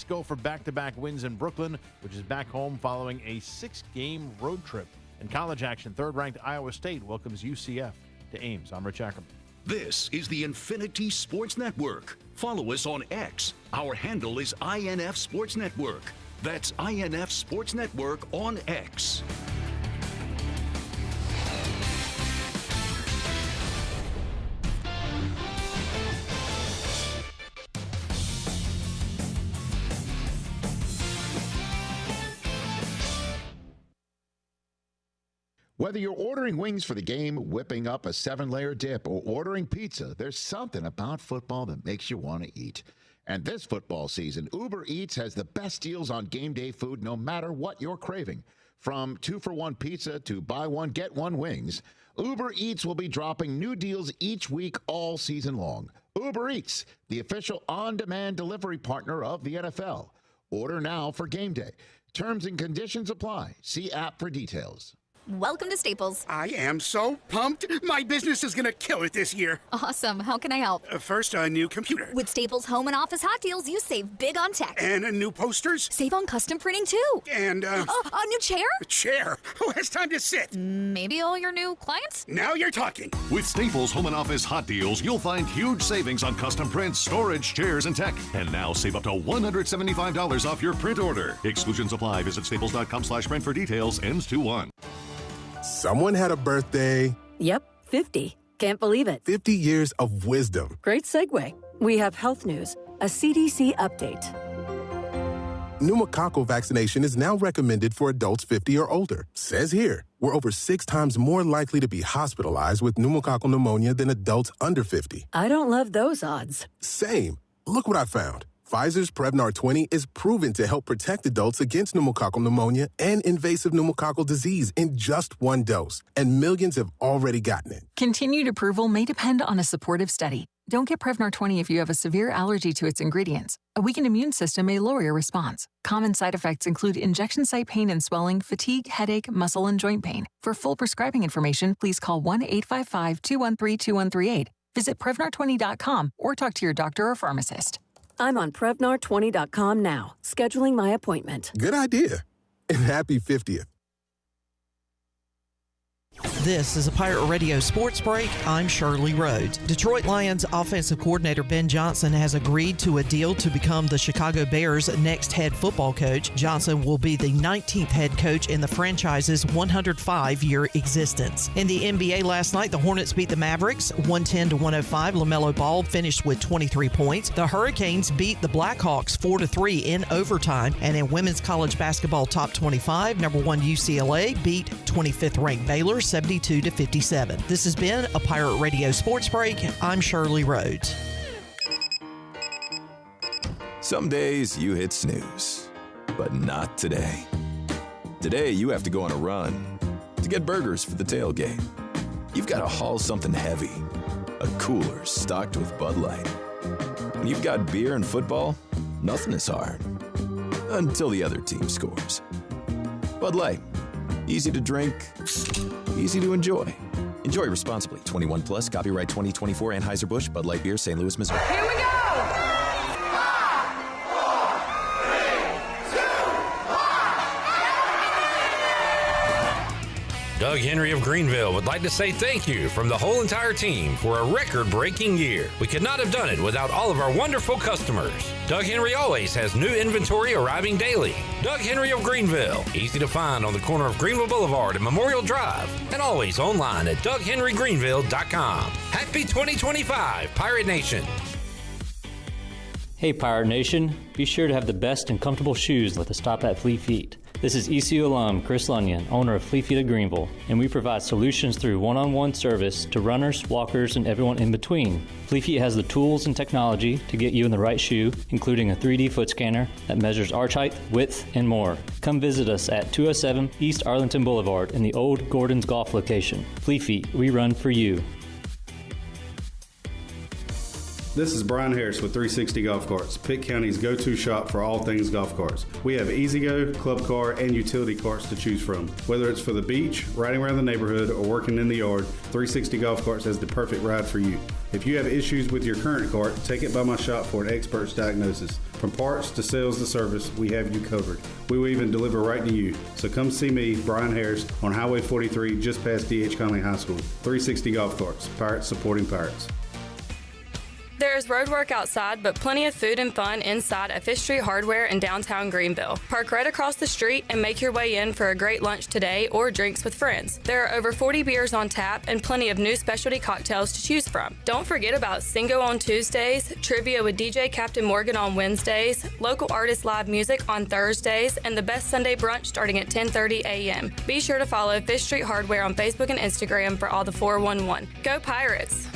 Go for back-to-back wins in Brooklyn, which is back home following a 6-game road trip. In college action, third-ranked Iowa State welcomes UCF to Ames. I'm Rich Ackerman. This is the Infinity Sports Network. Follow us on X. Our handle is INF Sports Network. That's INF Sports Network on X. Whether you're ordering wings for the game, whipping up a 7-layer dip, or ordering pizza, there's something about football that makes you want to eat. And this football season, Uber Eats has the best deals on game day food no matter what you're craving. From 2-for-1 pizza to buy one, get one wings, Uber Eats will be dropping new deals each week all season long. Uber Eats, the official on-demand delivery partner of the NFL. Order now for game day. Terms and conditions apply. See app for details. Welcome to Staples. I am so pumped. My business is going to kill it this year. Awesome. How can I help? First, a new computer. With Staples Home and Office Hot Deals, you save big on tech. And new posters. Save on custom printing, too. And, a new chair? A chair? Who has time to sit? Maybe all your new clients? Now you're talking. With Staples Home and Office Hot Deals, you'll find huge savings on custom prints, storage, chairs, and tech. And now save up to $175 off your print order. Exclusions apply. Visit staples.com/print for details. Ends 2/1. Someone had a birthday. Yep, 50. Can't believe it. 50 years of wisdom. Great segue. We have health news, a CDC update. Pneumococcal vaccination is now recommended for adults 50 or older. Says here, we're over 6 times more likely to be hospitalized with pneumococcal pneumonia than adults under 50. I don't love those odds. Same. Look what I found. Pfizer's Prevnar 20 is proven to help protect adults against pneumococcal pneumonia and invasive pneumococcal disease in just 1 dose, and millions have already gotten it. Continued approval may depend on a supportive study. Don't get Prevnar 20 if you have a severe allergy to its ingredients. A weakened immune system may lower your response. Common side effects include injection site pain and swelling, fatigue, headache, muscle, and joint pain. For full prescribing information, please call 1-855-213-2138. Visit Prevnar20.com or talk to your doctor or pharmacist. I'm on Prevnar20.com now, scheduling my appointment. Good idea. And happy 50th. This is a Pirate Radio Sports Break. I'm Shirley Rhodes. Detroit Lions offensive coordinator Ben Johnson has agreed to a deal to become the Chicago Bears' next head football coach. Johnson will be the 19th head coach in the franchise's 105-year existence. In the NBA last night, the Hornets beat the Mavericks 110-105. LaMelo Ball finished with 23 points. The Hurricanes beat the Blackhawks 4-3 in overtime. And in women's college basketball top 25, number 1 UCLA beat 25th-ranked Baylor 72-57. This has been a Pirate Radio Sports Break. I'm Shirley Rhodes. Some days you hit snooze, but not today. Today you have to go on a run to get burgers for the tailgate. You've got to haul something heavy, a cooler stocked with Bud Light. When you've got beer and football, nothing is hard. Until the other team scores. Bud Light. Easy to drink, easy to enjoy. Enjoy responsibly. 21 plus. Copyright 2024 Anheuser-Busch, Bud Light Beer, St. Louis, Missouri. Here we go! 5, 4, 3, 2, 1. Doug Henry of Greenville would like to say thank you from the whole entire team for a record-breaking year. We could not have done it without all of our wonderful customers. Doug Henry always has new inventory arriving daily. Doug Henry of Greenville, easy to find on the corner of Greenville Boulevard and Memorial Drive, and always online at DougHenryGreenville.com. Happy 2025, Pirate Nation. Hey Pirate Nation, be sure to have the best and comfortable shoes with a stop at Fleet Feet. This is ECU alum Chris Lunyon, owner of Fleet Feet of Greenville, and we provide solutions through one-on-one service to runners, walkers, and everyone in between. Fleet Feet has the tools and technology to get you in the right shoe, including a 3D foot scanner that measures arch height, width, and more. Come visit us at 207 East Arlington Boulevard in the old Gordon's Golf location. Fleet Feet, we run for you. This is Brian Harris with 360 Golf Carts, Pitt County's go-to shop for all things golf carts. We have E-Z-Go, club car, and utility carts to choose from. Whether it's for the beach, riding around the neighborhood, or working in the yard, 360 Golf Carts has the perfect ride for you. If you have issues with your current cart, take it by my shop for an expert's diagnosis. From parts to sales to service, we have you covered. We will even deliver right to you. So come see me, Brian Harris, on Highway 43, just past D.H. Conley High School. 360 Golf Carts, Pirates supporting Pirates. There is road work outside, but plenty of food and fun inside at Fish Street Hardware in downtown Greenville. Park right across the street and make your way in for a great lunch today or drinks with friends. There are over 40 beers on tap and plenty of new specialty cocktails to choose from. Don't forget about Singo on Tuesdays, trivia with DJ Captain Morgan on Wednesdays, local artist live music on Thursdays, and the best Sunday brunch starting at 10:30 a.m. Be sure to follow Fish Street Hardware on Facebook and Instagram for all the 411. Go Pirates!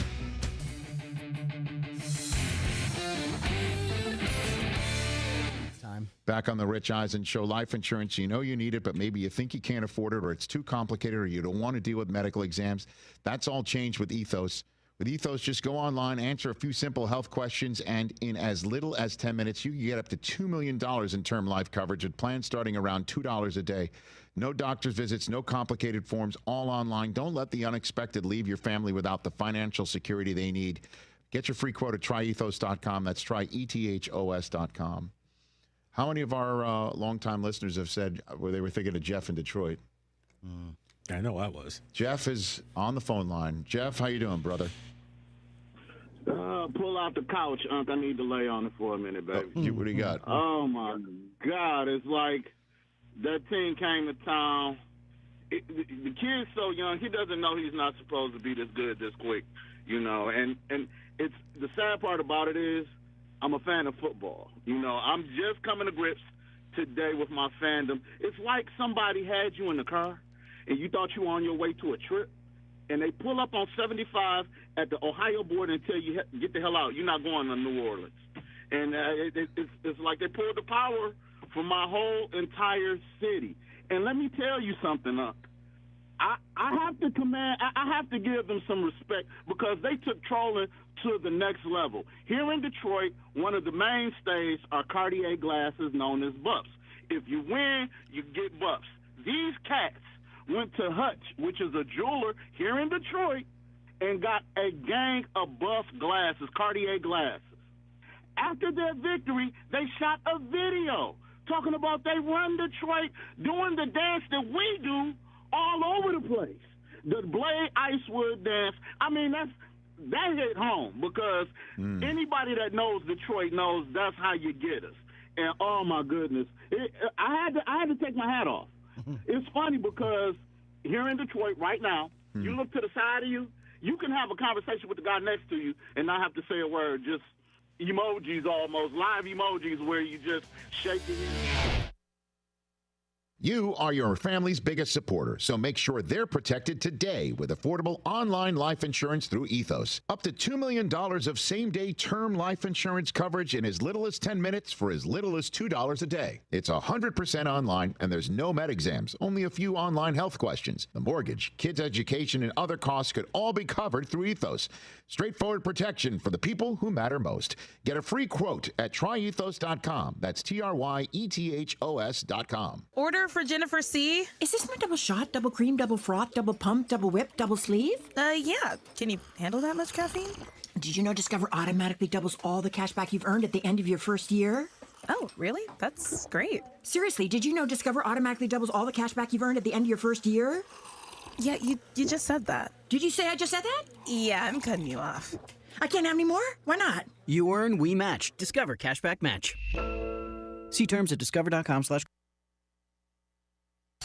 Back on the Rich Eisen Show, life insurance, you know you need it, but maybe you think you can't afford it, or it's too complicated, or you don't want to deal with medical exams. That's all changed with Ethos. With Ethos, just go online, answer a few simple health questions, and in as little as 10 minutes, you can get up to $2 million in term life coverage with plans starting around $2 a day. No doctor's visits, no complicated forms, all online. Don't let the unexpected leave your family without the financial security they need. Get your free quote at tryethos.com. That's tryethos.com. How many of our longtime listeners have said where they were thinking of Jeff in Detroit? I know I was. Jeff is on the phone line. Jeff, how you doing, brother? Pull out the couch, Unc. I need to lay on it for a minute, baby. What do you got? Oh, my God. It's like that team came to town. The kid's so young, he doesn't know he's not supposed to be this good this quick, you know. And it's the sad part about it is, I'm a fan of football. You know, I'm just coming to grips today with my fandom. It's like somebody had you in the car and you thought you were on your way to a trip, and they pull up on 75 at the Ohio border and tell you, get the hell out. You're not going to New Orleans. And it's like they pulled the power from my whole entire city. And let me tell you something, I have to give them some respect because they took trolling to the next level. Here in Detroit, one of the mainstays are Cartier glasses known as buffs. If you win, you get buffs. These cats went to Hutch, which is a jeweler here in Detroit, and got a gang of buff glasses, Cartier glasses. After their victory, they shot a video talking about they run Detroit doing the dance that we do all over the place. The Blade Icewood dance. I mean, that hit home because anybody that knows Detroit knows that's how you get us. And oh my goodness, I had to take my hat off. It's funny because here in Detroit right now, you look to the side of you, you can have a conversation with the guy next to you and not have to say a word, just emojis almost, live emojis where you just shake your head. You are your family's biggest supporter, so make sure they're protected today with affordable online life insurance through Ethos. Up to $2 million of same-day term life insurance coverage in as little as 10 minutes for as little as $2 a day. It's 100% online, and there's no med exams, only a few online health questions. The mortgage, kids' education, and other costs could all be covered through Ethos. Straightforward protection for the people who matter most. Get a free quote at tryethos.com. That's tryethos.com. Order for Jennifer C. Is this my double shot, double cream, double froth, double pump, double whip, double sleeve? Yeah. Can you handle that much caffeine? Did you know Discover automatically doubles all the cash back you've earned at the end of your first year? Oh, really? That's great. Seriously, did you know Discover automatically doubles all the cash back you've earned at the end of your first year? Yeah, you just said that. Did you say I just said that? Yeah, I'm cutting you off. I can't have any more? Why not? You earn, we match. Discover Cashback Match. See terms at discover.com/.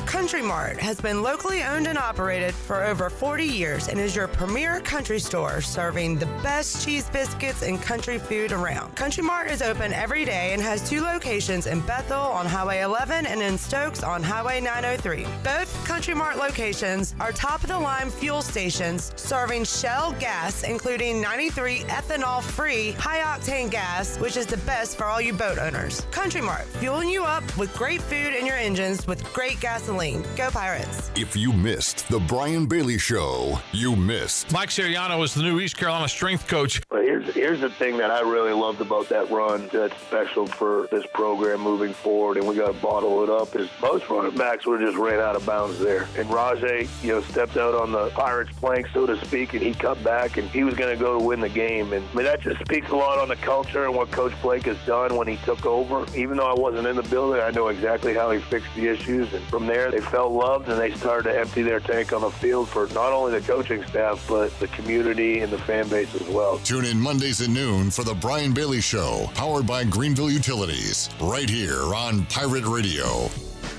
Country Mart has been locally owned and operated for over 40 years and is your premier country store serving the best cheese biscuits and country food around. Country Mart is open every day and has 2 locations in Bethel on Highway 11 and in Stokes on Highway 903. Both Country Mart locations are top-of-the-line fuel stations serving Shell gas, including 93 ethanol-free high-octane gas, which is the best for all you boat owners. Country Mart, fueling you up with great food in your engines with great gasoline. Go Pirates. If you missed the Brian Bailey Show, you missed. Mike Siriano is the new East Carolina strength coach. Well, here's Here's the thing that I really loved about that run that's special for this program moving forward, and we got to bottle it up, is most running backs would have just ran out of bounds there. And Rajay, stepped out on the Pirates plank, so to speak, and he cut back, and he was going to go to win the game. And that just speaks a lot on the culture and what Coach Blake has done when he took over. Even though I wasn't in the building, I know exactly how he fixed the issues. And from there, they felt loved, and they started to empty their tank on the field for not only the coaching staff, but the community and the fan base as well. Tune in Mondays at noon for The Brian Bailey Show, powered by Greenville Utilities, right here on Pirate Radio.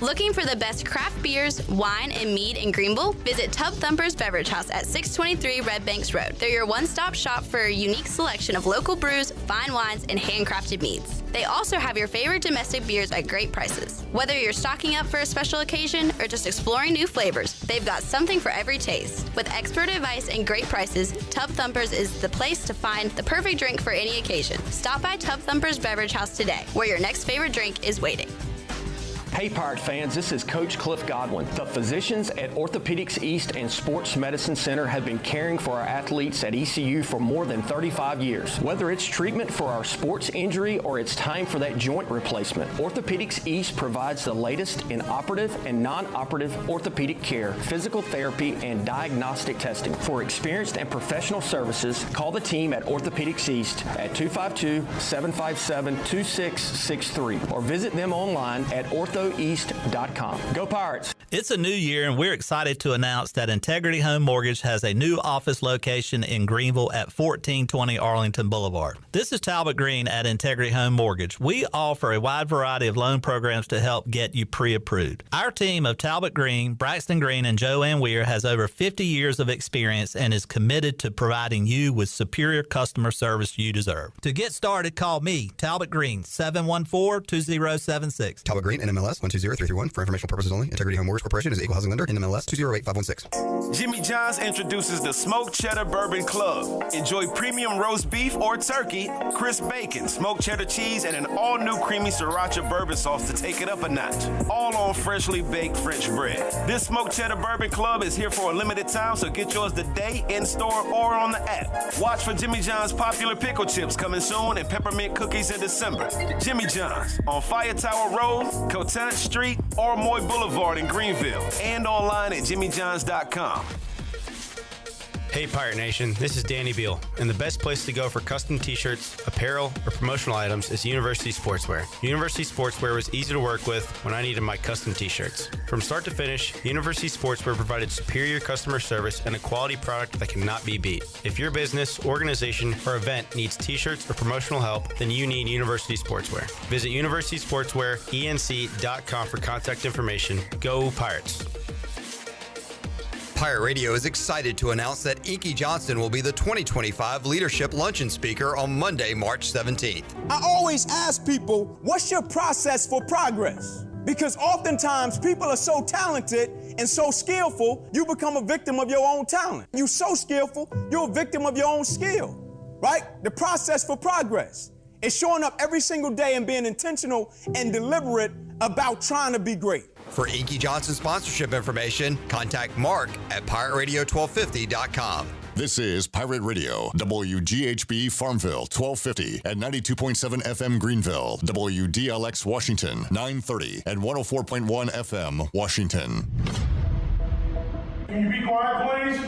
Looking for the best craft beers, wine, and mead in Greenville? Visit Tub Thumpers Beverage House at 623 Red Banks Road. They're your one-stop shop for a unique selection of local brews, fine wines, and handcrafted meads. They also have your favorite domestic beers at great prices. Whether you're stocking up for a special occasion or just exploring new flavors, they've got something for every taste. With expert advice and great prices, Tub Thumpers is the place to find the perfect drink for any occasion. Stop by Tub Thumpers Beverage House today, where your next favorite drink is waiting. Hey Pirate fans, this is Coach Cliff Godwin. The physicians at Orthopedics East and Sports Medicine Center have been caring for our athletes at ECU for more than 35 years. Whether it's treatment for our sports injury or it's time for that joint replacement, Orthopedics East provides the latest in operative and non-operative orthopedic care, physical therapy, and diagnostic testing. For experienced and professional services, call the team at Orthopedics East at 252-757-2663 or visit them online at orthoeast.com. Go Pirates! It's a new year, and we're excited to announce that Integrity Home Mortgage has a new office location in Greenville at 1420 Arlington Boulevard. This is Talbot Green at Integrity Home Mortgage. We offer a wide variety of loan programs to help get you pre-approved. Our team of Talbot Green, Braxton Green, and Joanne Weir has over 50 years of experience and is committed to providing you with superior customer service you deserve. To get started, call me, Talbot Green, 714-2076. Talbot Green, NMLS 120331. For informational purposes only. Integrity Home Mortgage Corporation is an equal housing lender. NMLS 208516. Jimmy John's introduces the Smoked Cheddar Bourbon Club. Enjoy premium roast beef or turkey, crisp bacon, smoked cheddar cheese, and an all-new creamy sriracha bourbon sauce to take it up a notch. All on freshly baked French bread. This Smoked Cheddar Bourbon Club is here for a limited time, so get yours today in store or on the app. Watch for Jimmy John's popular pickle chips coming soon and peppermint cookies in December. Jimmy John's on Fire Tower Road, Cotant Street, or Moy Boulevard in Greenville, and online at jimmyjohns.com. Hey Pirate Nation, this is Danny Beal, and the best place to go for custom t-shirts, apparel, or promotional items is University Sportswear. University Sportswear was easy to work with when I needed my custom t-shirts. From start to finish, University Sportswear provided superior customer service and a quality product that cannot be beat. If your business, organization, or event needs t-shirts or promotional help, then you need University Sportswear. Visit universitysportswearenc.com for contact information. Go Pirates! Pirate Radio is excited to announce that Inky Johnson will be the 2025 Leadership Luncheon Speaker on Monday, March 17th. I always ask people, what's your process for progress? Because oftentimes people are so talented and so skillful, you become a victim of your own talent. You're so skillful, you're a victim of your own skill, right? The process for progress is showing up every single day and being intentional and deliberate about trying to be great. For Inky Johnson sponsorship information, contact Mark at pirateradio1250.com. This is Pirate Radio, WGHB Farmville, 1250 and 92.7 FM Greenville, WDLX Washington, 930 and 104.1 FM Washington. Can you be quiet, please?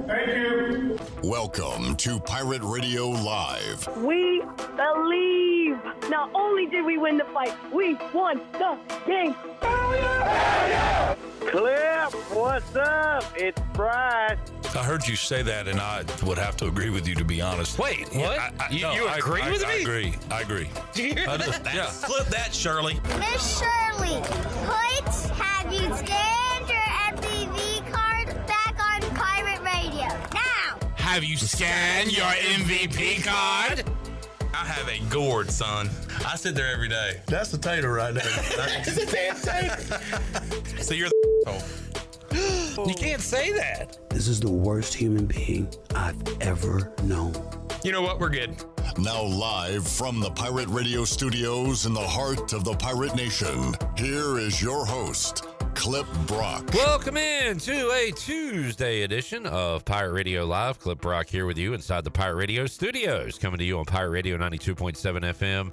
Thank you. Welcome to Pirate Radio Live. We believe. Not only did we win the fight, we won the game. Hell yeah! Cliff, what's up? It's Bryce. I heard you say that, and I would have to agree with you, to be honest. Wait, what? You agree with me? I agree. Did you hear that? Flip that, Shirley. Miss Shirley, have you scanned your MVP card back on Pirate Radio? Now! Have you scanned your MVP card? I have a gourd, son. I sit there every day. That's a tater right there. It's a damn tater. So you're the You can't say that. This is the worst human being I've ever known. You know what? We're good. Now live from the Pirate Radio studios in the heart of the Pirate Nation, here is your host, Clip Brock. Welcome in to a Tuesday edition of Pirate Radio Live. Clip Brock here with you inside the Pirate Radio studios, coming to you on Pirate Radio 92.7 FM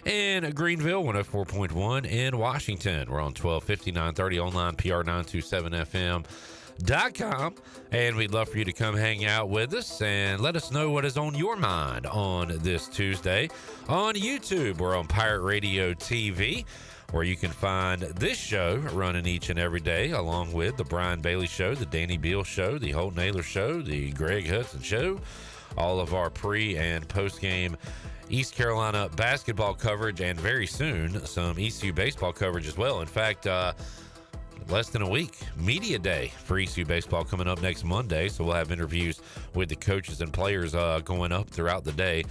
in Greenville, 104.1 in Washington. We're on 1250, 930 online, PR927FM.com, and we'd love for you to come hang out with us and let us know what is on your mind on this Tuesday. On YouTube, we're on Pirate Radio TV, where you can find this show running each and every day, along with the Brian Bailey Show, the Danny Beal Show, the Holt Naylor Show, the Greg Hudson Show, all of our pre- and post-game East Carolina basketball coverage, and very soon some ECU baseball coverage as well. In fact, less than a week, Media Day for ECU baseball coming up next Monday, so we'll have interviews with the coaches and players going up throughout the day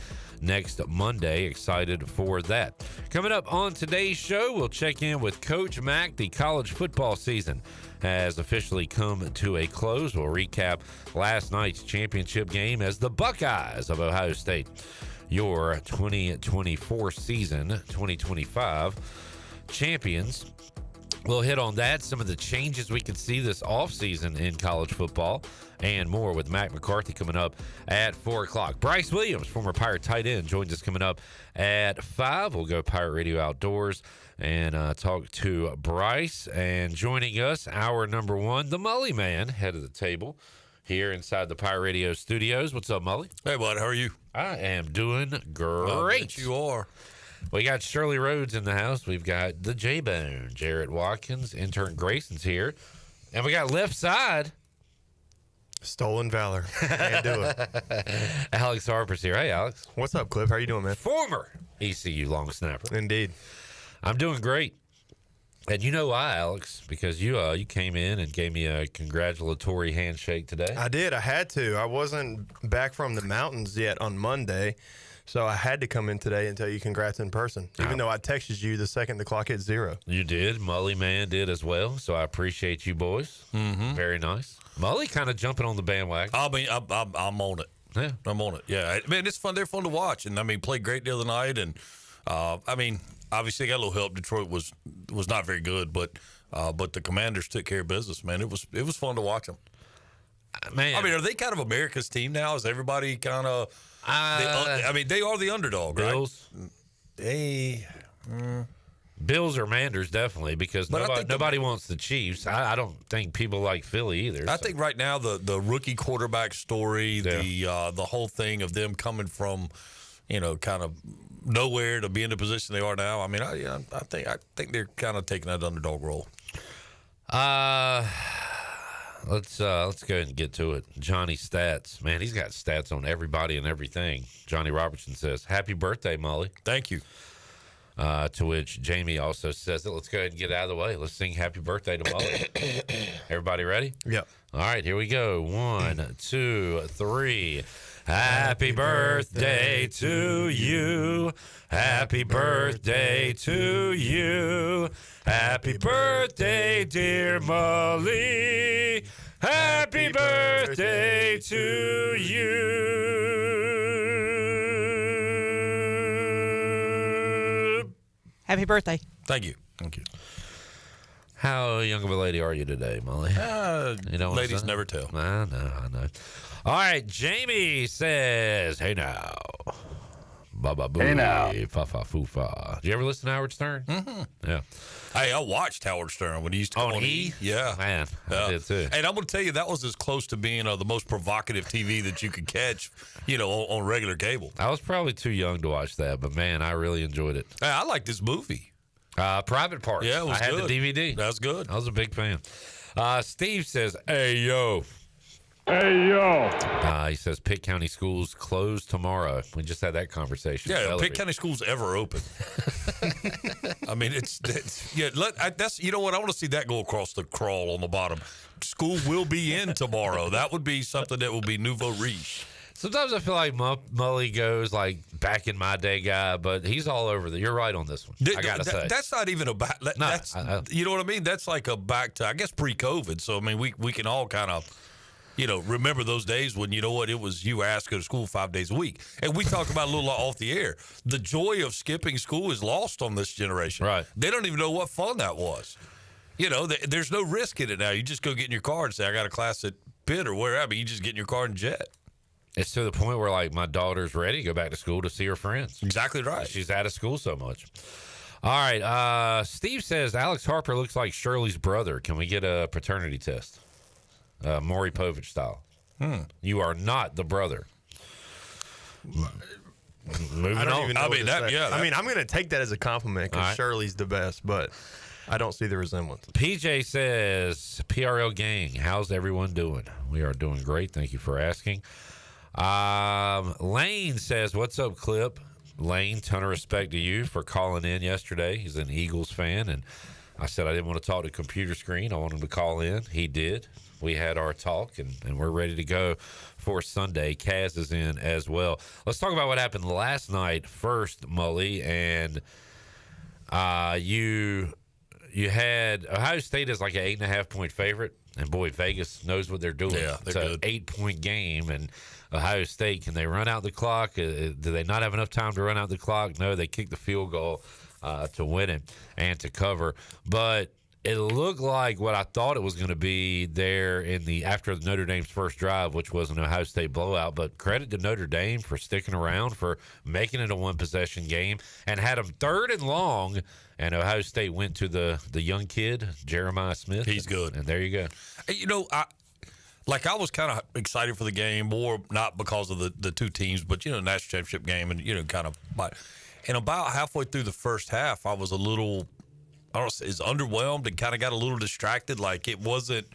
next Monday. Excited for that. Coming up on today's show, we'll check in with Coach Mack. The college football season has officially come to a close. We'll recap last night's championship game as the Buckeyes of Ohio State, your 2024 season, 2025 champions. We'll hit on that, some of the changes we could see this offseason in college football, and more with Mack McCarthy coming up at 4 o'clock. Bryce Williams, former Pirate tight end, joins us coming up at 5. We'll go Pirate Radio Outdoors and talk to Bryce. And joining us, hour number 1, the Mully man, head of the table here inside the Pirate Radio studios. What's up, Mully? Hey, bud. How are you? I am doing great. You are. We got Shirley Rhodes in the house. We've got the J-Bone, Jarrett Watkins. Intern Grayson's here. And we got left side. Stolen valor. Can't do it. Alex Harper's here. Hey, Alex. What's up, Cliff? How you doing, man? Former ECU long snapper. Indeed. I'm doing great. And you know why, Alex? Because you came in and gave me a congratulatory handshake today. I did. I had to. I wasn't back from the mountains yet on Monday, so I had to come in today and tell you congrats in person, even though I texted you the second the clock hit 0. You did. Mully man did as well, so I appreciate you boys. Mm-hmm. Very nice. Mully kind of jumping on the bandwagon. I mean, I'm on it. Yeah. I'm on it. Yeah. Man, it's fun. They're fun to watch. And, I mean, played great the other night. And, I mean, obviously they got a little help. Detroit was not very good, but the Commanders took care of business, man. It was fun to watch them. Man. I mean, are they kind of America's team now? Is everybody kind of I mean, they are the underdog, Bills. Right? Bills or Manders, definitely, because nobody wants the Chiefs. I don't think people like Philly either. I think right now the rookie quarterback story, the whole thing of them coming from, kind of nowhere to be in the position they are now. I mean, I think they're kind of taking that underdog role. Let's go ahead and get to it. Johnny Stats. Man, he's got stats on everybody and everything. Johnny Robertson says, "Happy birthday, Mully." Thank you. To which Jamie also says it. Let's go ahead and get out of the way. Let's sing happy birthday to Mully. Everybody ready? Yep. All right, here we go. 1, 2, 3. Happy birthday to you. Happy birthday to you. Happy birthday, dear Mully. Happy birthday to you. Happy birthday. Thank you. Thank you. How young of a lady are you today, Mully? Ladies never tell. I know. All right, Jamie says, "Hey now, baba boo, Hey now. fa fa foo fa." Did you ever listen to Howard Stern? Mm-hmm. Yeah. Hey, I watched Howard Stern when he used to come on E! Yeah. Man, I did too. And I'm going to tell you, that was as close to being the most provocative TV that you could catch, on regular cable. I was probably too young to watch that, but man, I really enjoyed it. Hey, I like this movie. Private Parts. Yeah, it was I had good. the DVD. That's good. I was a big fan. Steve says, "Hey yo." Hey, yo. He says Pitt County schools close tomorrow. We just had that conversation. Yeah, Pitt County schools ever open. I mean, that's you know what? I want to see that go across the crawl on the bottom. School will be in tomorrow. That would be something that will be nouveau riche. Sometimes I feel like Mully goes like back in my day guy, but he's all over you're right on this one. I gotta say that's not even that's you know what I mean. That's like a back to, I guess, pre-COVID. So I mean, we can all kind of remember those days when it was you asked to go to school 5 days a week, and we talked about a little off the air. The joy of skipping school is lost on this generation. Right? They don't even know what fun that was. You know, there's no risk in it now. You just go get in your car and say, I got a class at Pitt or wherever. You just get in your car and jet. It's to the point where, like, my daughter's ready to go back to school to see her friends. Exactly right. She's out of school so much. All right. Steve says Alex Harper looks like Shirley's brother. Can we get a paternity test? Maury Povich style. You are not the brother. Moving I don't on. even know I mean, I'm going to take that as a compliment because Shirley's the best, but I don't see the resemblance. PJ says, PRL gang, how's everyone doing? We are doing great. Thank you for asking. Lane says, what's up, Clip? Lane, ton of respect to you for calling in yesterday. He's an Eagles fan, and I said I didn't want to talk to computer screen. I want him to call in. He did. We had our talk, and we're ready to go for Sunday. Kaz is in as well. Let's talk about what happened last night first, Mully. And you had Ohio State as like an 8.5-point favorite. And, boy, Vegas knows what they're doing. Yeah, it's they're an good. 8-point game, and Ohio State, can they run out the clock? Do they not have enough time to run out the clock? No, they kicked the field goal to win it and to cover. But it looked like what I thought it was going to be there after Notre Dame's first drive, which was an Ohio State blowout. But credit to Notre Dame for sticking around, for making it a one-possession game, and had them 3rd and long. And Ohio State went to the young kid, Jeremiah Smith. He's good. And there you go. You know, I was kind of excited for the game, more not because of the two teams, but, you know, national championship game, and, you know, kind of. And about halfway through the first half, I was a little, I don't know, is underwhelmed and kind of got a little distracted. Like it wasn't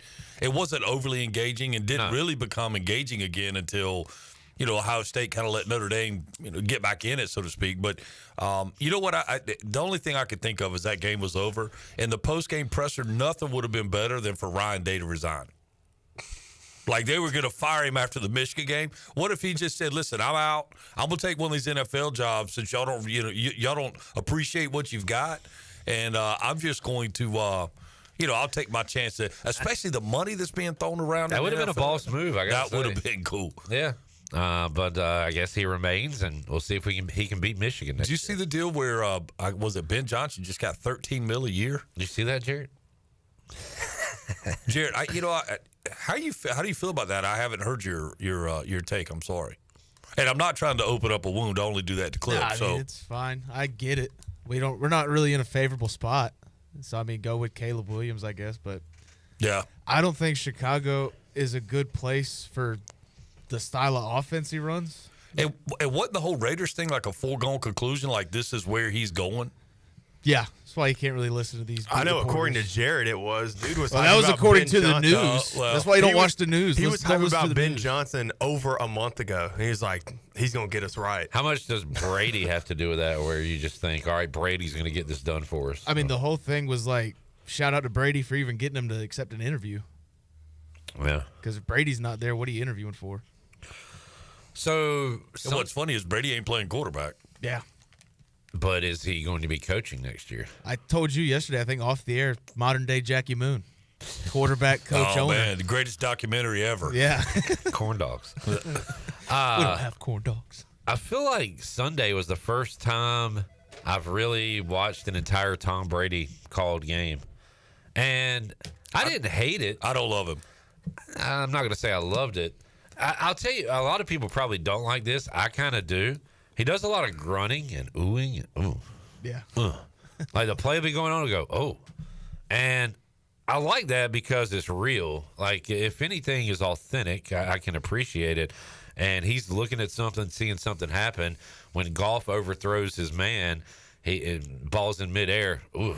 overly engaging and didn't really become engaging again until, you know, Ohio State kind of let Notre Dame, you know, get back in it, so to speak. But you know what? The only thing I could think of is that game was over. In the post-game presser, nothing would have been better than for Ryan Day to resign. Like they were going to fire him after the Michigan game. What if he just said, "Listen, I'm out. I'm going to take one of these NFL jobs since y'all don't, you know, y'all don't appreciate what you've got, and I'm just going to." You know, I'll take my chance, especially the money that's being thrown around. That would have been a boss move, I guess. That would have been cool. Yeah. But I guess he remains, and we'll see if he can beat Michigan next Did you see the deal where, was it Ben Johnson just got $13 million a year? Did you see that, Jared? Jared, how do you feel about that? I haven't heard your take. I'm sorry. And I'm not trying to open up a wound. I only do that to Clip. I mean, it's fine. I get it. We're not really in a favorable spot. So, I mean, go with Caleb Williams, I guess. But yeah, I don't think Chicago is a good place for the style of offense he runs. And wasn't the whole Raiders thing like a foregone conclusion? Like this is where he's going? Yeah, that's why you can't really listen to these. I know, reporters. according to Jared, it was. Dude was. Well, that was according Ben to the Johnson. news. That's why you don't watch the news. He Let's was talking listen to about the Ben news. Johnson over a month ago. He was like, he's going to get us right. How much does Brady have to do with that, where you just think, all right, Brady's going to get this done for us? I mean, the whole thing was like, shout out to Brady for even getting him to accept an interview. Yeah. Because if Brady's not there, what are you interviewing for? So what's funny is Brady ain't playing quarterback. Yeah. But is he going to be coaching next year? I told you yesterday, I think off the air, modern day Jackie Moon. Quarterback, coach, owner. Man, the greatest documentary ever. Yeah. Corn dogs. We don't have corn dogs. I feel like Sunday was the first time I've really watched an entire Tom Brady called game. And I didn't hate it. I don't love him. I'm not going to say I loved it. I'll tell you, a lot of people probably don't like this. I kind of do. He does a lot of grunting and oohing and ooh. Yeah. Like the play will be going on and go, oh. And I like that because it's real. Like if anything is authentic, I can appreciate it. And he's looking at something, seeing something happen. When Goff overthrows his man, ball's in midair. Ooh.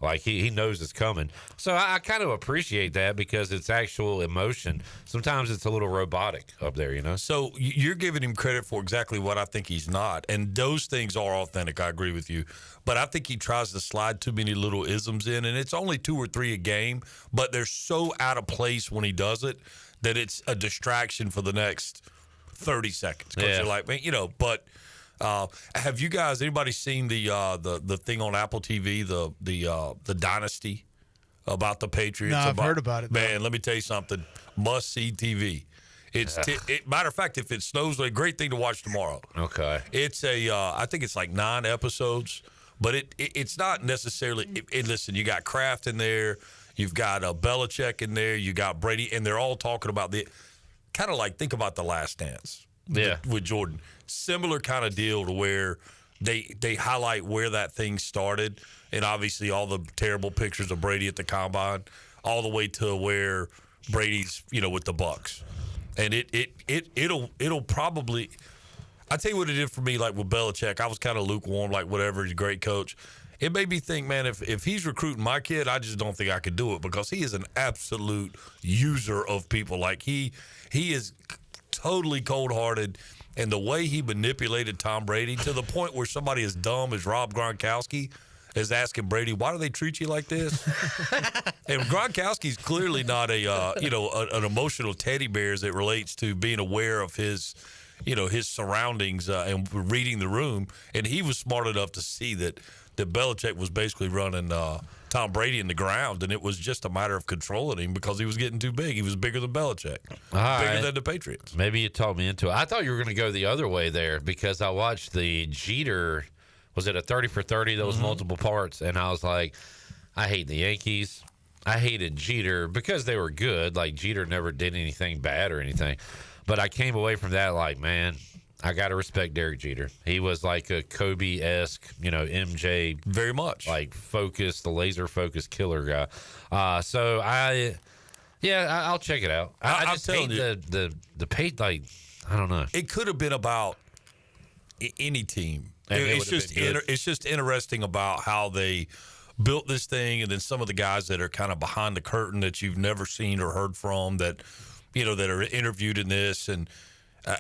Like he knows it's coming. So I kind of appreciate that because it's actual emotion. Sometimes it's a little robotic up there, you know? So you're giving him credit for exactly what I think he's not. And those things are authentic. I agree with you. But I think he tries to slide too many little isms in. And it's only 2 or 3 a game. But they're so out of place when he does it that it's a distraction for the next 30 seconds. Because you're like, man, you know, but... have you guys, anybody seen the thing on Apple TV, the Dynasty about the Patriots? No, I've heard about it. Man, let me tell you something. Must see TV. It's matter of fact, if it snows, a great thing to watch tomorrow. Okay. It's I think it's like 9 episodes, But it's not necessarily. Listen, you got Kraft in there, you've got Belichick in there, you got Brady, and they're all talking about the kind of like think about The Last Dance. Yeah, with Jordan, similar kind of deal to where they highlight where that thing started, and obviously all the terrible pictures of Brady at the combine, all the way to where Brady's with the Bucs, and it'll probably. I tell you what it did for me, like with Belichick, I was kind of lukewarm, like whatever, he's a great coach. It made me think, man, if he's recruiting my kid, I just don't think I could do it because he is an absolute user of people. Like he is totally cold-hearted, and the way he manipulated Tom Brady to the point where somebody as dumb as Rob Gronkowski is asking Brady, why do they treat you like this? And Gronkowski's clearly not an emotional teddy bear as it relates to being aware of his surroundings and reading the room. And he was smart enough to see that Belichick was basically running Tom Brady in the ground, and it was just a matter of controlling him because he was getting too big. He was bigger than Belichick, bigger than the Patriots. Maybe you talked me into it. I thought you were going to go the other way there because I watched the Jeter. Was it a 30 for 30? Those multiple parts, and I was like, I hate the Yankees. I hated Jeter because they were good. Like Jeter never did anything bad or anything. But I came away from that like, man, I got to respect Derek Jeter. He was like a Kobe-esque, MJ. Very much. Like focused, the laser-focused killer guy. So I'll check it out. I just hate the pay, like, I don't know. It could have been about any team. It's just interesting about how they built this thing, and then some of the guys that are kind of behind the curtain that you've never seen or heard from that are interviewed in this. And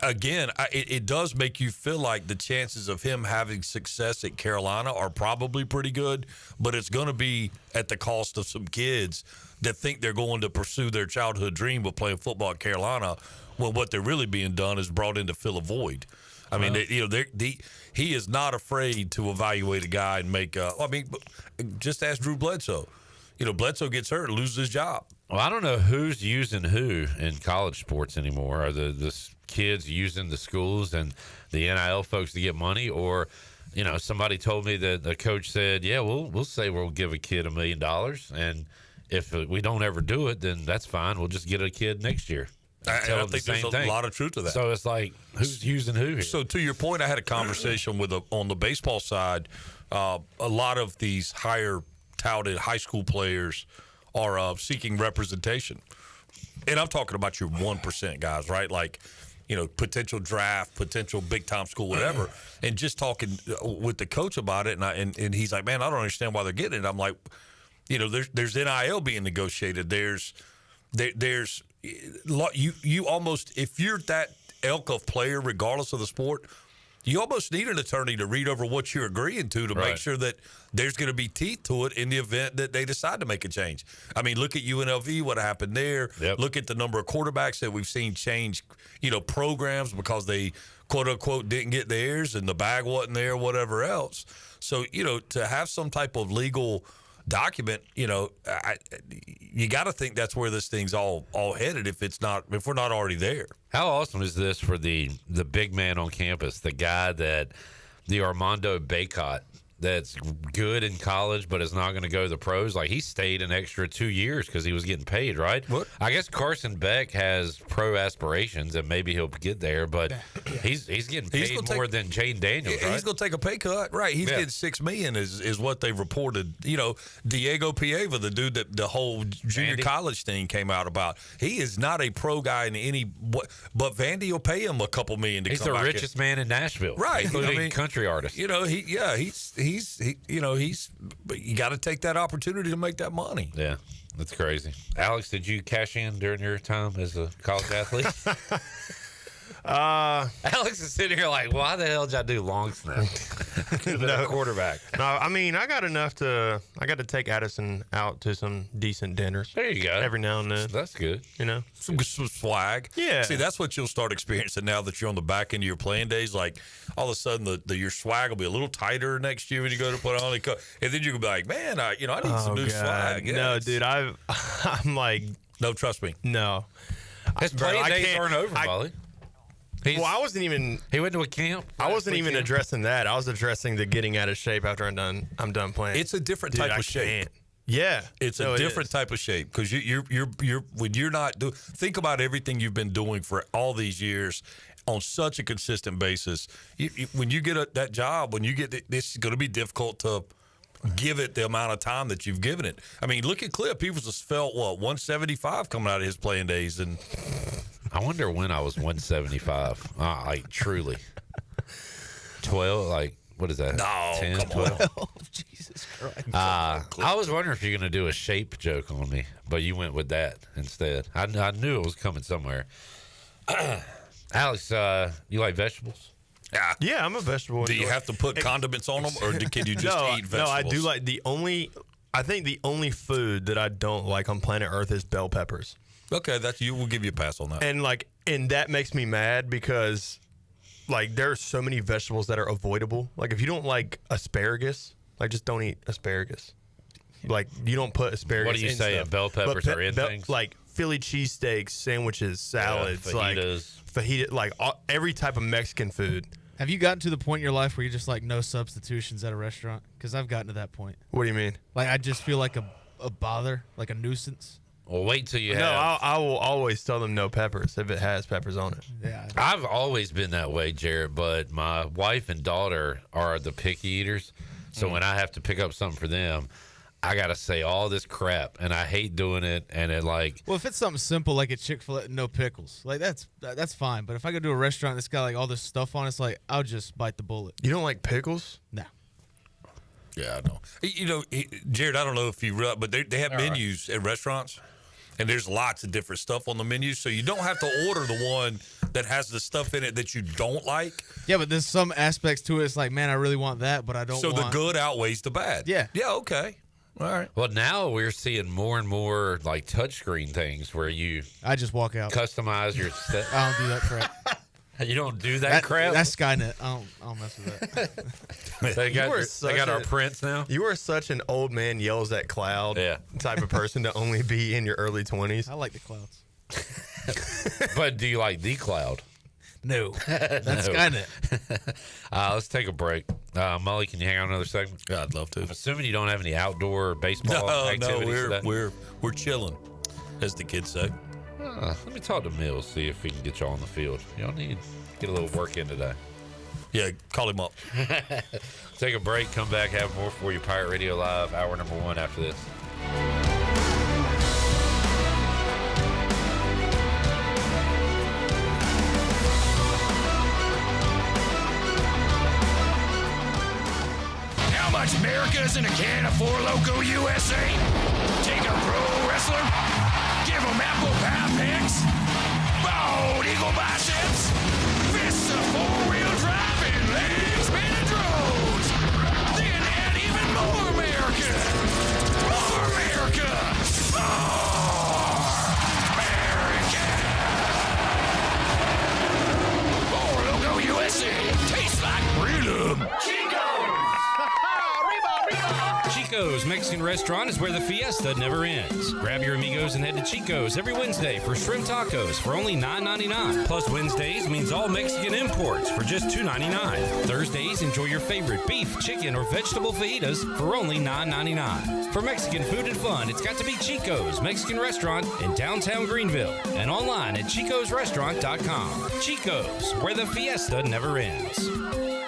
again, it does make you feel like the chances of him having success at Carolina are probably pretty good, but it's going to be at the cost of some kids that think they're going to pursue their childhood dream of playing football at Carolina when what they're really being done is brought in to fill a void. I mean, he is not afraid to evaluate a guy and make. Just ask Drew Bledsoe. Bledsoe gets hurt, loses his job. Well, I don't know who's using who in college sports anymore. Are the kids using the schools and the NIL folks to get money, or somebody told me that the coach said, "Yeah, we'll say we'll give a kid $1 million, and if we don't ever do it, then that's fine. We'll just get a kid next year." I think there's a lot of truth to that. So it's like, who's using who here? So to your point, I had a conversation on the baseball side. A lot of these higher touted high school players are seeking representation. And I'm talking about your 1% guys, right? Like, potential draft, potential big-time school, whatever. And just talking with the coach about it, and he's like, man, I don't understand why they're getting it. I'm like, there's NIL being negotiated. There's you almost, if you're that ilk of player, regardless of the sport, you almost need an attorney to read over what you're agreeing to make sure that there's going to be teeth to it in the event that they decide to make a change. I mean, look at UNLV, what happened there. Yep. Look at the number of quarterbacks that we've seen change, programs because they, quote unquote, didn't get theirs and the bag wasn't there, whatever else. So, to have some type of legal document, you got to think that's where this thing's all headed if we're not already there. How awesome is this for the big man on campus, the guy the Armando Bacot that's good in college but is not going to go to the pros? Like, he stayed an extra 2 years because he was getting paid, right? What? I guess Carson Beck has pro aspirations and maybe he'll get there, but he's getting paid more than Jaden Daniels, right? He's going to take a pay cut, right? He's getting $6 million is what they've reported. Diego Pieva, the dude that the whole junior college thing came out about, he is not a pro guy in any. But Vandy will pay him a couple million to he's come the back richest man in Nashville, right? Including country artists. But you got to take that opportunity to make that money. Yeah, that's crazy. Alex, did you cash in during your time as a college athlete? Alex is sitting here like, why the hell did I do long snap? No quarterback. No, I mean, I got to take Addison out to some decent dinners. There you go. Every now and then. That's good. Some swag. Yeah. See, that's what you'll start experiencing now that you're on the back end of your playing days. Like, all of a sudden, your swag will be a little tighter next year when you go to put on it. And then you'll be like, man, I need some new swag. Yeah, no, dude, I'm like. No, trust me. No. His playing days aren't over, Mully. Well, I wasn't even. He went to a camp. I wasn't even addressing that. I was addressing the getting out of shape after I'm done playing. It's a different type of shape. Yeah, it's a different type of shape because you're when you're not doing. Think about everything you've been doing for all these years on such a consistent basis. When you get that job, when you get this, is going to be difficult to give it the amount of time that you've given it. I mean, look at Cliff. He was just felt 175 coming out of his playing days, and I wonder when I was 175. Like truly, 12. Like what is that? No, 10, come 12. on. Jesus Christ. I was wondering if you're going to do a shape joke on me, but you went with that instead. I knew it was coming somewhere. Alex, you like vegetables? Yeah, I'm a vegetable. Do you have to put condiments on them, or can you just eat vegetables? No, I do like I think the only food that I don't like on planet Earth is bell peppers. Okay, we'll give you a pass on that. And that makes me mad because there are so many vegetables that are avoidable. Like if you don't like asparagus, just don't eat asparagus. Like you don't put asparagus. What do you say? Bell peppers are in things like Philly cheesesteaks, sandwiches, salads, fajitas. Every type of Mexican food. Have you gotten to the point in your life where you're just like no substitutions at a restaurant? Because I've gotten to that point. What do you mean? Like I just feel like a bother, like a nuisance. Well, wait till you have. No, I will always tell them no peppers if it has peppers on it. Yeah, I've always been that way, Jared. But my wife and daughter are the picky eaters, so when I have to pick up something for them, I gotta say all this crap, and I hate doing it. And it well, if it's something simple like a Chick-fil-A, no pickles, like that's fine. But if I go to a restaurant that's got like all this stuff on it, it's like I'll just bite the bullet. You don't like pickles? No. Yeah, I know. Jared, I don't know if you realize, but they have menus at restaurants, and there's lots of different stuff on the menu, so you don't have to order the one that has the stuff in it that you don't like. Yeah, but there's some aspects to it. It's like, man, I really want that, but I don't. So the good outweighs the bad. Yeah. Yeah. Okay. All right. Well, now we're seeing more and more like touchscreen things where I just walk out, customize your stuff. I don't do that crap. You don't do that crap? That's Skynet. I don't mess with that. They got our prints now. You are such an old man yells at cloud type of person to only be in your early 20s. I like the clouds. But do you like the cloud? No. That's Skynet. Let's take a break. Mully, can you hang on another segment? Yeah, I'd love to. I'm assuming you don't have any outdoor baseball activities. No, we're chilling, as the kids say. Let me talk to Mills, see if we can get y'all on the field. Y'all need to get a little work in today. Yeah, call him up. Take a break, come back, have more for you. Pirate Radio Live, hour number 1 after this. How much America's in a can of Four Loko USA? Take a pro wrestler, give him apple pie picks, bald eagle biceps, fists of four-wheel drive and legs spinning drones. Then add even more America. More America. More America. Four Loko USA. Tastes like freedom. Chico's Mexican restaurant is where the fiesta never ends. Grab your amigos and head to Chico's every Wednesday for shrimp tacos for only $9.99. Plus Wednesdays means all Mexican imports for just $2.99. Thursdays, enjoy your favorite beef, chicken, or vegetable fajitas for only $9.99. For Mexican food and fun, it's got to be Chico's Mexican restaurant in downtown Greenville and online at chicosrestaurant.com. Chico's, where the fiesta never ends.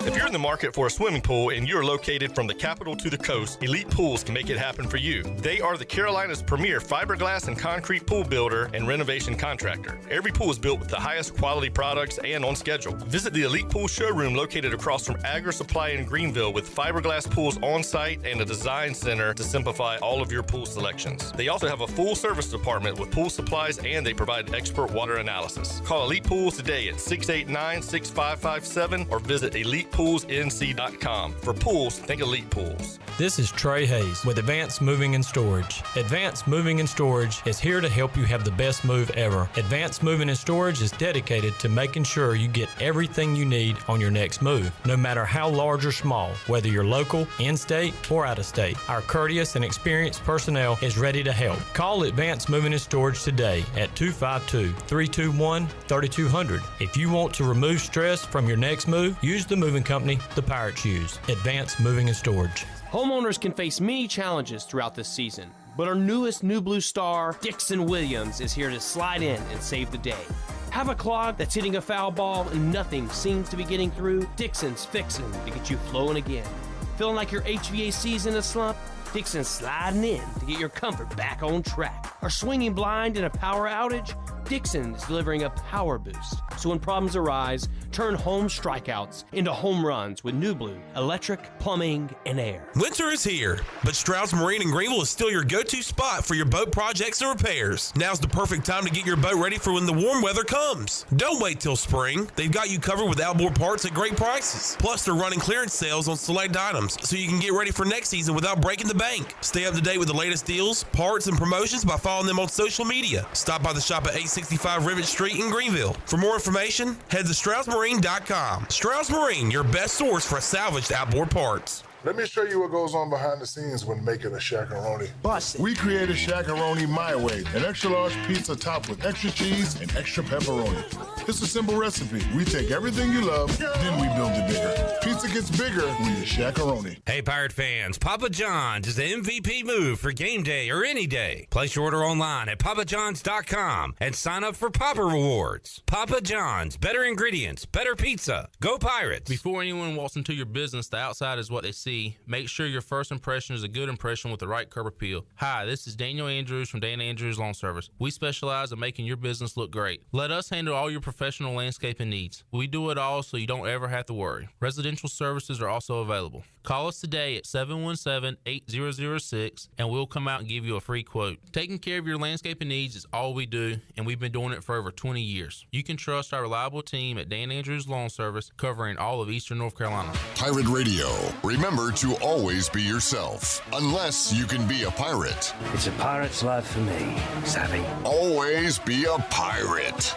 If you're in the market for a swimming pool and you're located from the capital to the coast, Elite Pools can make it happen for you. They are the Carolina's premier fiberglass and concrete pool builder and renovation contractor. Every pool is built with the highest quality products and on schedule. Visit the Elite Pool showroom located across from Agri Supply in Greenville with fiberglass pools on site and a design center to simplify all of your pool selections. They also have a full service department with pool supplies and they provide expert water analysis. Call Elite Pools today at 689-6557 or visit Elite ElitePoolsNC.com. For pools, think Elite Pools. This is Trey Hayes with Advanced Moving and Storage. Advanced Moving and Storage is here to help you have the best move ever. Advanced Moving and Storage is dedicated to making sure you get everything you need on your next move, no matter how large or small, whether you're local, in-state, or out-of-state. Our courteous and experienced personnel is ready to help. Call Advanced Moving and Storage today at 252-321-3200. If you want to remove stress from your next move, use the moving company the Pirates use. Advanced Moving and Storage. Homeowners can face many challenges throughout this season, but our newest New Blue star, Dixon Williams, is here to slide in and save the day. Have a clog that's hitting a foul ball and nothing seems to be getting through? Dixon's fixing to get you flowing again. Feeling like your HVAC's in a slump? Dixon's sliding in to get your comfort back on track. Are swinging blind in a power outage? Dixon is delivering a power boost. So when problems arise, turn home strikeouts into home runs with New Blue, electric, plumbing, and air. Winter is here, but Stroud's Marine in Greenville is still your go-to spot for your boat projects and repairs. Now's the perfect time to get your boat ready for when the warm weather comes. Don't wait till spring. They've got you covered with outboard parts at great prices. Plus, they're running clearance sales on select items, so you can get ready for next season without breaking the bank. Stay up to date with the latest deals, parts, and promotions by following them on social media. Stop by the shop at 865 Rivet Street in Greenville. For more information, head to StroudsMarine.com. Strauds Marine, your best source for salvaged outboard parts. Let me show you what goes on behind the scenes when making a Shaq-a-Roni. Bust it. We created Shaq-a-Roni my way, an extra-large pizza topped with extra cheese and extra pepperoni. It's a simple recipe. We take everything you love, then we build it bigger. Pizza gets bigger when you Shaq-a-Roni. Hey, Pirate fans, Papa John's is the MVP move for game day or any day. Place your order online at papajohns.com and sign up for Papa Rewards. Papa John's, better ingredients, better pizza. Go Pirates. Before anyone walks into your business, the outside is what they see. Make sure your first impression is a good impression with the right curb appeal. Hi, this is Daniel Andrews from Dan Andrews Lawn Service. We specialize in making your business look great. Let us handle all your professional landscaping needs. We do it all so you don't ever have to worry. Residential services are also available. Call us today at 717-8006 and we'll come out and give you a free quote. Taking care of your landscaping needs is all we do, and we've been doing it for over 20 years. You can trust our reliable team at Dan Andrews Lawn Service, covering all of Eastern North Carolina. Pirate Radio. Remember to always be yourself, unless you can be a pirate. It's a pirate's life for me, savvy. Always be a pirate.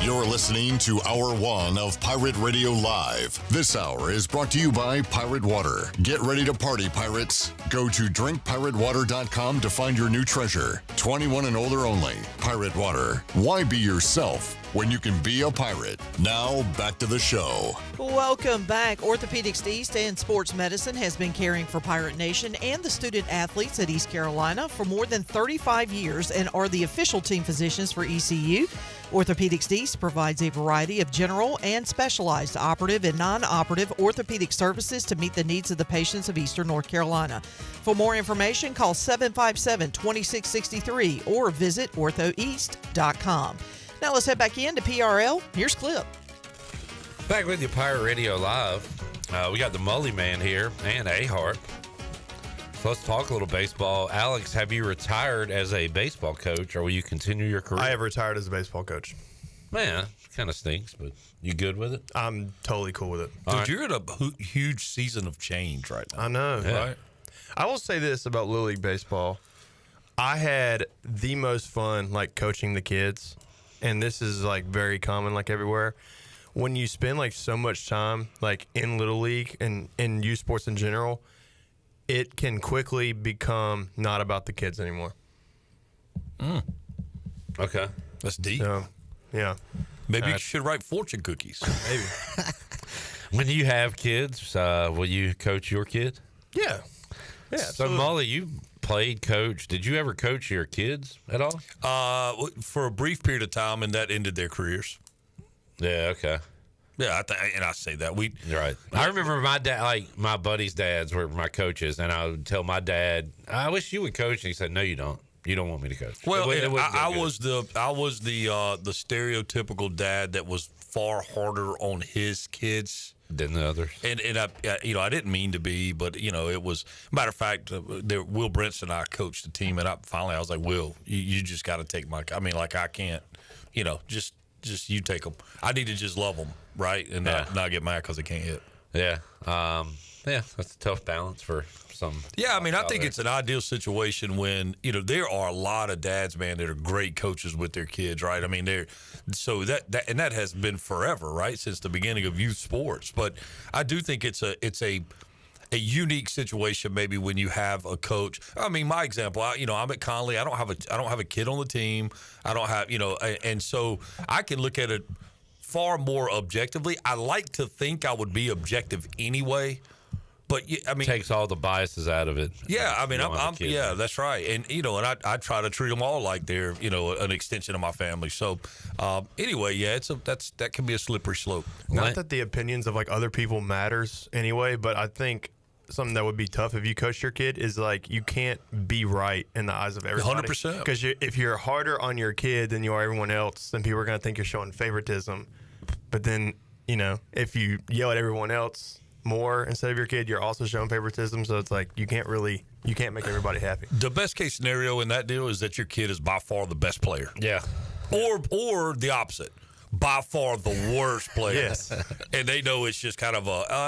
You're listening to Hour 1 of Pirate Radio Live. This hour is brought to you by Pirate Water. Get ready to party, pirates. Go to drinkpiratewater.com to find your new treasure. 21 and older only. Pirate Water. Why be yourself when you can be a pirate? Now, back to the show. Welcome back. Orthopedics East and Sports Medicine has been caring for Pirate Nation and the student athletes at East Carolina for more than 35 years and are the official team physicians for ECU. Orthopedics East provides a variety of general and specialized operative and non-operative orthopedic services to meet the needs of the patients of Eastern North Carolina. For more information, call 757-2663 or visit orthoeast.com. Now let's head back in to PRL. Here's Clip. Back with you, Pirate Radio Live. We got the Mully man here and A-Hart. So let's talk a little baseball. Alex, have you retired as a baseball coach, or will you continue your career? I have retired as a baseball coach. Man, kind of stinks, but you good with it? I'm totally cool with it. Dude, you're in a huge season of change right now. I know, right? I will say this about Little League Baseball. I had the most fun, coaching the kids, and this is, very common, everywhere. When you spend, so much time, in Little League and in youth sports in general, it can quickly become not about the kids anymore. Okay. That's deep. So, yeah. Maybe you should write fortune cookies. Maybe. When you have kids, will you coach your kid? Yeah. Yeah. So, Mully, you played coach. Did you ever coach your kids at all? For a brief period of time, and that ended their careers. Yeah, okay. Yeah, I say that. Right. I remember my dad, my buddies' dads were my coaches, and I would tell my dad, I wish you would coach. And he said, no, you don't. You don't want me to coach. Well, I was the stereotypical dad that was far harder on his kids than the others. And I, I didn't mean to be, but it was. Matter of fact, Will Brents and I coached the team, and I was like, Will, you just got to take my. I mean, like I can't, just you take them. I need to just love them, right, and not get mad because they can't hit. Yeah, that's a tough balance for some. Yeah, I mean, I think it's an ideal situation when there are a lot of dads, man, that are great coaches with their kids, right? I mean, that has been forever, right, since the beginning of youth sports. But I do think it's a unique situation maybe when you have a coach. I mean, my example, I'm at Conley. I don't have a kid on the team. I don't have and so I can look at it far more objectively. I like to think I would be objective anyway, but I mean, takes all the biases out of it. Yeah, I mean, that's right. And and I try to treat them all like they're an extension of my family. So anyway, that can be a slippery slope. Not that the opinions of like other people matters anyway, but I think something that would be tough if you coach your kid is like you can't be right in the eyes of everybody. 100%. Because if you're harder on your kid than you are everyone else, then people are going to think you're showing favoritism. But then, if you yell at everyone else more instead of your kid, you're also showing favoritism. So it's like you can't make everybody happy. The best case scenario in that deal is that your kid is by far the best player. Yeah. Or the opposite. By far the worst player. Yes. And they know it's just kind of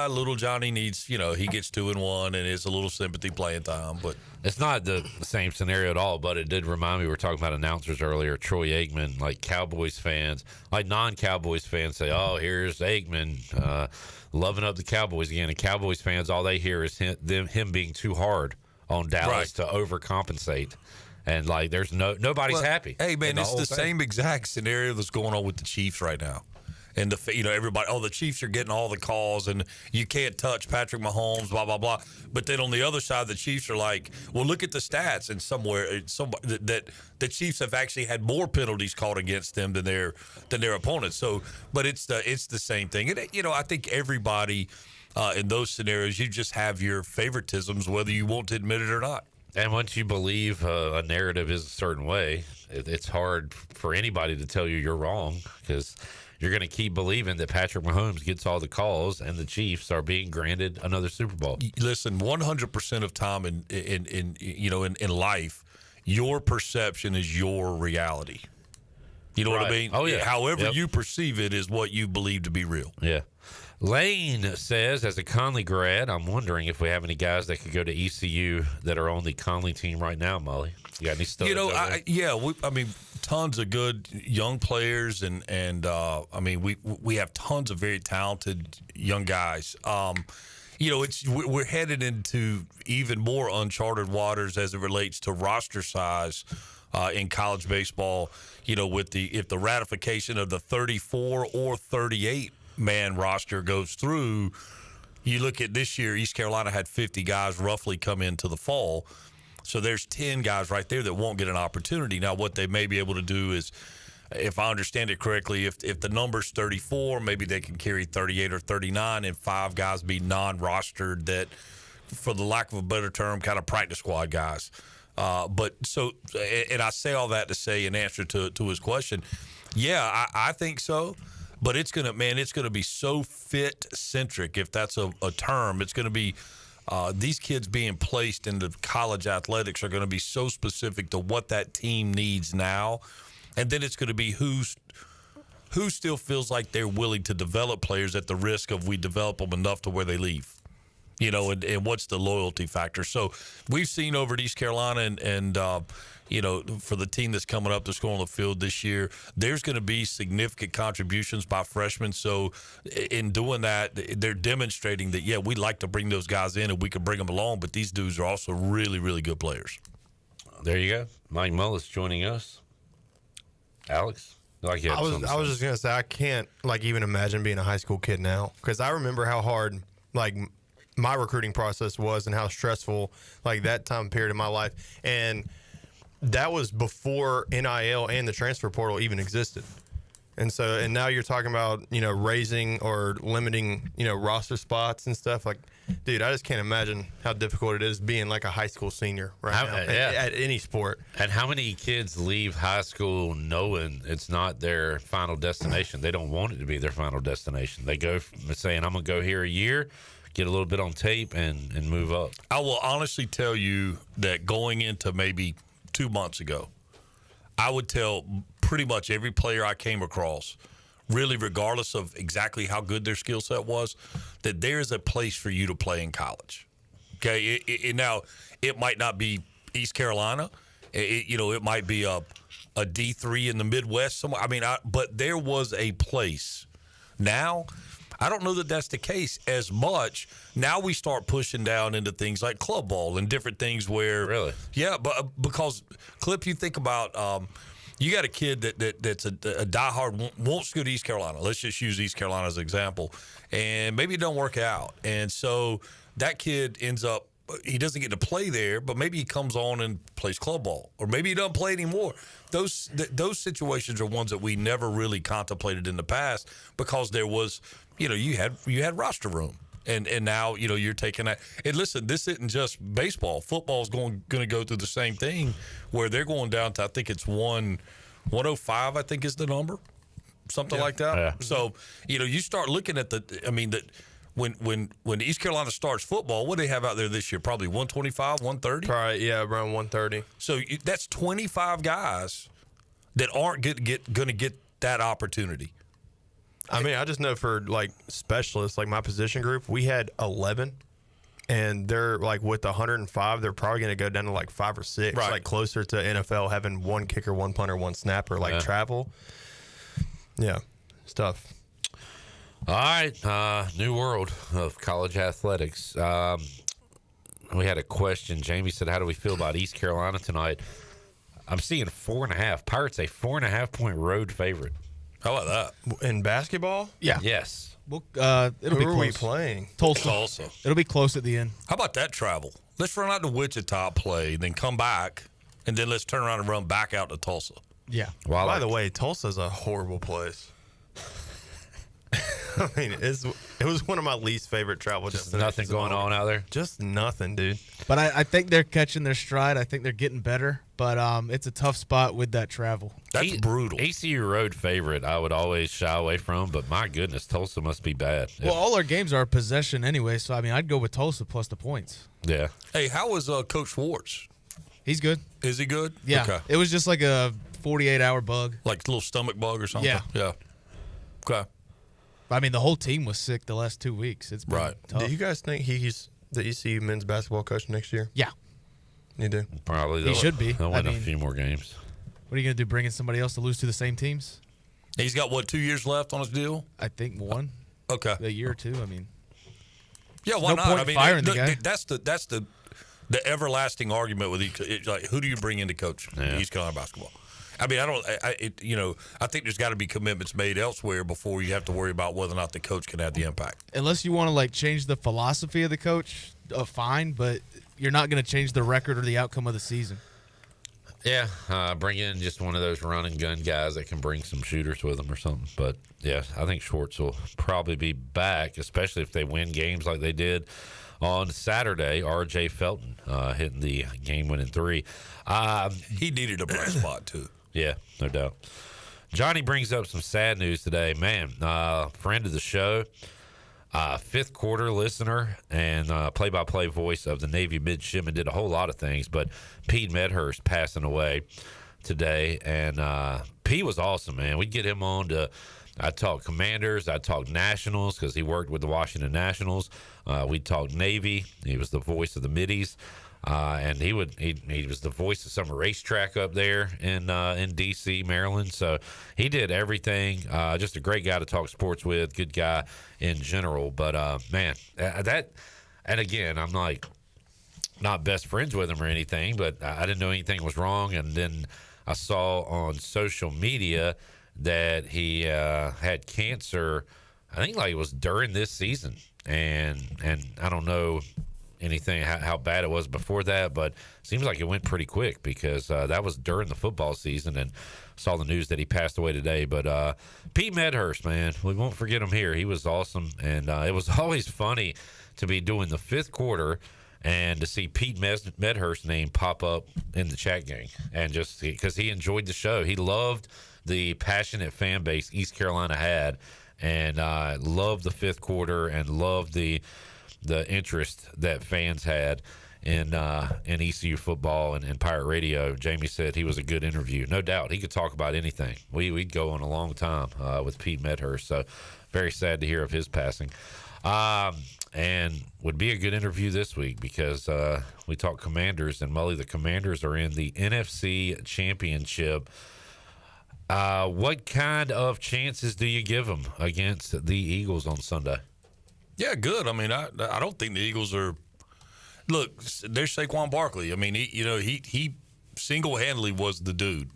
little Johnny needs, he gets 2-1 and it's a little sympathy playing time. But it's not the same scenario at all, but it did remind me, we were talking about announcers earlier, Troy Aikman, like Cowboys fans, like non-Cowboys fans say, oh, here's Aikman loving up the Cowboys again. And Cowboys fans, all they hear is him being too hard on Dallas to overcompensate. And like, there's nobody's happy. Hey man, it's the same exact scenario that's going on with the Chiefs right now. And everybody, the Chiefs are getting all the calls, and you can't touch Patrick Mahomes, blah blah blah. But then on the other side, the Chiefs are like, well, look at the stats, and that the Chiefs have actually had more penalties called against them than their opponents. So, but it's the same thing, and I think everybody in those scenarios, you just have your favoritisms, whether you want to admit it or not. And once you believe a narrative is a certain way, it's hard for anybody to tell you you're wrong, because you're going to keep believing that Patrick Mahomes gets all the calls and the Chiefs are being granted another Super Bowl. Listen, 100% of time in life, your perception is your reality. You know what I mean? Oh yeah. However you perceive it is what you believe to be real. Yeah. Lane says, as a Conley grad, I'm wondering if we have any guys that could go to ECU that are on the Conley team right now, Mully. You got any stuff? I mean, tons of good young players, and I mean, we have tons of very talented young guys. We're headed into even more uncharted waters as it relates to roster size in college baseball. With if the ratification of the 34 or 38 man roster goes through, you look at this year, East Carolina had 50 guys roughly come into the fall. So there's 10 guys right there that won't get an opportunity. Now, what they may be able to do is, if I understand it correctly, if the number's 34, maybe they can carry 38 or 39 and 5 guys be non-rostered that, for the lack of a better term, kind of practice squad guys. And I say all that to say, in answer to his question, yeah, I think so. But it's gonna be so fit centric, if that's a term. It's gonna be these kids being placed into college athletics are gonna be so specific to what that team needs now, and then it's gonna be who still feels like they're willing to develop players at the risk of we develop them enough to where they leave. And what's the loyalty factor? So we've seen over at East Carolina and for the team that's coming up that's going on the field this year, there's going to be significant contributions by freshmen. So in doing that, they're demonstrating that, yeah, we'd like to bring those guys in and we can bring them along, but these dudes are also really, really good players. There you go. Mike Mullis joining us. Alex? I was just going to say, I can't even imagine being a high school kid now, because I remember how hard my recruiting process was and how stressful that time period in my life. And that was before NIL and the transfer portal even existed. And now you're talking about, raising or limiting, roster spots and stuff. Like, dude, I just can't imagine how difficult it is being like a high school senior now at any sport. And how many kids leave high school knowing it's not their final destination? They don't want it to be their final destination. They go saying, I'm going to go here a year, get a little bit on tape, and move up. I will honestly tell you that going into maybe 2 months ago, I would tell pretty much every player I came across, really regardless of exactly how good their skill set was, that there's a place for you to play in college. Okay, now it might not be East Carolina, it might be a D3 in the Midwest somewhere. But there was a place. Now, I don't know that that's the case as much. Now we start pushing down into things like club ball and different things where really, yeah, but because Clip, you think about. You got a kid that's a diehard, wants to go to East Carolina. Let's just use East Carolina as an example. And maybe it don't work out. And so that kid ends up, he doesn't get to play there, but maybe he comes on and plays club ball. Or maybe he doesn't play anymore. Those situations are ones that we never really contemplated in the past because there was, you had roster room. And now, you're taking that. And listen, this isn't just baseball. Football's going to go through the same thing where they're going down to, I think it's 105, I think is the number, something like that. Yeah. So, you start looking at when East Carolina starts football, what do they have out there this year? Probably 125, 130? Probably, yeah, around 130. So that's 25 guys that aren't going to get that opportunity. I just know for like specialists, like my position group, we had 11, and they're like with 105, they're probably going to go down to like 5 or 6, right, like closer to NFL having one kicker, one punter, one snapper, like travel. Yeah, stuff. All right, new world of college athletics. We had a question. Jamie said, "How do we feel about East Carolina tonight?" I'm seeing 4.5. Pirates a 4.5-point road favorite. How about that? In basketball? Yeah. Yes. Well, it'll be Who close. are we playing? Tulsa. It'll be close at the end. How about that travel? Let's run out to Wichita, play, then come back, and then let's turn around and run back out to Tulsa. Yeah. Well, by the way, Tulsa's a horrible place. It was one of my least favorite travel destinations. Nothing going on out there? Just nothing, dude. But I think they're catching their stride. I think they're getting better. But it's a tough spot with that travel. That's brutal. ECU road favorite, I would always shy away from. But my goodness, Tulsa must be bad. Well, all our games are possession anyway. So, I'd go with Tulsa plus the points. Yeah. Hey, how was Coach Schwartz? He's good. Is he good? Yeah. Okay. It was just like a 48-hour bug. Like a little stomach bug or something? Yeah. Okay. The whole team was sick the last 2 weeks. It's been tough. Do you guys think he's the ECU men's basketball coach next year? Yeah. You do? Probably. He should be. They'll win a few more games. What are you going to do, bringing somebody else to lose to the same teams? He's got, 2 years left on his deal? I think one. Okay. A year or two, Yeah, why no not? point firing the guy. That's the everlasting argument with like, who do you bring in to coach East Carolina basketball? I think there's got to be commitments made elsewhere before you have to worry about whether or not the coach can have the impact. Unless you want to change the philosophy of the coach, fine, but you're not going to change the record or the outcome of the season. Yeah, bring in just one of those run and gun guys that can bring some shooters with them or something. But yeah, I think Schwartz will probably be back, especially if they win games like they did on Saturday. R.J. Felton hitting the game-winning 3. He needed a bright spot too. Yeah, no doubt. Johnny brings up some sad news today. Man, friend of the show, fifth quarter listener, and play-by-play voice of the Navy midshipman, did a whole lot of things, but Pete Medhurst passing away today. And Pete was awesome, man. We'd get him on to I'd talk Commanders, I'd talk Nationals because he worked with the Washington Nationals. We'd talk Navy. He was the voice of the Middies. And he was the voice of some racetrack up there in D.C., Maryland. So he did everything. Just a great guy to talk sports with, good guy in general. But man, and again, I'm not best friends with him or anything, but I didn't know anything was wrong. And then I saw on social media that he had cancer. I think it was during this season, and I don't know anything how bad it was before that, but it seems like it went pretty quick because that was during the football season, and saw the news that he passed away today. But Pete Medhurst, man, we won't forget him here. He was awesome, and it was always funny to be doing the fifth quarter and to see Pete Medhurst's name pop up in the chat game, and just because he enjoyed the show. He loved the passionate fan base East Carolina had, and loved the fifth quarter and loved the interest that fans had in ECU football and Pirate Radio. Jamie said he was a good interview. No doubt. He could talk about anything. We'd go on a long time with Pete Medhurst, so very sad to hear of his passing. And would be a good interview this week because we talk Commanders, and Mully, the Commanders are in the NFC Championship. What kind of chances do you give them against the Eagles on Sunday? Yeah, good. I mean, I don't think the Eagles are. Look, there's Saquon Barkley. I mean, he single-handedly was the dude.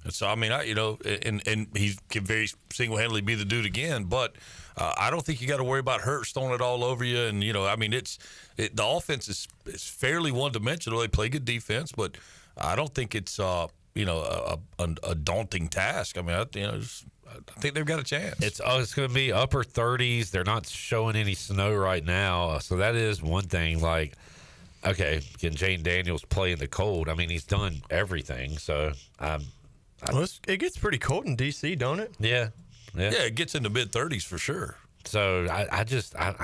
And so I mean, and he can very single-handedly be the dude again. But I don't think you got to worry about Hurts throwing it all over you. And I mean, the offense is fairly one-dimensional. They play good defense, but I don't think it's a daunting task. I mean, I think they've got a chance. It's going to be upper 30s. They're not showing any snow right now, so that is one thing. Like, okay, can Jane Daniels play in the cold? I mean, he's done everything. So, it gets pretty cold in D.C., don't it? Yeah. It gets in the mid 30s for sure. So I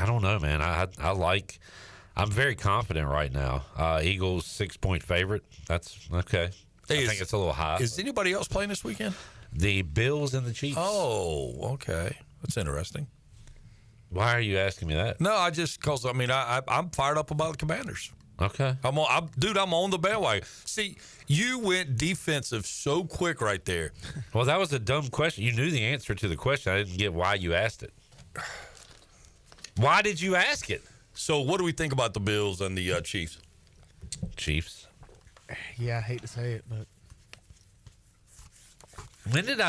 don't know, man. I'm very confident right now. Eagles 6-point favorite. That's okay. I think it's a little high. Is anybody else playing this weekend? The Bills and the Chiefs. Oh, okay. That's interesting. Why are you asking me that? No, because I mean, I'm fired up about the Commanders. Okay. I'm on the bandwagon. See, you went defensive so quick right there. Well, that was a dumb question. You knew the answer to the question. I didn't get why you asked it. Why did you ask it? So, what do we think about the Bills and the Chiefs? Chiefs. Yeah, I hate to say it, but when did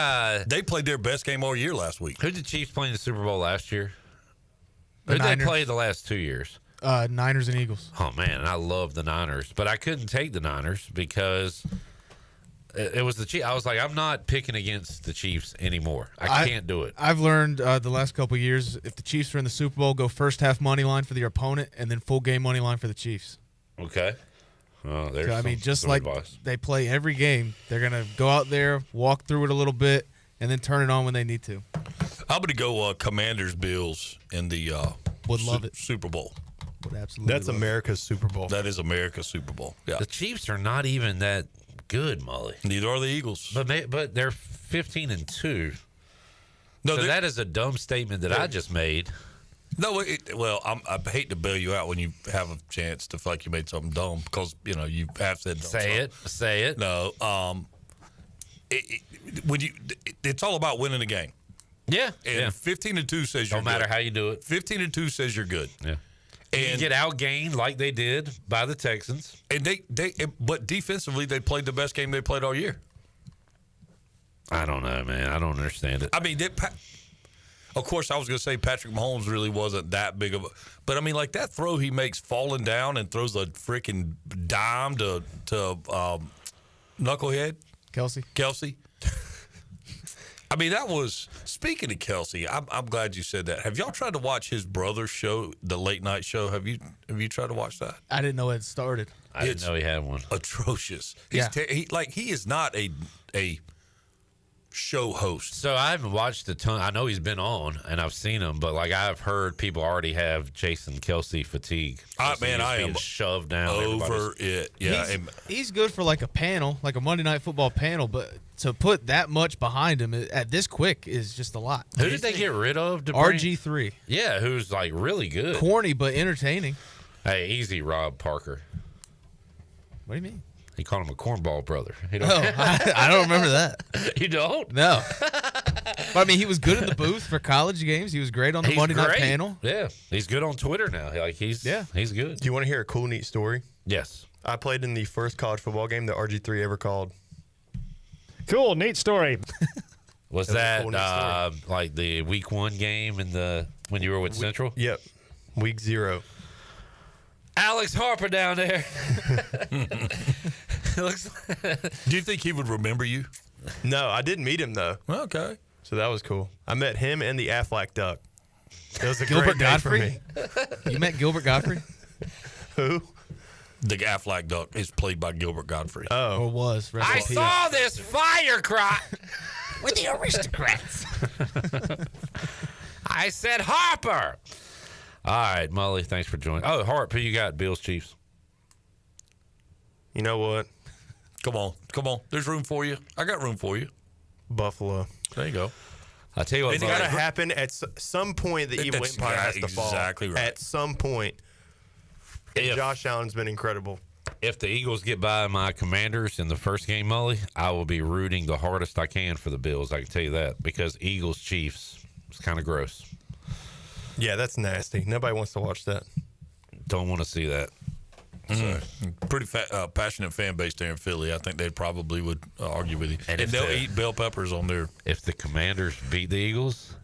they played their best game all year last week? Who did Chiefs play in the Super Bowl last year? Who did they play the last 2 years? Niners and Eagles. Oh man, I love the Niners, but I couldn't take the Niners because it was the Chiefs. I was like, I'm not picking against the Chiefs anymore. I can't do it. I've learned the last couple of years, if the Chiefs are in the Super Bowl, go first half money line for your opponent, and then full game money line for the Chiefs. Okay. Oh, there's I mean, just like they play every game, they're gonna go out there, walk through it a little bit, and then turn it on when they need to. I'm gonna go Commanders Bills in the love it. Super Bowl. Would absolutely. That's America's Super Bowl. That is America's Super Bowl. Yeah. The Chiefs are not even that good, Mully. Neither are the Eagles. But they're 15-2. No, so that is a dumb statement that I just made. No, I hate to bail you out when you have a chance to feel like you made something dumb because you have said dumb Say it. No, it's all about winning the game. Yeah, and 15-2 says you're no matter good. how you do it. 15-2 says you're good. Yeah, and you get outgained like they did by the Texans, and but defensively they played the best game they played all year. I don't know, man. I don't understand it. I mean, of course, I was going to say Patrick Mahomes really wasn't that big of a – but, I mean, like that throw he makes falling down and throws a freaking dime to Knucklehead. Kelsey. I mean, that was – speaking of Kelsey, I'm glad you said that. Have y'all tried to watch his brother's show, the late night show? Have you tried to watch that? I didn't know it started. I didn't know he had one. Atrocious. He is not a show host. So I haven't watched a ton. I know he's been on, and I've seen him, but like I've heard people already have Jason Kelsey fatigue. I am shoved down over it. Yeah, he's good for like a panel, like a Monday Night Football panel, but to put that much behind him at this quick is just a lot. Who did they get rid of? RG3. Yeah, who's like really good, corny but entertaining. Hey, easy, Rob Parker. What do you mean? He called him a cornball brother. I don't remember that. You don't? No. But I mean, he was good in the booth for college games. He was great on the Monday night panel. Yeah, he's good on Twitter now. Like he's good. Do you want to hear a cool, neat story? Yes. I played in the first college football game that RG3 ever called. Cool, neat story. Was that like the week 1 game when you were with Central? Yep, week 0. Alex Harper down there. Do you think he would remember you? No, I didn't meet him though. Okay. So that was cool. I met him and the Aflac Duck. It was a Gilbert great day for Godfrey? me. You met Gilbert Godfrey? Who? The Aflac Duck is played by Gilbert Godfrey. Oh. Or was. Rest I in peace. saw this fire crotch with the aristocrats. I said Harper. All right, Mully, thanks for joining. Oh, Hart, who you got? Bills, Chiefs. You know what? Come on. There's room for you. I got room for you. Buffalo. There you go. I tell you what, It's got to happen at some point. The Evil Empire has to fall. Exactly right. At some point. And Josh Allen's been incredible. If the Eagles get by my Commanders in the first game, Mully, I will be rooting the hardest I can for the Bills. I can tell you that, because Eagles Chiefs is kind of gross. Yeah, that's nasty. Nobody wants to watch that. Don't want to see that. Pretty passionate fan base there in Philly. I think they probably would argue with you. And they'll eat bell peppers on there. If the Commanders beat the Eagles,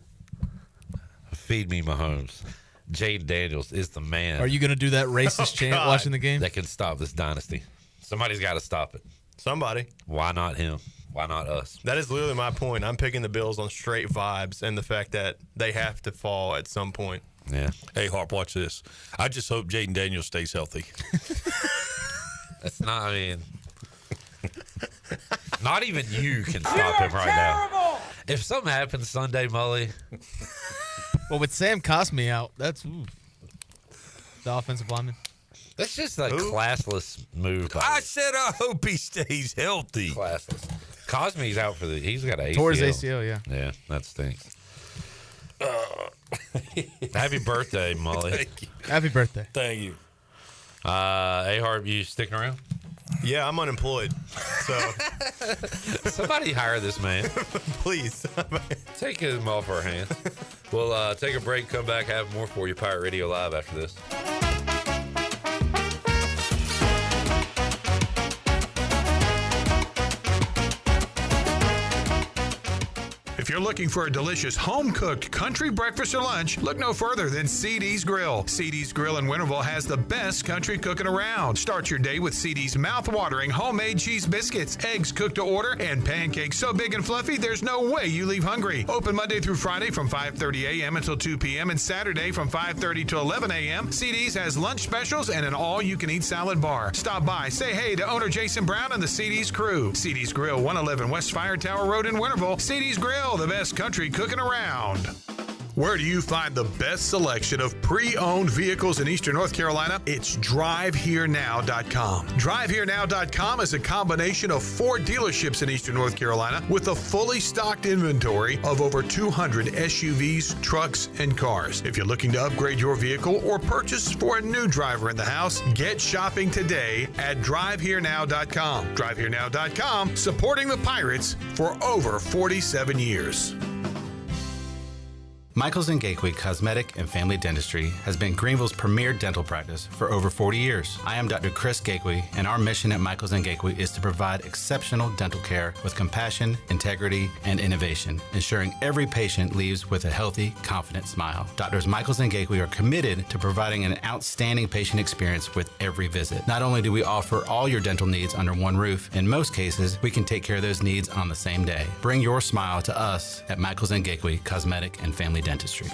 feed me Mahomes. Jade Daniels is the man. Are you going to do that racist chant watching the game? That can stop this dynasty. Somebody's got to stop it. Somebody. Why not him? Why not us? That is literally my point. I'm picking the Bills on straight vibes and the fact that they have to fall at some point. Yeah. Hey, Harp, watch this. I just hope Jaden Daniels stays healthy. That's not, I mean, not even you can stop him right now. If something happens Sunday, Mully. Well, with Sam Cosmi out, that's the offensive lineman. That's just a classless move. I said I hope he stays healthy. Classless. Cosme's out for he's got an ACL. Tore his ACL, yeah. Yeah, that stinks. Happy birthday, Mully. Thank you. Happy birthday. Thank you. A-Harp, you sticking around? Yeah, I'm unemployed. So somebody hire this man. Please. Take him off our hands. We'll take a break, come back, have more for you. Pirate Radio Live after this. If you're looking for a delicious home-cooked country breakfast or lunch, look no further than CD's Grill. CD's Grill in Winterville has the best country cooking around. Start your day with CD's mouth-watering homemade cheese biscuits, eggs cooked to order, and pancakes so big and fluffy there's no way you leave hungry. Open Monday through Friday from 5:30 a.m. until 2 p.m. and Saturday from 5:30 to 11 a.m. CD's has lunch specials and an all-you-can-eat salad bar. Stop by, say hey to owner Jason Brown and the CD's crew. CD's Grill, 111 West Fire Tower Road in Winterville. CD's Grill, the best country cooking around. Where do you find the best selection of pre-owned vehicles in Eastern North Carolina? It's DriveHereNow.com. DriveHereNow.com is a combination of 4 dealerships in Eastern North Carolina with a fully stocked inventory of over 200 SUVs, trucks, and cars. If you're looking to upgrade your vehicle or purchase for a new driver in the house, get shopping today at DriveHereNow.com. DriveHereNow.com, supporting the Pirates for over 47 years. Michaels & Gateway Cosmetic and Family Dentistry has been Greenville's premier dental practice for over 40 years. I am Dr. Chris Gateway, and our mission at Michaels & Gateway is to provide exceptional dental care with compassion, integrity, and innovation, ensuring every patient leaves with a healthy, confident smile. Doctors Michaels & Gateway are committed to providing an outstanding patient experience with every visit. Not only do we offer all your dental needs under one roof, in most cases, we can take care of those needs on the same day. Bring your smile to us at Michaels & Gateway Cosmetic and Family Dentistry.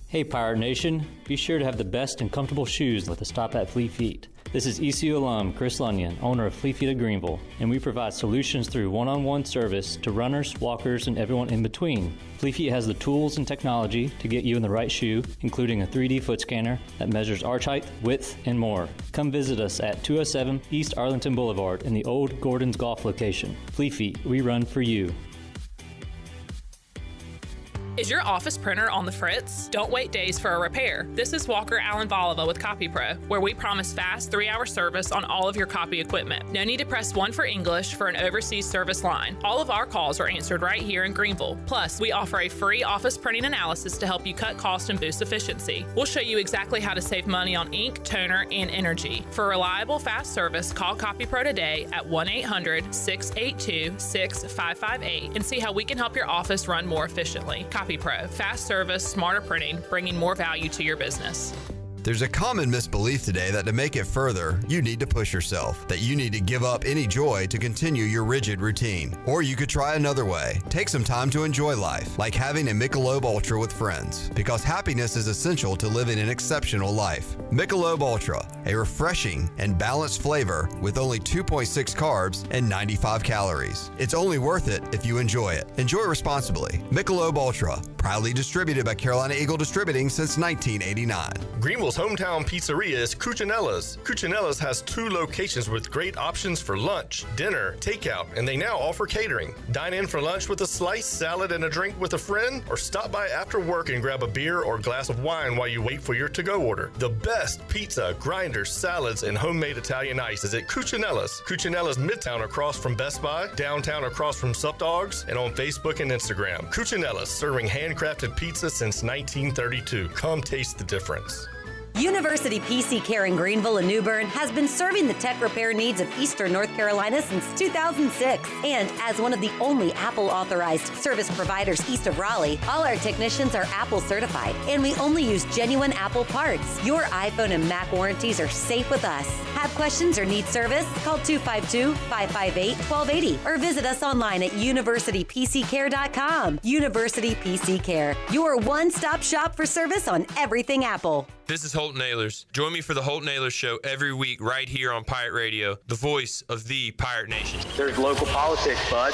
Hey Pirate Nation, be sure to have the best and comfortable shoes with a stop at Fleet Feet. This is ECU alum Chris Lunyon, owner of Fleet Feet of Greenville, and we provide solutions through one-on-one service to runners, walkers, and everyone in between. Fleet Feet has the tools and technology to get you in the right shoe, including a 3D foot scanner that measures arch height, width, and more. Come visit us at 207 East Arlington Boulevard in the old Gordon's Golf location. Fleet Feet, we run for you. Is your office printer on the fritz? Don't wait days for a repair. This is Walker Allen Volova with CopyPro, where we promise fast 3-hour service on all of your copy equipment. No need to press 1 for English for an overseas service line. All of our calls are answered right here in Greenville. Plus, we offer a free office printing analysis to help you cut cost and boost efficiency. We'll show you exactly how to save money on ink, toner, and energy. For reliable, fast service, call CopyPro today at 1-800-682-6558 and see how we can help your office run more efficiently. CopyPro, fast service, smarter printing, bringing more value to your business. There's a common misbelief today that to make it further, you need to push yourself, that you need to give up any joy to continue your rigid routine. Or you could try another way. Take some time to enjoy life, like having a Michelob Ultra with friends, because happiness is essential to living an exceptional life. Michelob Ultra, a refreshing and balanced flavor with only 2.6 carbs and 95 calories. It's only worth it if you enjoy it. Enjoy responsibly. Michelob Ultra, proudly distributed by Carolina Eagle Distributing since 1989. Greenville's hometown pizzeria is Cucinella's. Cucinella's has 2 locations with great options for lunch, dinner, takeout, and they now offer catering. Dine in for lunch with a slice, salad, and a drink with a friend, or stop by after work and grab a beer or glass of wine while you wait for your to-go order. The best pizza, grinders, salads, and homemade Italian ice is at Cucinella's. Cucinella's Midtown across from Best Buy, downtown across from Sup Dogs, and on Facebook and Instagram. Cucinella's, serving handcrafted pizza since 1932. Come taste the difference. University PC Care in Greenville and New Bern has been serving the tech repair needs of Eastern North Carolina since 2006. And as one of the only Apple authorized service providers east of Raleigh, all our technicians are Apple certified, and we only use genuine Apple parts. Your iPhone and Mac warranties are safe with us. Have questions or need service? Call 252-558-1280 or visit us online at universitypccare.com. University PC Care, your one-stop shop for service on everything Apple. This is Holt Nailers. Join me for the Holt Nailers Show every week right here on Pirate Radio, the voice of the Pirate Nation. There's local politics, bud.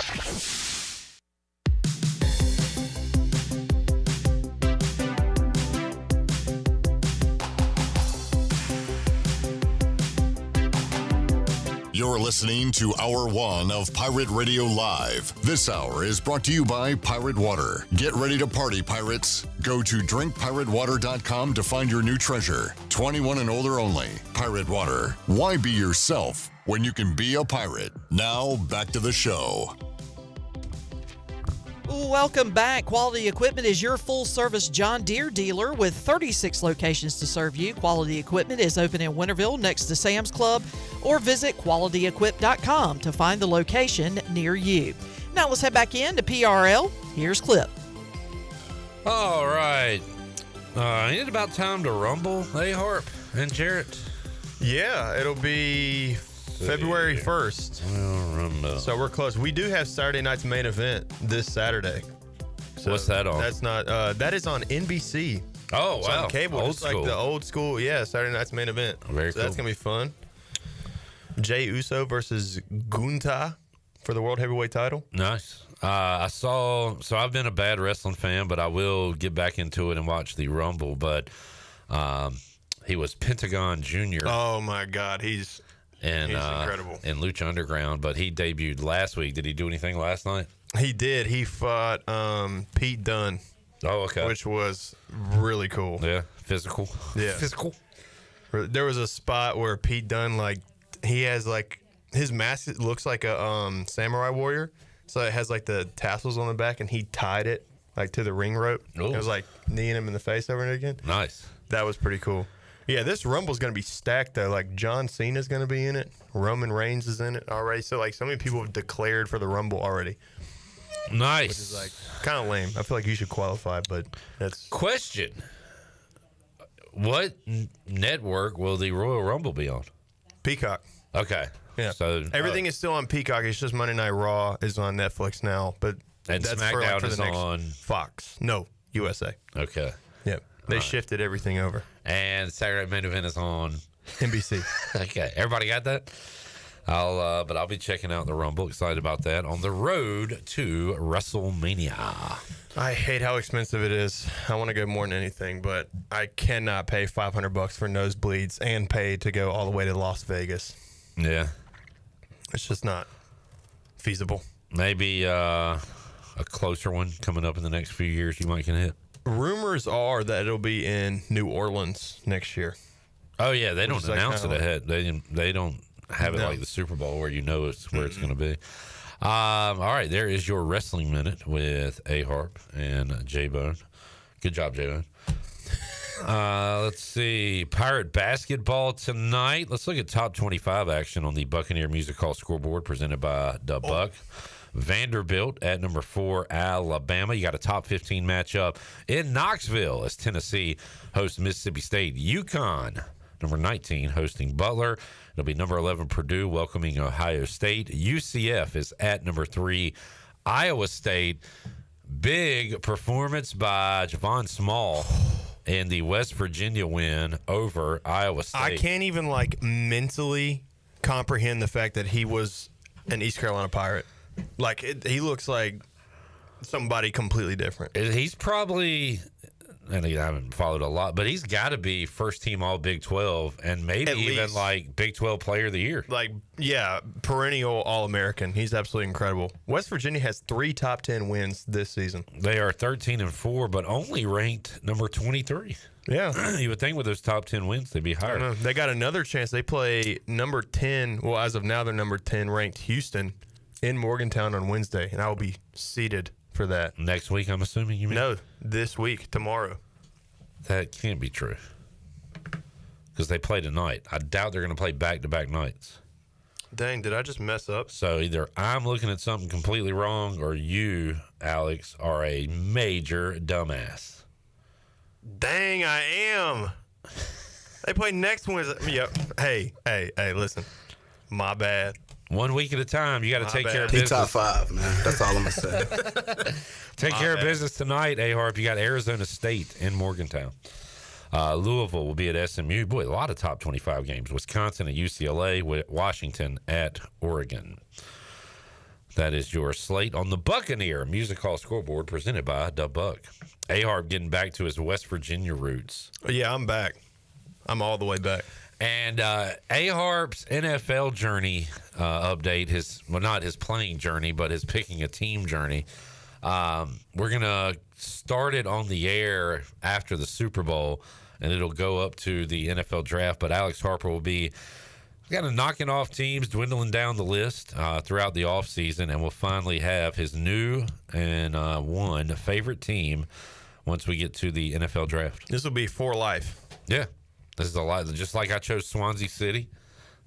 You're listening to Hour 1 of Pirate Radio Live. This hour is brought to you by Pirate Water. Get ready to party, pirates. Go to drinkpiratewater.com to find your new treasure. 21 and older only. Pirate Water. Why be yourself when you can be a pirate? Now, back to the show. Welcome back. Quality Equipment is your full-service John Deere dealer with 36 locations to serve you. Quality Equipment is open in Winterville next to Sam's Club, or visit qualityequip.com to find the location near you. Now let's head back in to PRL. Here's Clip. All right. Ain't it about time to rumble, Harp and Jarrett? Yeah, it'll be February 1st. So we're close. We do have Saturday night's main event this Saturday. So what's that on? That's not. That is on NBC. Oh, it's wow. on cable. Old It's school. like the old school. Yeah, Saturday night's main event. Very so cool. That's going to be fun. Jey Uso versus Gunther for the World Heavyweight title. Nice. So I've been a bad wrestling fan, but I will get back into it and watch the Rumble. But he was Pentagon Jr. Oh, my God. He's incredible. In Lucha Underground, but he debuted last week. Did he do anything last night? He did. He fought Pete Dunne. Oh, okay. Which was really cool. Yeah, physical. Yeah. Physical. There was a spot where Pete Dunne, he has, his mask looks like a samurai warrior. So it has, the tassels on the back, and he tied it, to the ring rope. Ooh. It was, kneeing him in the face over and again. Nice. That was pretty cool. Yeah, this Rumble's going to be stacked, though. John Cena's going to be in it. Roman Reigns is in it already. So, so many people have declared for the Rumble already. Nice. Which is, kind of lame. I feel like you should qualify, but that's... Question. What network will the Royal Rumble be on? Peacock. Okay. Yeah. So everything is still on Peacock. It's just Monday Night Raw is on Netflix now, but and that's SmackDown for is the next on Fox. No, USA. Okay. Yep. They shifted everything over. And Saturday main event is on NBC. Okay. Everybody got that? I'll be checking out the Rumble. Excited about that on the road to WrestleMania. I hate how expensive it is. I want to go more than anything, but I cannot pay $500 for nosebleeds and pay to go all the way to Las Vegas. Yeah. It's just not feasible. Maybe a closer one coming up in the next few years you might can hit. Rumors are that it'll be in New Orleans next year. Oh, yeah. They don't announce it ahead. They don't have it like the Super Bowl where it's where it's going to be. All right, there is your Wrestling Minute with A-Harp and J-Bone. Good job, J-Bone. Let's see. Pirate basketball tonight. Let's look at top 25 action on the Buccaneer Music Hall scoreboard presented by the Buck. Vanderbilt at number 4, Alabama. You got a top 15 matchup in Knoxville as Tennessee hosts Mississippi State. UConn, number 19, hosting Butler. It'll be number 11, Purdue, welcoming Ohio State. UCF is at number 3, Iowa State. Big performance by Javon Small in the West Virginia win over Iowa State. I can't even mentally comprehend the fact that he was an East Carolina Pirate. He looks like somebody completely different. He's probably, and I haven't followed a lot, but he's got to be first team All Big 12 and maybe At even least. Big 12 Player of the Year. Perennial All-American. He's absolutely incredible. West Virginia has 3 top 10 wins this season. They are 13-4, but only ranked number 23. Yeah. You would think with those top 10 wins, they'd be higher. I don't know. They got another chance. They play number 10. Well, as of now, they're number 10 ranked Houston in Morgantown on Wednesday, and I will be seated for that. Next week, I'm assuming you mean? No, this week, tomorrow. That can't be true because they play tonight. I doubt they're going to play back-to-back nights. Dang, did I just mess up? So either I'm looking at something completely wrong or you, Alex, are a major dumbass. Dang, I am. They play next Wednesday. Yep. Hey, listen. My bad. 1 week at a time. You got to take care of He business. top 5, man. That's all I'm going to say. Take care of business tonight, A-Harp. You got Arizona State in Morgantown. Louisville will be at SMU. Boy, a lot of top 25 games. Wisconsin at UCLA, Washington at Oregon. That is your slate on the Buccaneer Music Hall scoreboard presented by Da Buck. A-Harp getting back to his West Virginia roots. Yeah, I'm back. I'm all the way back. And A-Harp's NFL journey update, not his playing journey, but his picking a team journey. We're going to start it on the air after the Super Bowl, and it'll go up to the NFL draft. But Alex Harper will be kind of knocking off teams, dwindling down the list throughout the offseason, and we'll finally have his new and one favorite team once we get to the NFL draft. This will be for life. Yeah. This is a lot. Just like I chose Swansea City,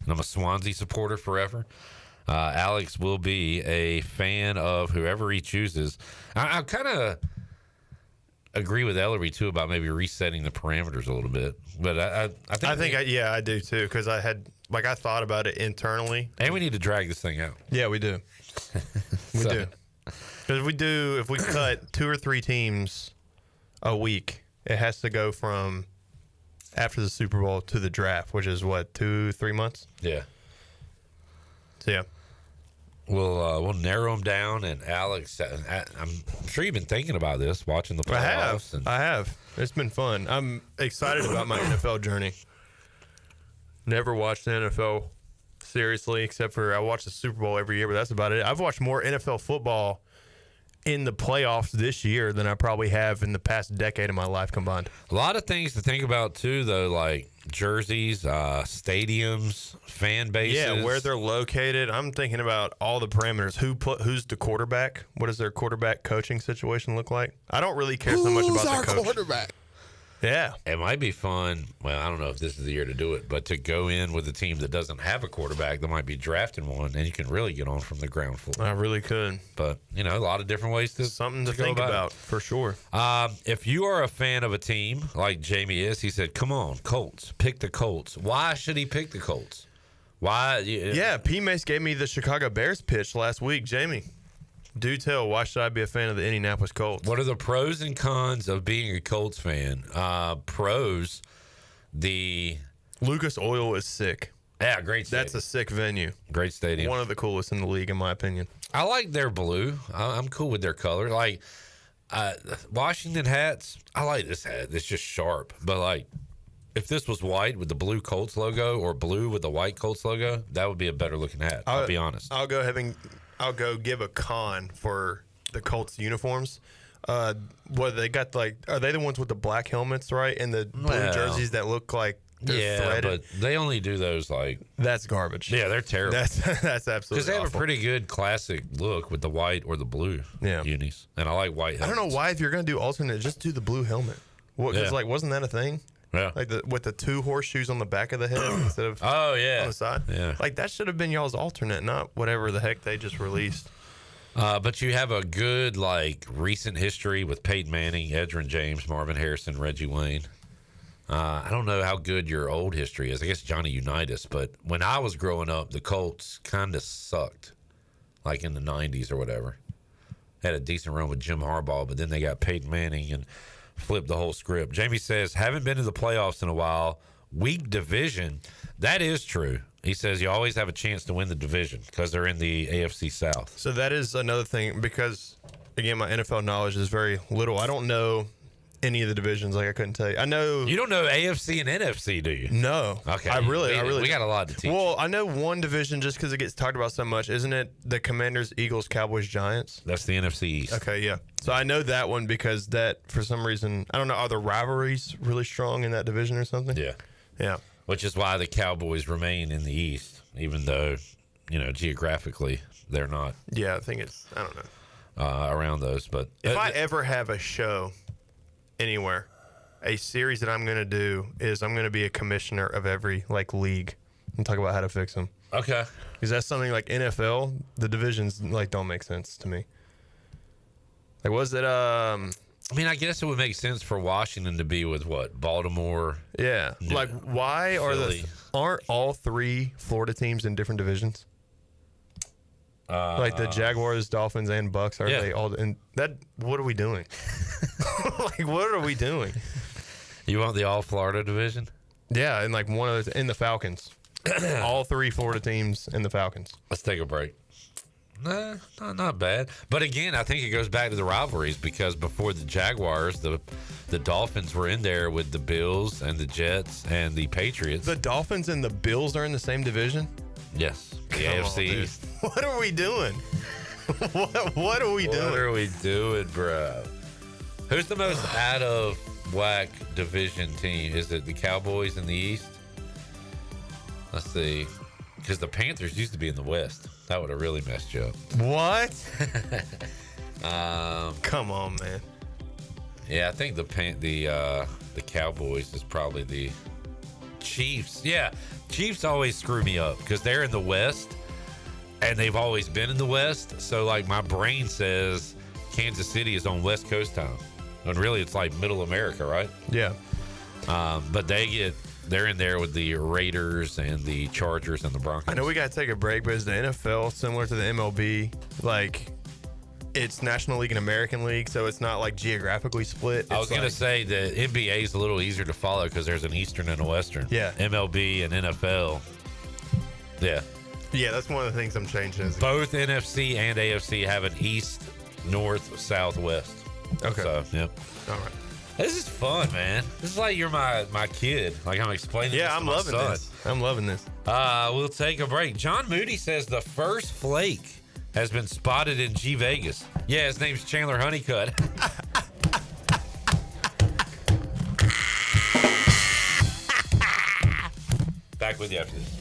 and I'm a Swansea supporter forever. Alex will be a fan of whoever he chooses. I kind of agree with Ellery, too, about maybe resetting the parameters a little bit. But I do, too, because I thought about it internally. And we need to drag this thing out. Yeah, we do. We do. Because if we cut 2 or 3 teams a week, it has to go from after the Super Bowl to the draft, which is what, 2-3 months? Yeah. So yeah, we'll narrow them down. And Alex, I'm sure you've been thinking about this, watching the playoffs. I have. It's been fun. I'm excited about my NFL journey. Never watched the NFL seriously, except for I watch the Super Bowl every year, but that's about it. I've watched more NFL football in the playoffs this year than I probably have in the past decade of my life combined. A lot of things to think about, too, though, like jerseys, stadiums, fan bases. Yeah, where they're located. I'm thinking about all the parameters. Who's the quarterback? What does their quarterback coaching situation look like? I don't really care so much about the coach. Who's our quarterback? Yeah. It might be fun. Well, I don't know if this is the year to do it, but to go in with a team that doesn't have a quarterback that might be drafting one, and you can really get on from the ground floor. I really could. But, a lot of different ways to think about, for sure. If you are a fan of a team like Jamie is, he said, come on, Colts, pick the Colts. Why should he pick the Colts? Why? Yeah, P-Mace gave me the Chicago Bears pitch last week. Jamie, do tell, why should I be a fan of the Indianapolis Colts? What are the pros and cons of being a Colts fan? Pros, the Lucas Oil is sick. Yeah, great stadium. That's a sick venue. Great stadium. One of the coolest in the league, in my opinion. I like their blue. I'm cool with their color. Like Washington hats, I like this hat. It's just sharp. But like, if this was white with the blue Colts logo or blue with the white Colts logo, that would be a better looking hat. I'll be honest. I'll go give a con for the Colts uniforms. What they got, like, are they the ones with the black helmets, right? And the blue jerseys that look like they're threaded? But they only do those like that's garbage. Yeah, they're terrible. That's absolutely because they have awful. a pretty good classic look with the white or the blue unis, and I like white helmets. I don't know why if you're gonna do alternate, just do the blue helmet. Because like, wasn't that a thing? Yeah, like with the 2 horseshoes on the back of the head instead of on the side. Yeah, like that should have been y'all's alternate, not whatever the heck they just released. But you have a good, recent history with Peyton Manning, Edgerrin James, Marvin Harrison, Reggie Wayne. I don't know how good your old history is. I guess Johnny Unitas. But when I was growing up, the Colts kind of sucked, in the 90s or whatever. Had a decent run with Jim Harbaugh, but then they got Peyton Manning and flipped the whole script. Jamie says, haven't been to the playoffs in a while. Weak division. That is true. He says you always have a chance to win the division because they're in the AFC South. So that is another thing because, again, my NFL knowledge is very little. I don't know any of the divisions. I couldn't tell you. I know you don't know AFC and NFC, do you? No. Okay. I really. We got a lot to teach. Well, I know one division just because it gets talked about so much. Isn't it the Commanders, Eagles, Cowboys, Giants? That's the NFC East. Okay, yeah. So I know that one because that, for some reason, I don't know. Are the rivalries really strong in that division or something? Yeah. Yeah. Which is why the Cowboys remain in the East, even though, geographically they're not. Yeah, I think it's, I don't know. Around those. But if I ever have a show anywhere, a series that I'm going to do is I'm going to be a commissioner of every, league and talk about how to fix them. Okay. Because that's something like NFL, the divisions, don't make sense to me. Was it, I guess it would make sense for Washington to be with what? Baltimore? Yeah. Why aren't all three Florida teams in different divisions? The Jaguars, Dolphins, and Bucks, are they all in that? What are we doing? What are we doing? You want the all Florida division? Yeah, and one of those in the Falcons. All three Florida teams in the Falcons. Let's take a break. Nah, not bad. But again, I think it goes back to the rivalries because before the Jaguars, the Dolphins were in there with the Bills and the Jets and the Patriots. The Dolphins and the Bills are in the same division? Yes. The AFC East. What are we doing? What are we doing? What are we doing, bro? Who's the most out of whack division team? Is it the Cowboys in the East? Let's see. Because the Panthers used to be in the West. That would have really messed you up. What? Come on, man. Yeah, I think the Cowboys is probably the Chiefs. Yeah, Chiefs always screw me up because they're in the West, and they've always been in the West. So, my brain says Kansas City is on West Coast time, when really it's Middle America, right? Yeah. But they're in there with the Raiders and the Chargers and the Broncos. I know we got to take a break, but is the NFL similar to the MLB? It's National League and American League, so it's not geographically split. I was going to say the NBA is a little easier to follow because there's an Eastern and a Western. Yeah. MLB and NFL. Yeah. Yeah, that's one of the things I'm changing. Both NFC and AFC have an East, North, South, West. Okay. So, yep. All right. This is fun, man. This is you're my kid. I'm explaining this to I'm my loving son. this. I'm loving this. We'll take a break. John Moody says the first flake has been spotted in G Vegas. Yeah, his name's Chandler Honeycutt. Back with you after this.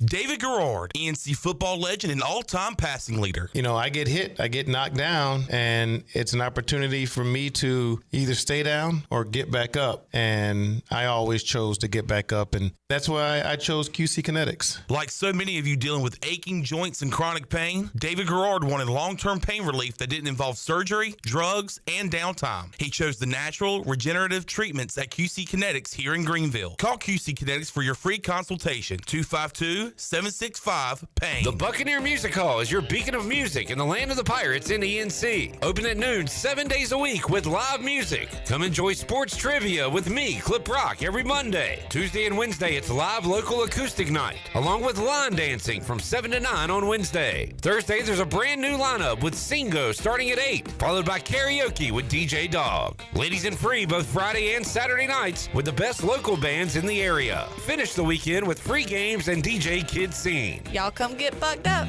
David Garrard, ENC football legend and all-time passing leader. I get hit, I get knocked down, and it's an opportunity for me to either stay down or get back up. And I always chose to get back up, and that's why I chose QC Kinetics. Like so many of you dealing with aching joints and chronic pain, David Garrard wanted long-term pain relief that didn't involve surgery, drugs, and downtime. He chose the natural, regenerative treatments at QC Kinetics here in Greenville. Call QC Kinetics for your free consultation, 252-765-PAIN. The Buccaneer Music Hall is your beacon of music in the land of the Pirates in ENC. Open at noon 7 days a week with live music. Come enjoy sports trivia with me, Clip Rock, every Monday. Tuesday and Wednesday, it's live local acoustic night, along with line dancing from 7 to 9 on Wednesday. Thursday, there's a brand new lineup with Singo starting at 8, followed by karaoke with DJ Dog. Ladies and free both Friday and Saturday nights with the best local bands in the area. Finish the weekend with free games and DJ Kid Scene. Y'all come get bucked up.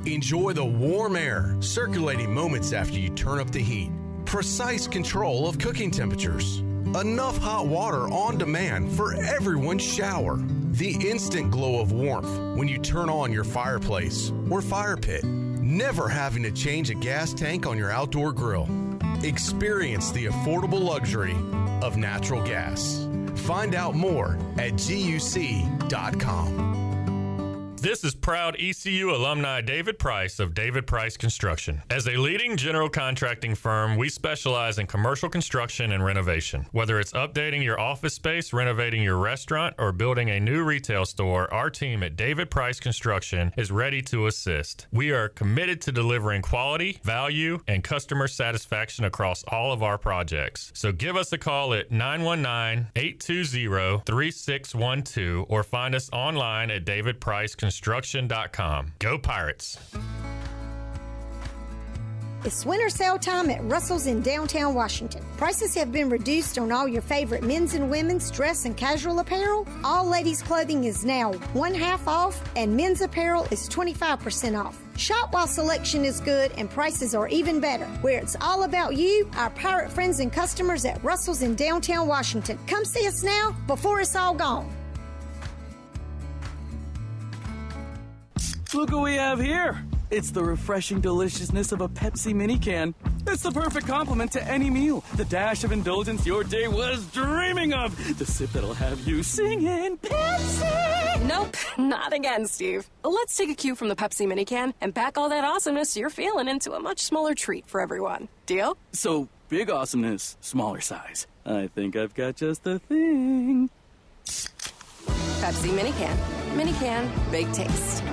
Enjoy the warm air circulating moments after you turn up the heat. Precise control of cooking temperatures. Enough hot water on demand for everyone's shower. The instant glow of warmth when you turn on your fireplace or fire pit. Never having to change a gas tank on your outdoor grill. Experience the affordable luxury of natural gas. Find out more at GUC.com. This is proud ECU alumni David Price of David Price Construction. As a leading general contracting firm, we specialize in commercial construction and renovation. Whether it's updating your office space, renovating your restaurant, or building a new retail store, our team at David Price Construction is ready to assist. We are committed to delivering quality, value, and customer satisfaction across all of our projects. So give us a call at 919-820-3612 or find us online at davidpriceconstruction.com. Go Pirates! It's winter sale time at Russell's in downtown Washington. Prices have been reduced on all your favorite men's and women's dress and casual apparel. All ladies' clothing is now 1/2 off, and men's apparel is 25% off. Shop while selection is good and prices are even better. Where it's all about you, our pirate friends and customers at Russell's in downtown Washington. Come see us now before it's all gone. Look what we have here. It's the refreshing deliciousness of a Pepsi mini can. It's the perfect complement to any meal. The dash of indulgence your day was dreaming of. The sip that'll have you singing Pepsi. Nope, not again, Steve. Let's take a cue from the Pepsi mini can and pack all that awesomeness you're feeling into a much smaller treat for everyone. Deal? So, big awesomeness, smaller size. I think I've got just the thing. Pepsi mini can. Mini can, big taste.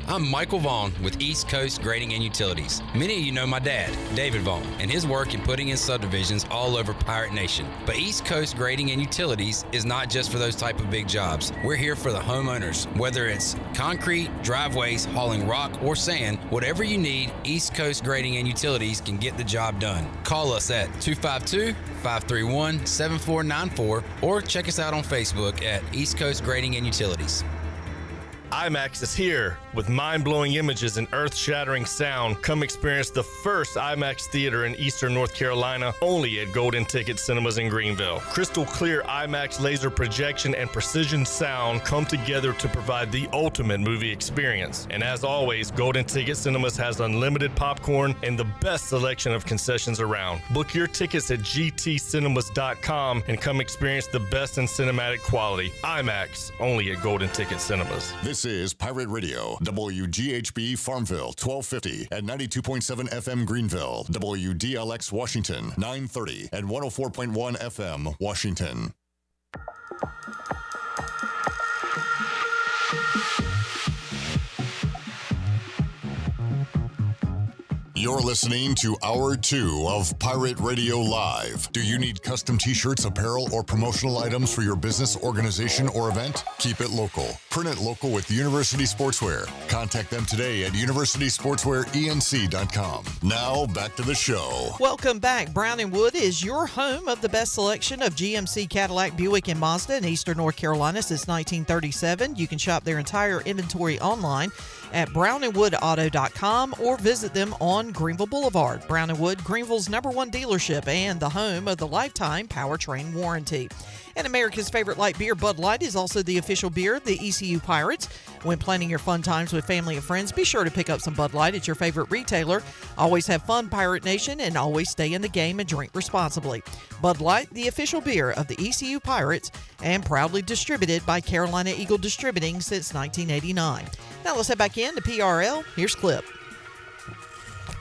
I'm Michael Vaughn with East Coast Grading and Utilities. Many of you know my dad, David Vaughn, and his work in putting in subdivisions all over Pirate Nation. But East Coast Grading and Utilities is not just for those type of big jobs. We're here for the homeowners. Whether it's concrete, driveways, hauling rock, or sand, whatever you need, East Coast Grading and Utilities can get the job done. Call us at 252-531-7494 or check us out on Facebook at East Coast Grading and Utilities. IMAX is here with mind-blowing images and earth-shattering sound. Come experience the first IMAX theater in Eastern North Carolina, only at Golden Ticket Cinemas in Greenville. Crystal clear IMAX laser projection and precision sound come together to provide the ultimate movie experience. And as always, Golden Ticket Cinemas has unlimited popcorn and the best selection of concessions around. Book your tickets at gtcinemas.com and come experience the best in cinematic quality. IMAX, only at Golden Ticket Cinemas. This is Pirate Radio, WGHB Farmville, 1250 at 92.7 FM Greenville, WDLX Washington, 930 at 104.1 FM Washington. You're listening to Hour 2 of Pirate Radio Live. Do you need custom t-shirts, apparel, or promotional items for your business, organization, or event? Keep it local. Print it local with University Sportswear. Contact them today at universitysportswearenc.com. Now, back to the show. Welcome back. Brown & Wood is your home of the best selection of GMC, Cadillac, Buick, and Mazda in Eastern North Carolina since 1937. You can shop their entire inventory online at brownandwoodauto.com or visit them on Greenville Boulevard. Brown & Wood, Greenville's #1 dealership and the home of the lifetime powertrain warranty. And America's favorite light beer, Bud Light, is also the official beer of the ECU Pirates. When planning your fun times with family and friends, be sure to pick up some Bud Light at your favorite retailer. Always have fun, Pirate Nation, and always stay in the game and drink responsibly. Bud Light, the official beer of the ECU Pirates, and proudly distributed by Carolina Eagle Distributing since 1989. Now let's head back in to PRL. Here's Clip.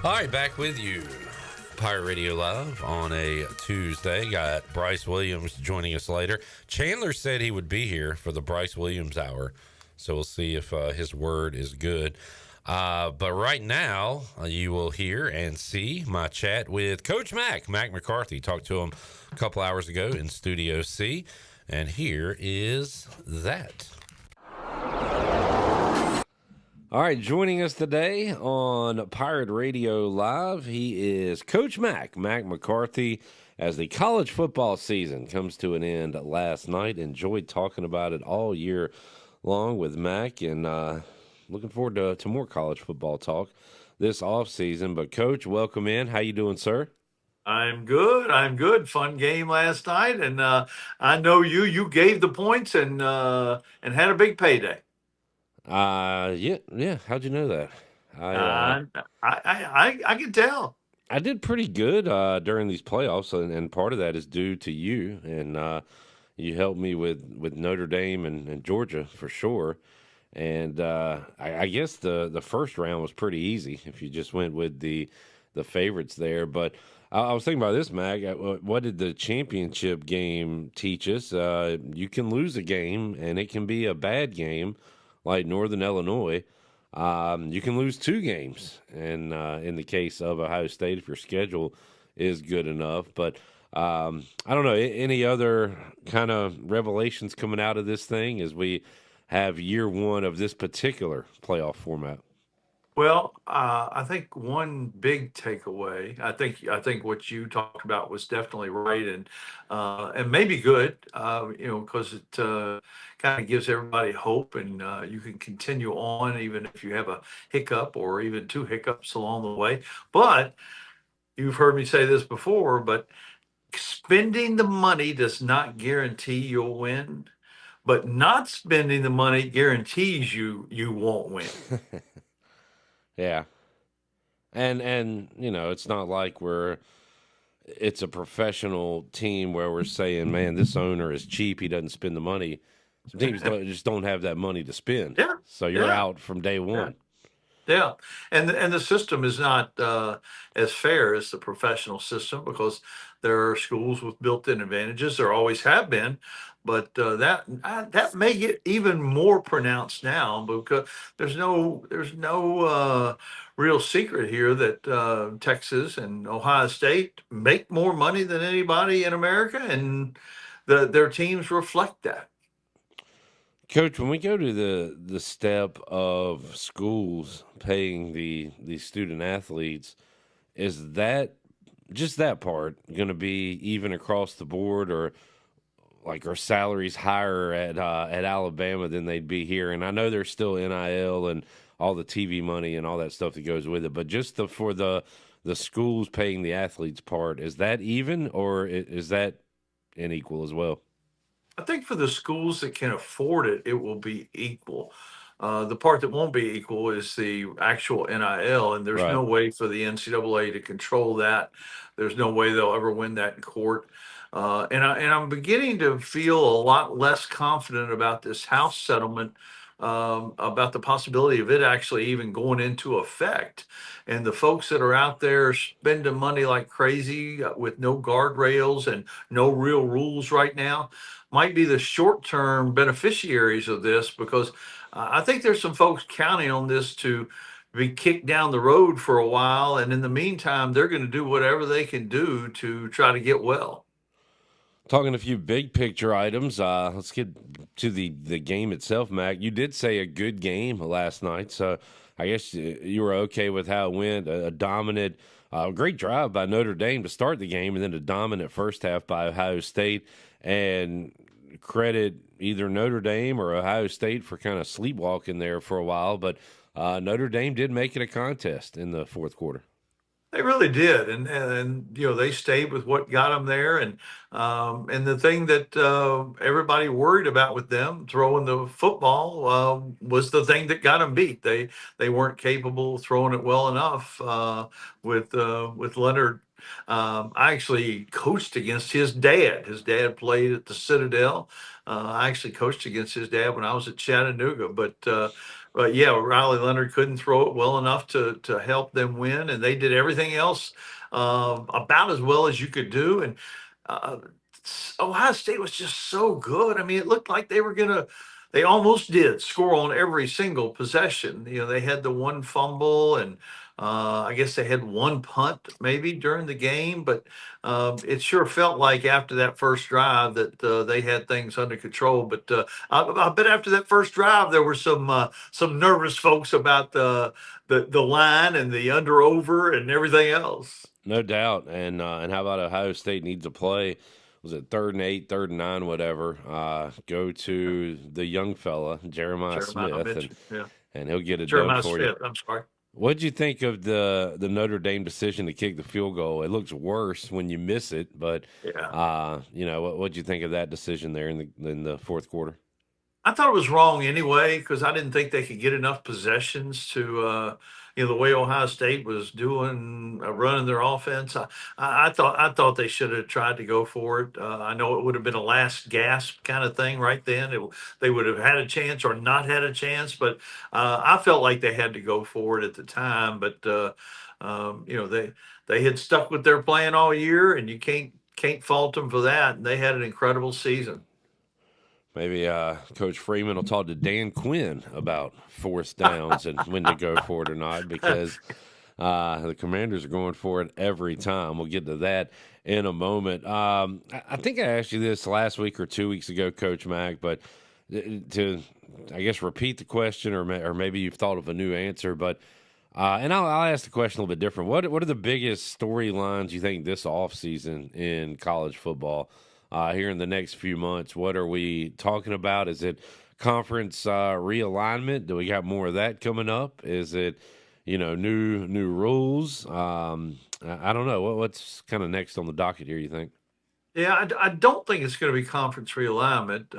All right, back with you. Pirate Radio Live on a Tuesday. Got Bryce Williams joining us later. Chandler said he would be here for the Bryce Williams hour, so we'll see if his word is good. But right now, you will hear and see my chat with Coach Mack McCarthy. Talked to him a couple hours ago in Studio C, and here is that. All right, joining us today on Pirate Radio Live, he is Coach Mack McCarthy. As the college football season comes to an end last night, enjoyed talking about it all year long with Mack, and looking forward to more college football talk this offseason. But, Coach, welcome in. How you doing, sir? I'm good. Fun game last night, and I know you gave the points and had a big payday. Yeah. How'd you know that? I can tell. I did pretty good during these playoffs, and part of that is due to you. And you helped me with Notre Dame and Georgia for sure. And I guess the first round was pretty easy if you just went with the favorites there. But I was thinking about this, Mac. What did the championship game teach us? You can lose a game, and it can be a bad game, like Northern Illinois. You can lose 2 games, and in the case of Ohio State, if your schedule is good enough. But I don't know, any other kind of revelations coming out of this thing as we have year 1 of this particular playoff format? Well, I think one big takeaway. I think what you talked about was definitely right, and maybe good. Because it kind of gives everybody hope, and you can continue on even if you have a hiccup or even 2 hiccups along the way. But you've heard me say this before, but spending the money does not guarantee you'll win. But not spending the money guarantees you won't win. Yeah. And it's not like it's a professional team where we're saying, man, this owner is cheap, he doesn't spend the money. Some teams just don't have that money to spend. Yeah. So you're Yeah. out from day one. Yeah, and the system is not as fair as the professional system because there are schools with built-in advantages. There always have been, but that may get even more pronounced now because there's no real secret here that Texas and Ohio State make more money than anybody in America, and their teams reflect that. Coach, when we go to the step of schools paying the student athletes, is that just that part going to be even across the board, or like are salaries higher at Alabama than they'd be here? And I know there's still NIL and all the TV money and all that stuff that goes with it, but just for the schools paying the athletes part, is that even, or is that unequal as well? I think for the schools that can afford it, it will be equal. The part that won't be equal is the actual NIL, and there's no way for the NCAA to control that. There's no way they'll ever win that in court. And I'm beginning to feel a lot less confident about this House settlement, about the possibility of it actually even going into effect. And the folks that are out there spending money like crazy with no guardrails and no real rules right now might be the short-term beneficiaries of this, because I think there's some folks counting on this to be kicked down the road for a while. And in the meantime, they're going to do whatever they can do to try to get well. Talking a few big picture items, let's get to the game itself, Mac. You did say a good game last night, so I guess you were okay with how it went. A dominant, great drive by Notre Dame to start the game, and then a dominant first half by Ohio State. And credit either Notre Dame or Ohio State for kind of sleepwalking there for a while, but Notre Dame did make it a contest in the fourth quarter. They really did, and they stayed with what got them there, and the thing that everybody worried about with them throwing the football was the thing that got them beat. They weren't capable of throwing it well enough with Leonard. I actually coached against his dad. His dad played at the Citadel. I actually coached against his dad when I was at Chattanooga, but yeah, Riley Leonard couldn't throw it well enough to help them win, and they did everything else about as well as you could do. And Ohio State was just so good. I mean, it looked like they almost did score on every single possession. They had the one fumble, and I guess they had one punt maybe during the game, but it sure felt like after that first drive that they had things under control. But I bet after that first drive there were some nervous folks about the line and the under over and everything else. No doubt. And how about Ohio State needs a play? Was it 3rd and 8, 3rd and 9, whatever? Go to the young fella, Jeremiah Smith, and he'll get it done for you. I'm sorry. What did you think of the Notre Dame decision to kick the field goal? It looks worse when you miss it, but what did you think of that decision there in the fourth quarter? I thought it was wrong anyway, because I didn't think they could get enough possessions to the way Ohio State was doing, running their offense. I thought they should have tried to go for it. I know it would have been a last gasp kind of thing right then. They would have had a chance or not had a chance, but I felt like they had to go for it at the time. But they had stuck with their plan all year, and you can't fault them for that. And they had an incredible season. Maybe Coach Freeman will talk to Dan Quinn about fourth downs and when to go for it or not, because the Commanders are going for it every time. We'll get to that in a moment. I think I asked you this last week or 2 weeks ago, Coach Mack, but to, I guess, repeat the question, or maybe you've thought of a new answer, but and I'll ask the question a little bit different. What are the biggest storylines you think this offseason in college football? Here in the next few months, what are we talking about? Is it conference realignment? Do we got more of that coming up? Is it, new rules? I don't know. What's kind of next on the docket here, you think? Yeah, I don't think it's going to be conference realignment,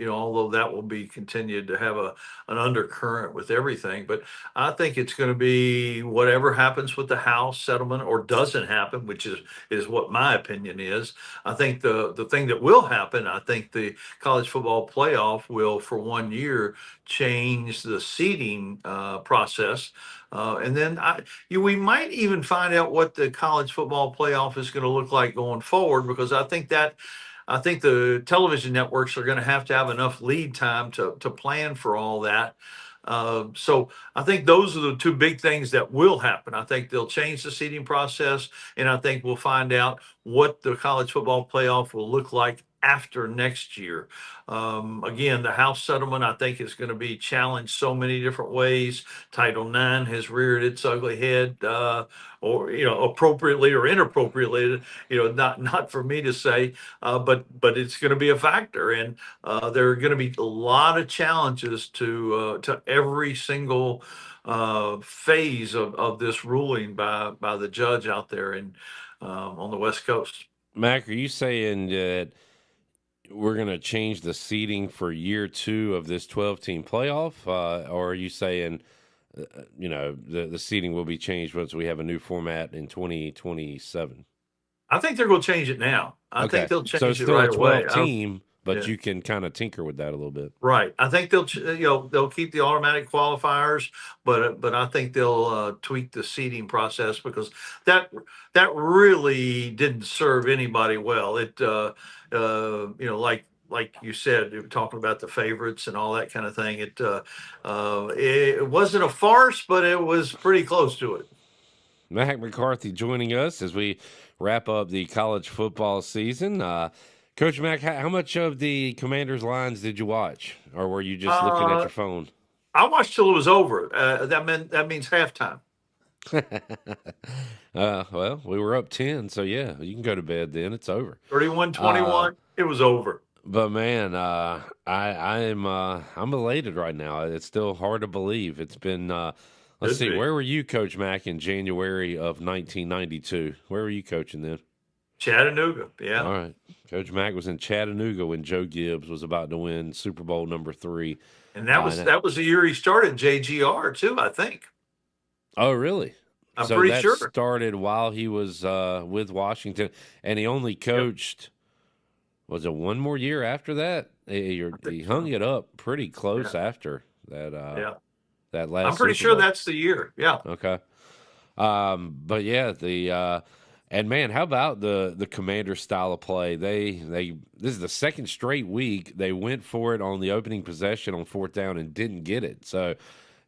although that will be continued to have an undercurrent with everything. But I think it's going to be whatever happens with the House settlement or doesn't happen, which is what my opinion is. I think the thing that will happen, I think the college football playoff will, for 1 year, change the seeding process. And then we might even find out what the college football playoff is going to look like going forward, because I think the television networks are going to have enough lead time to plan for all that. So I think those are the two big things that will happen. I think they'll change the seeding process, and I think we'll find out what the college football playoff will look like after next year. Again, the House settlement, I think, is going to be challenged so many different ways. Title IX has reared its ugly head, or appropriately or inappropriately, not for me to say, but it's going to be a factor, and there are going to be a lot of challenges to every single phase of this ruling by the judge out there on the West Coast. Mac, are you saying that we're going to change the seeding for year 2 of this 12-team playoff, or are you saying, the seeding will be changed once we have a new format in 2027? I think they're going to change it now. I think they'll change it right away. So it's still a 12-team, but you can kind of tinker with that a little bit. Right. I think they'll keep the automatic qualifiers, but I think they'll tweak the seeding process, because that really didn't serve anybody well. It like you said, you were talking about the favorites and all that kind of thing. It wasn't a farce, but it was pretty close to it. Mack McCarthy joining us as we wrap up the college football season. Coach Mack, how much of the Commanders' lines did you watch, or were you just looking at your phone? I watched till it was over. That means halftime. Well, we were up 10, so yeah, you can go to bed then. It's over. 31-21. It was over. But man, I'm elated right now. It's still hard to believe. It's been. Let's see. Where were you, Coach Mack, in January of 1992? Where were you coaching then? Chattanooga, yeah. All right. Coach Mack was in Chattanooga when Joe Gibbs was about to win Super Bowl #3. And that was the year he started JGR too, I think. Oh, really? I'm pretty sure. Started while he was with Washington, and he only coached, was it one more year after that? He hung it up pretty close after that. That last. I'm pretty sure that's the year. Yeah. Okay. But yeah, and man, how about the Commander style of play? This is the second straight week they went for it on the opening possession on 4th down and didn't get it. So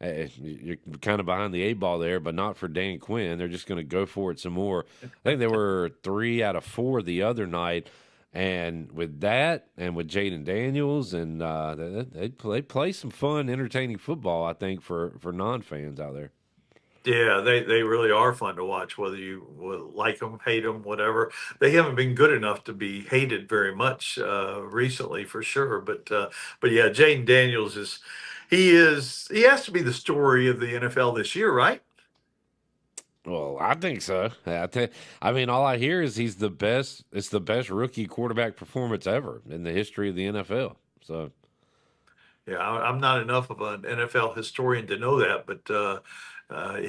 you're kind of behind the 8 ball there, but not for Dan Quinn. They're just going to go for it some more. I think they were 3 out of 4 the other night. And with that, and with Jaden Daniels, and they play some fun, entertaining football, I think, for non-fans out there. Yeah, they really are fun to watch, whether you like them, hate them, whatever. They haven't been good enough to be hated very much recently, for sure. But yeah, Jaden Daniels he has to be the story of the NFL this year, right? Well, I think so. I mean, all I hear is he's the best. It's the best rookie quarterback performance ever in the history of the NFL. So, yeah, I'm not enough of an NFL historian to know that, but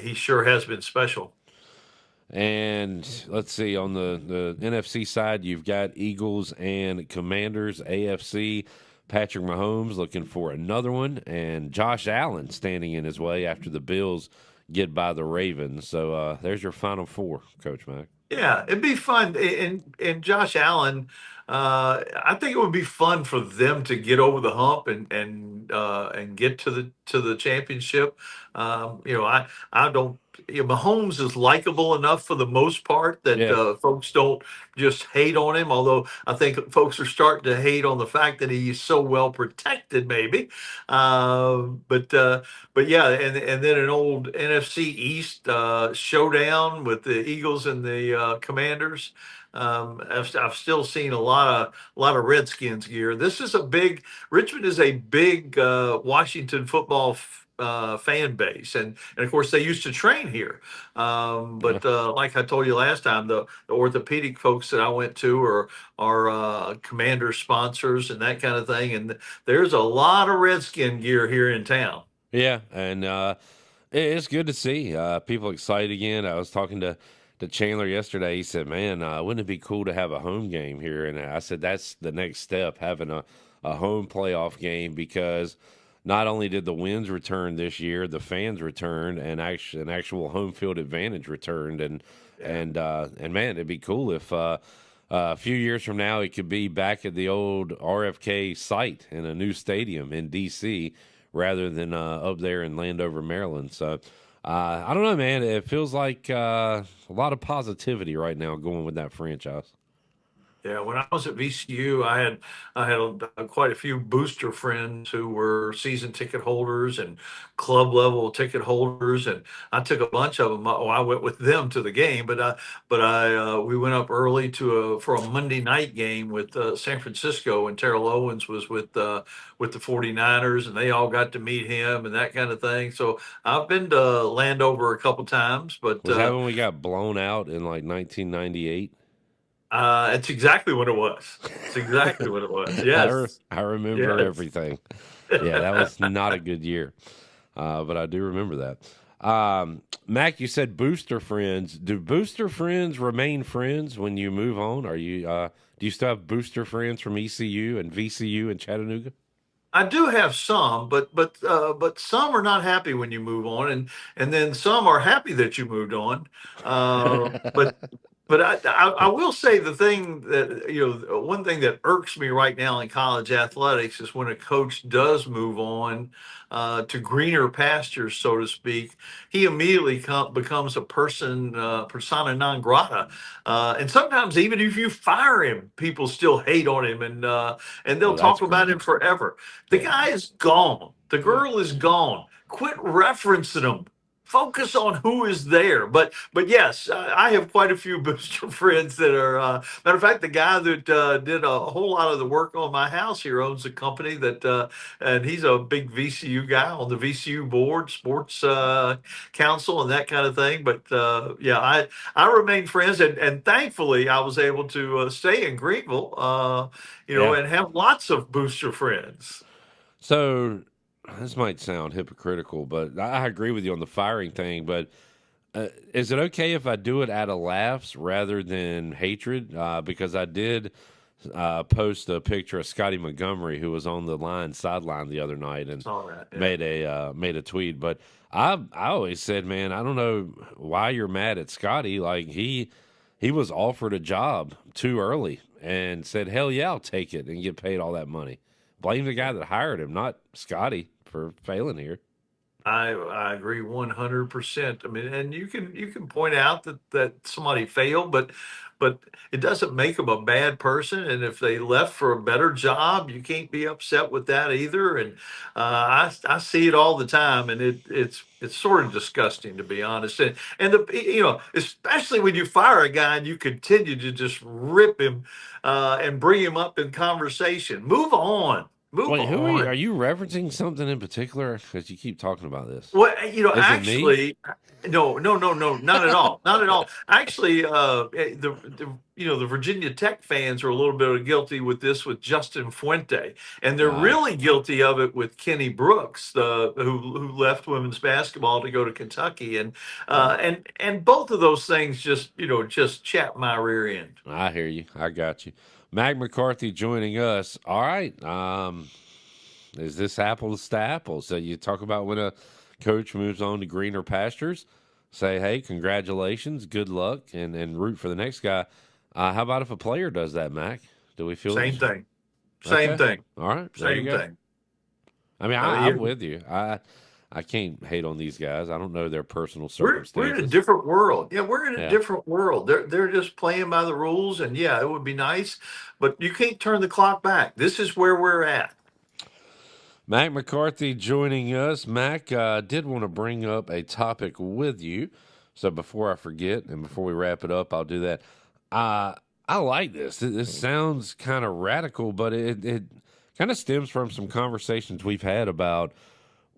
he sure has been special. And let's see, on the NFC side, you've got Eagles and Commanders. AFC, Patrick Mahomes looking for another one, and Josh Allen standing in his way after the Bills get by the Ravens. So there's your final four, Coach Mack. Yeah, it'd be fun. And Josh Allen, I think it would be fun for them to get over the hump and get to the championship. I don't. Mahomes is likable enough for the most part that folks don't just hate on him. Although I think folks are starting to hate on the fact that he's so well protected, maybe. But yeah, and then an old NFC East showdown with the Eagles and the Commanders. I've still seen a lot of Redskins gear. Richmond is a big Washington football fan base, and of course they used to train here. But like I told you last time, the orthopedic folks that I went to are Commander sponsors and that kind of thing, and there's a lot of Redskin gear here in town. Yeah, and it's good to see people excited again. I was talking to Chandler yesterday. He said, man, wouldn't it be cool to have a home game here? And I said, that's the next step, having a home playoff game, because not only did the wins return this year, the fans returned, and an actual home field advantage returned. And man, it'd be cool if a few years from now it could be back at the old RFK site in a new stadium in D.C., rather than up there in Landover, Maryland. So I don't know, man. It feels like a lot of positivity right now going with that franchise. Yeah, when I was at VCU, I had quite a few booster friends who were season ticket holders and club level ticket holders, and I took a bunch of them. I went with them to the game, but we went up early for a Monday night game with San Francisco, and Terrell Owens was with the 49ers, and they all got to meet him and that kind of thing. So I've been to Landover a couple times, but was that when we got blown out in like 1998? It's exactly what it was. It's exactly what it was. Yes. I remember everything. Yeah, that was not a good year. But I do remember that. Mack, you said booster friends. Do booster friends remain friends when you move on? Are you do you still have booster friends from ECU and VCU and Chattanooga? I do have some, but some are not happy when you move on, and then some are happy that you moved on. But I will say the thing that, one thing that irks me right now in college athletics is when a coach does move on to greener pastures, so to speak, he immediately becomes a persona non grata. And sometimes even if you fire him, people still hate on him, and they'll talk about him forever. The guy is gone. The girl is gone. Quit referencing him. Focus on who is there. But yes, I have quite a few booster friends that are. Matter of fact, the guy that did a whole lot of the work on my house here owns a company that, and he's a big VCU guy on the VCU board, sports council, and that kind of thing. But yeah, I remain friends, and thankfully I was able to stay in Greenville, and have lots of booster friends. So this might sound hypocritical, but I agree with you on the firing thing. But is it okay if I do it out of laughs rather than hatred? Because I did post a picture of Scotty Montgomery, who was on the sideline the other night, and made a tweet. But I always said, man, I don't know why you're mad at Scotty. Like he was offered a job too early and said, hell yeah, I'll take it and get paid all that money. Blame the guy that hired him, not Scotty, for failing here. I agree 100%. I mean, and you can point out that somebody failed, but it doesn't make them a bad person. And if they left for a better job, you can't be upset with that either. And I see it all the time, and it's sort of disgusting, to be honest. And especially when you fire a guy and you continue to just rip him and bring him up in conversation. Move on. Move Wait, who are you? on. Are you referencing something in particular? Because you keep talking about this. Well, Is it me? actually, no, not at all, not at all. Actually, the Virginia Tech fans are a little bit guilty with this with Justin Fuente, and they're really guilty of it with Kenny Brooks, who left women's basketball to go to Kentucky, and both of those things just chap my rear end. I hear you. I got you. Mac McCarthy joining us. All right. Is this apples to apples? So you talk about when a coach moves on to greener pastures, say, hey, congratulations, good luck, and root for the next guy. How about if a player does that, Mac? Do we feel Same thing? Same thing. All right. There you Same go. thing. I mean, I'm with you. I can't hate on these guys. I don't know their personal circumstances. We're in a different world. Yeah, we're in a different world. They're just playing by the rules, and yeah, it would be nice, but you can't turn the clock back. This is where we're at. Mac McCarthy joining us. Mac, did want to bring up a topic with you. So before I forget and before we wrap it up, I'll do that. I like this. This sounds kind of radical, but it kind of stems from some conversations we've had about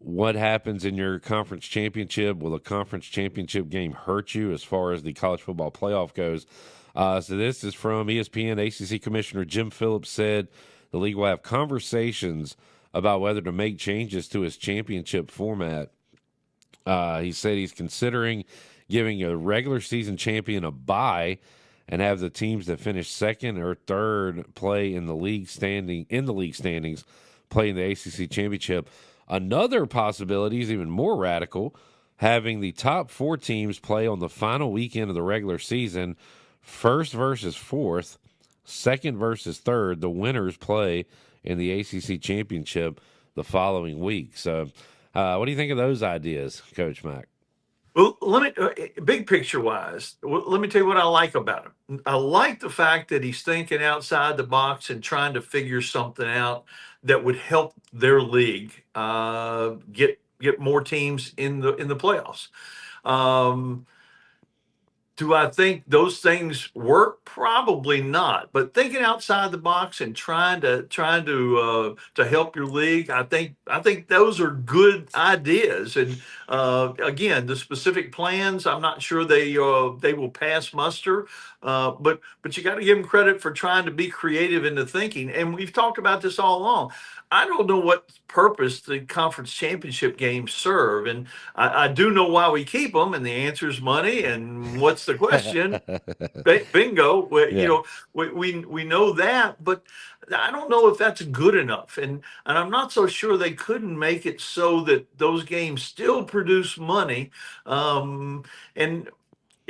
what happens in your conference championship. Will a conference championship game hurt you as far as the college football playoff goes? So this is from ESPN. ACC Commissioner Jim Phillips said the league will have conversations about whether to make changes to his championship format. He said he's considering giving a regular season champion a bye and have the teams that finish second or third play in the league standings play in the ACC championship. Another possibility is even more radical, having the top 4 teams play on the final weekend of the regular season, first versus fourth, second versus third. The winners play in the ACC championship the following week. So what do you think of those ideas, Coach Mack? Well, big picture wise, let me tell you what I like about him. I like the fact that he's thinking outside the box and trying to figure something out that would help their league get more teams in the playoffs. Do I think those things work? Probably not. But thinking outside the box and trying to help your league, I think those are good ideas. And again, the specific plans, I'm not sure they will pass muster. But you got to give them credit for trying to be creative in the thinking. And we've talked about this all along. I don't know what purpose the conference championship games serve, and I do know why we keep them, and the answer is money. And what's the question? Bingo. We know that, but I don't know if that's good enough, and I'm not so sure they couldn't make it so that those games still produce money, and.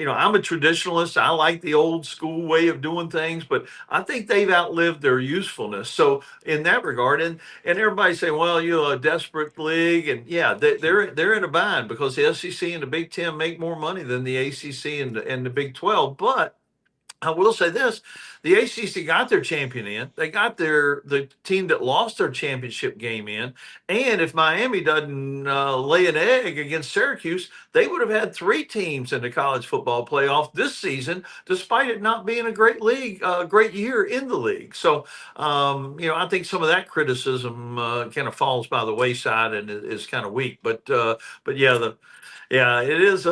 I'm a traditionalist. I like the old school way of doing things, but I think they've outlived their usefulness. So in that regard, and everybody say, well, a desperate league, and yeah, they're in a bind because the SEC and the Big Ten make more money than the ACC and the Big 12. But I will say this: the ACC got their champion in. They got the team that lost their championship game in. And if Miami doesn't lay an egg against Syracuse, they would have had 3 teams in the college football playoff this season, despite it not being a great league, great year in the league. So, I think some of that criticism kind of falls by the wayside and is kind of weak. But yeah, it is.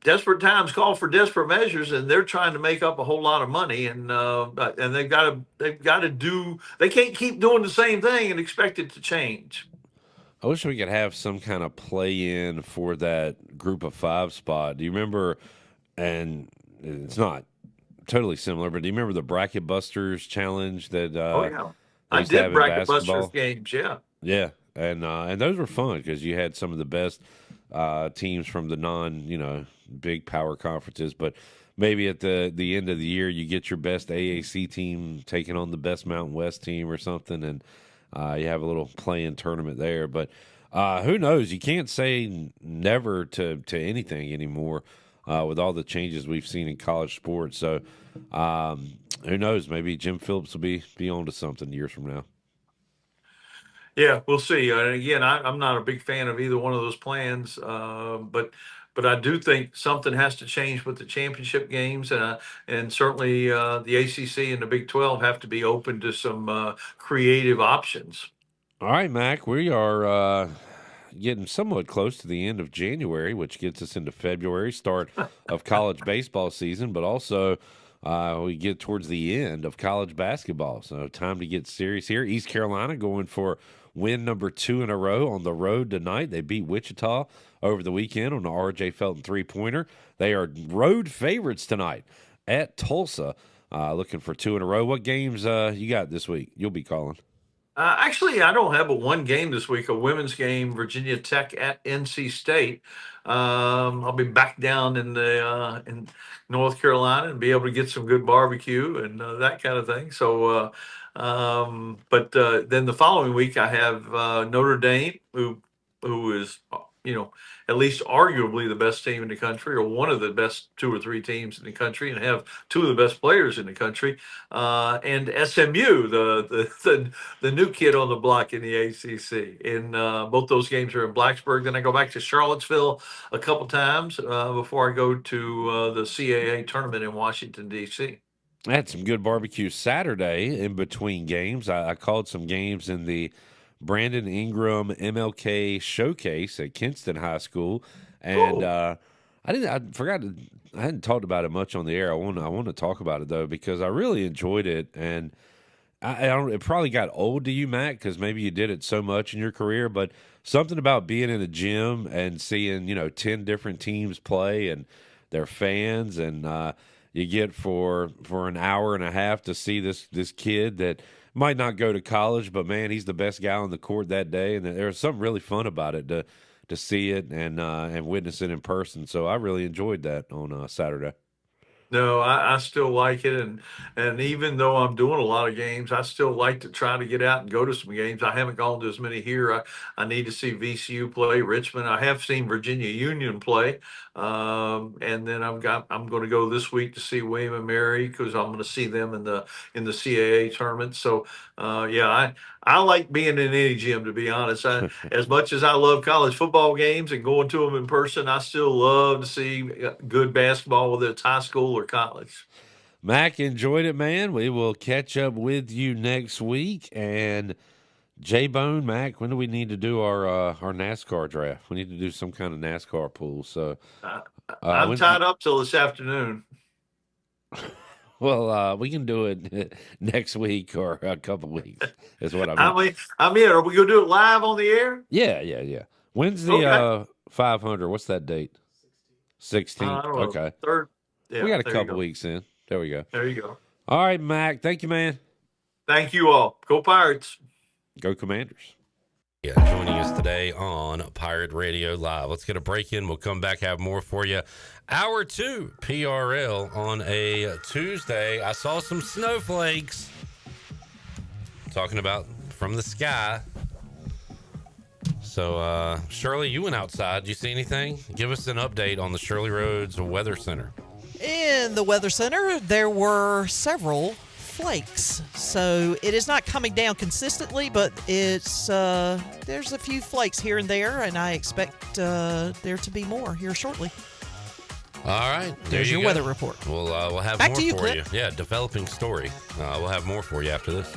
Desperate times call for desperate measures, and they're trying to make up a whole lot of money, and they've got to do. They can't keep doing the same thing and expect it to change. I wish we could have some kind of play-in for that group of 5 spot. Do you remember? And it's not totally similar, but do you remember the Bracket Busters challenge that? Oh yeah, I did Bracket Busters games. Yeah, and those were fun because you had some of the best teams from the big power conferences, but maybe at the end of the year you get your best AAC team taking on the best Mountain West team or something, and you have a little play-in tournament there. But who knows? You can't say never to anything anymore with all the changes we've seen in college sports. So who knows? Maybe Jim Phillips will be on to something years from now. Yeah, we'll see. And again, I'm not a big fan of either one of those plans, but but I do think something has to change with the championship games, and certainly the ACC and the Big 12 have to be open to some creative options. All right, Mac, we are getting somewhat close to the end of January, which gets us into February, start of college baseball season, but also we get towards the end of college basketball. So time to get serious here. East Carolina going for win number 2 in a row on the road tonight. They beat Wichita over the weekend on the R.J. Felton three-pointer. They are road favorites tonight at Tulsa, looking for 2 in a row. What games you got this week you'll be calling? Actually, I don't have but one game this week, a women's game, Virginia Tech at NC State. I'll be back down in North Carolina and be able to get some good barbecue and that kind of thing. So, but then the following week I have Notre Dame, who is at least arguably the best team in the country, or one of the best 2 or 3 teams in the country, and have 2 of the best players in the country, and SMU, the new kid on the block in the ACC. And both those games are in Blacksburg. Then I go back to Charlottesville a couple times before I go to the CAA tournament in Washington, D.C. I had some good barbecue Saturday in between games. I called some games in the Brandon Ingram MLK Showcase at Kinston High School, and I hadn't talked about it much on the air. I want to talk about it though, because I really enjoyed it, and it probably got old to you, Matt, because maybe you did it so much in your career, but something about being in a gym and seeing 10 different teams play and their fans, and you get for an hour and a half to see this kid that might not go to college, but man, he's the best guy on the court that day, and there's something really fun about it to see it and witness it in person. So I really enjoyed that on Saturday. No, I still like it, and even though I'm doing a lot of games, I still like to try to get out and go to some games. I haven't gone to as many here. I need to see VCU play, Richmond. I have seen Virginia Union play, and then I'm going to go this week to see William and Mary, because I'm going to see them in the CAA tournament. So I like being in any gym, to be honest. As much as I love college football games and going to them in person, I still love to see good basketball, whether it's high school or college. Mac, enjoyed it, man. We will catch up with you next week. And J-Bone, Mac, when do we need to do our NASCAR draft? We need to do some kind of NASCAR pool. So I'm tied up till this afternoon. Well, we can do it next week or a couple weeks, is what I mean. I'm in. Are we going to do it live on the air? Yeah. When's the 500? What's that date? 16th. Okay. Third. Yeah, we got a couple weeks in. There we go. There you go. All right, Mac. Thank you, man. Thank you all. Go Pirates. Go Commanders. Yeah, joining us today on Pirate Radio Live. Let's get a break in. We'll come back, have more for you. Hour 2, PRL on a Tuesday. I saw some snowflakes. Talking about from the sky. So, Shirley, you went outside. Did you see anything? Give us an update on the Shirley Rhodes Weather Center. In the Weather Center, there were several flakes. So it is not coming down consistently, but it's there's a few flakes here and there, and I expect there to be more here shortly. All right. There's your weather report. We'll have Back more to you, for Clip. you. Yeah, developing story. We'll have more for you after this.